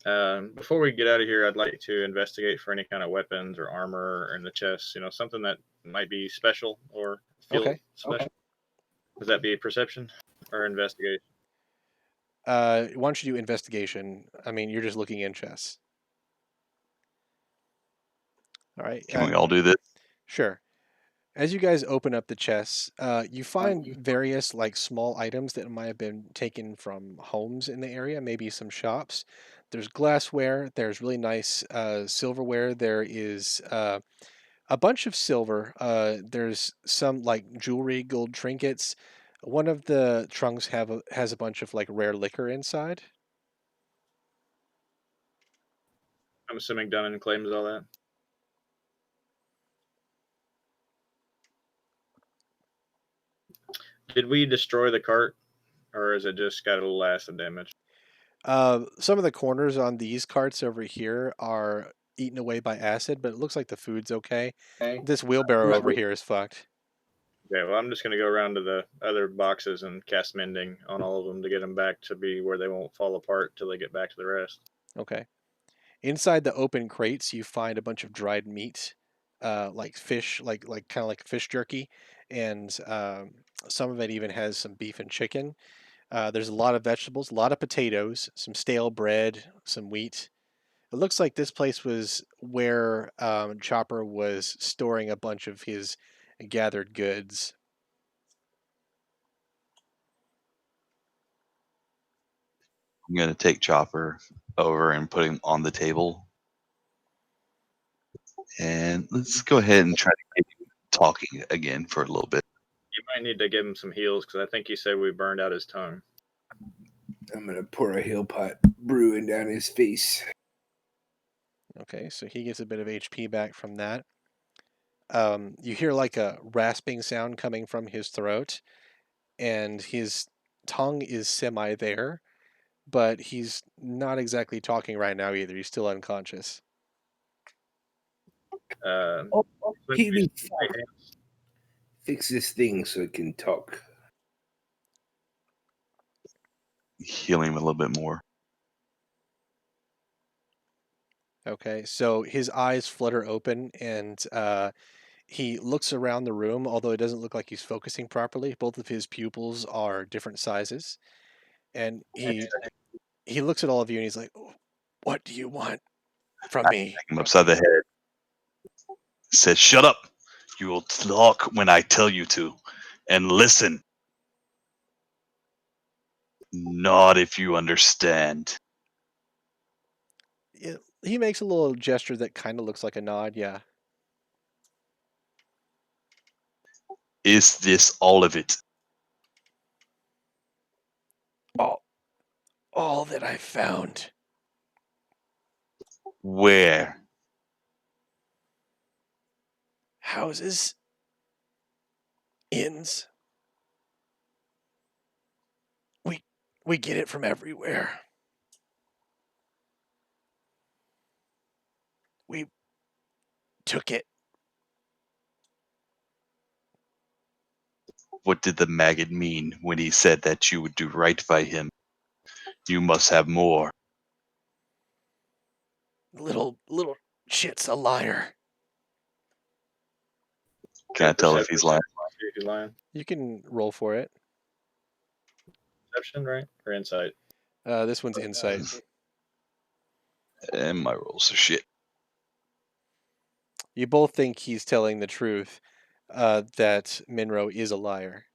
Before we get out of here, I'd like to investigate for any kind of weapons or armor in the chest. Something that might be special or feel Okay. special. Would that be perception or investigation? Why don't you do investigation? I mean, you're just looking in chests. All right. Can we all do this? Sure. As you guys open up the chests, you find various like small items that might have been taken from homes in the area, maybe some shops. There's glassware. There's really nice silverware. There is a bunch of silver. There's some like jewelry, gold trinkets. One of the trunks has a bunch of like rare liquor inside. I'm assuming Dunnan claims all that. Did we destroy the cart, or is it just got a little acid damage? Some of the corners on these carts over here are eaten away by acid, but it looks like the food's okay. This wheelbarrow over here is fucked. Okay, well, I'm just going to go around to the other boxes and cast mending on all of them to get them back to be where they won't fall apart till they get back to the rest. Okay. Inside the open crates, you find a bunch of dried meat, like fish, like kind of like fish jerky, and some of it even has some beef and chicken. There's a lot of vegetables, a lot of potatoes, some stale bread, some wheat. It looks like this place was where Chopper was storing a bunch of his gathered goods. I'm going to take Chopper over and put him on the table. And let's go ahead and try to get him talking again for a little bit. You might need to give him some heals because I think he said we burned out his tongue. I'm going to pour a hill pot brewing down his face. Okay, so he gets a bit of HP back from that. You hear like a rasping sound coming from his throat, and his tongue is semi there, but he's not exactly talking right now either. He's still unconscious. Healy, fix this thing so it can talk. Heal him a little bit more. Okay, so his eyes flutter open and he looks around the room, although it doesn't look like he's focusing properly. Both of his pupils are different sizes. And he looks at all of you and he's like, "What do you want from me?" Smack him upside the head. Says, "Shut up. You will talk when I tell you to. And listen. Not if you understand." He makes a little gesture that kind of looks like a nod, yeah. Is this all of it? All that I found. Where? Houses. Inns. We get it from everywhere. We took it. What did the maggot mean when he said that you would do right by him? You must have more. Little shit's a liar. Can I tell if he's lying? If he's lying. You can roll for it. Perception, right? Or insight? This one's insight. And my rolls are shit. You both think he's telling the truth, that Minro is a liar.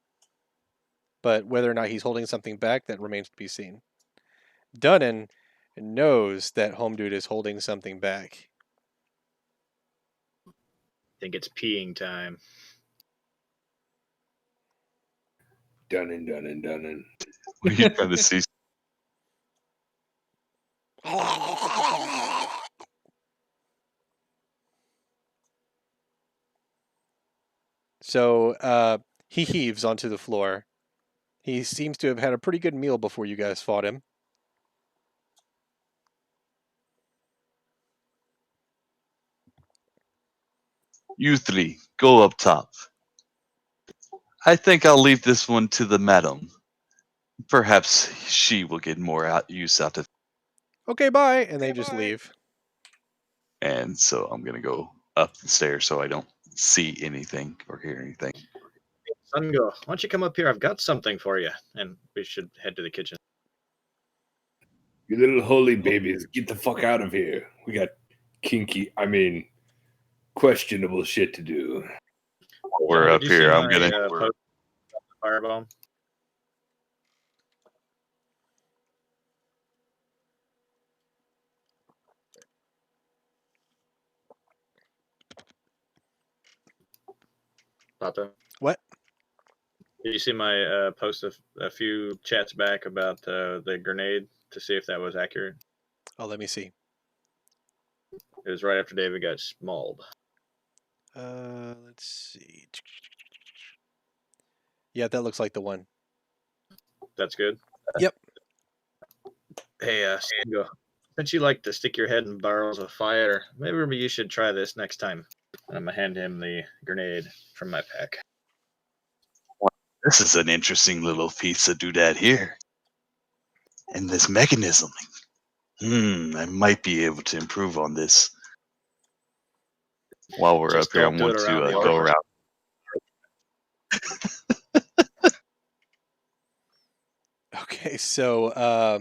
But whether or not he's holding something back, that remains to be seen. Dunnan knows that Home Dude is holding something back. I think it's peeing time. Done and done and done and. What are you trying to see? So he heaves onto the floor. He seems to have had a pretty good meal before you guys fought him. You three, go up top. I think I'll leave this one to the madam. Perhaps she will get more use out of it. Okay, bye. And they just leave. And so I'm going to go up the stairs so I don't see anything or hear anything. Sungo, why don't you come up here? I've got something for you. And we should head to the kitchen. You little holy babies, get the fuck out of here. We got questionable shit to do. We're John, up did you see here. I'm my, going post to. about the firebomb? Pato? What? Did you see my post a few chats back about the grenade to see if that was accurate? Oh, let me see. It was right after David got mauled. Let's see. Yeah, that looks like the one. That's good. Yep. Hey, Sungo, since you like to stick your head in barrels of fire, maybe you should try this next time. I'm gonna hand him the grenade from my pack. This is an interesting little piece of doodad here. And this mechanism. I might be able to improve on this. While we're Just up here, I don't do want it to around the go orifice. around. Okay, so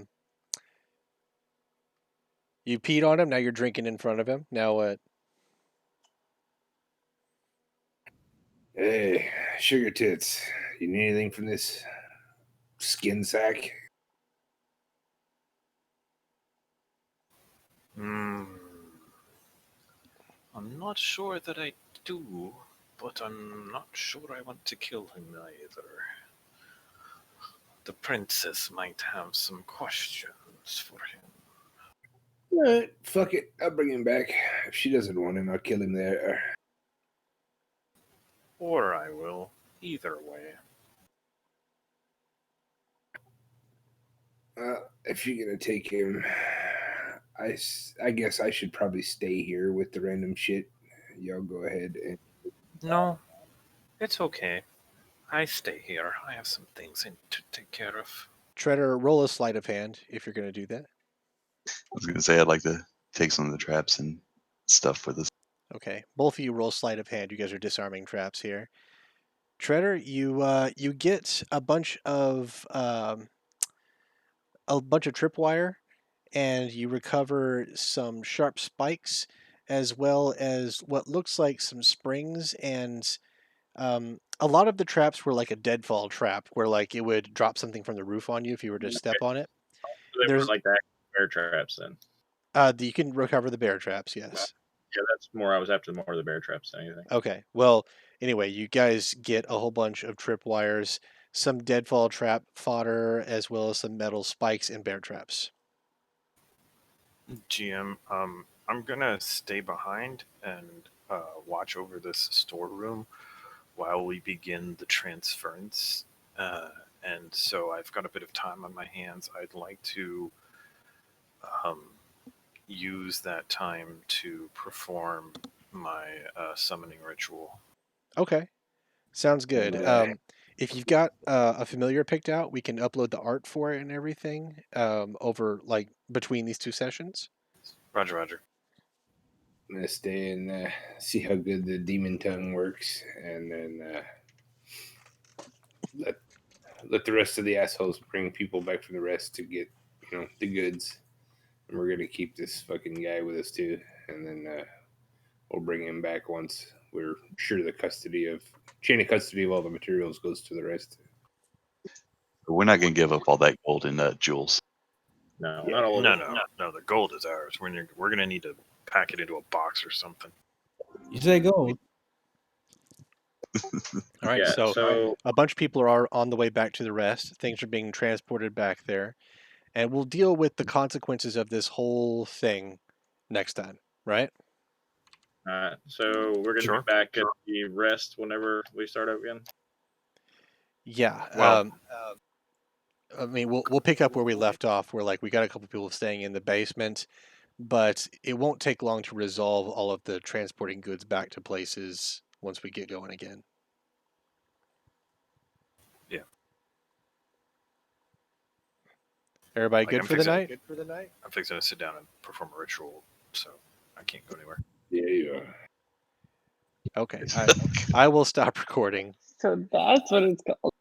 you peed on him. Now you're drinking in front of him. Now what? Hey, sugar tits. You need anything from this skin sack? I'm not sure that I do, but I'm not sure I want to kill him either. The princess might have some questions for him. Alright, fuck it. I'll bring him back. If she doesn't want him, I'll kill him there. Or I will. Either way. If you're gonna take him, I guess I should probably stay here with the random shit. Y'all go ahead and. No, it's okay. I stay here. I have some things to take care of. Treader, roll a sleight of hand if you're going to do that. I was going to say I'd like to take some of the traps and stuff with us. Okay, both of you roll sleight of hand. You guys are disarming traps here. Treader, you get a bunch of tripwire, and you recover some sharp spikes, as well as what looks like some springs. And a lot of the traps were like a deadfall trap, where like it would drop something from the roof on you if you were to step on it. They There's weren't like that bear traps then. you can recover the bear traps, yes. Yeah, that's more. I was after more of the bear traps than anything. Okay. Well, anyway, you guys get a whole bunch of tripwires, some deadfall trap fodder, as well as some metal spikes and bear traps. GM, I'm gonna stay behind and watch over this storeroom while we begin the transference. And so I've got a bit of time on my hands. I'd like to use that time to perform my summoning ritual. Okay. Sounds good. If you've got a familiar picked out, we can upload the art for it and everything over like between these two sessions. Roger, Roger. I'm gonna stay and see how good the demon tongue works, and then let the rest of the assholes bring people back from the rest to get the goods. And we're gonna keep this fucking guy with us too, and then we'll bring him back once we're sure the chain of custody of all the materials goes to the rest. We're not going to give up all that gold and jewels. No, Yeah. not all of No, it. no. The gold is ours. We're gonna need to pack it into a box or something. You say gold? All right, Yeah, so so a bunch of people are on the way back to the rest. Things are being transported back there, and we'll deal with the consequences of this whole thing next time, right? so we're gonna Sure. be back at the rest whenever we start up again. Yeah. Well- I mean, we'll pick up where we left off. Where like we got a couple people staying in the basement, but it won't take long to resolve all of the transporting goods back to places once we get going again. Yeah. Everybody Like, good I'm for the fixing- night? I'm fixing to sit down and perform a ritual, so I can't go anywhere. Yeah, you are. Okay. I will stop recording. So that's what it's called.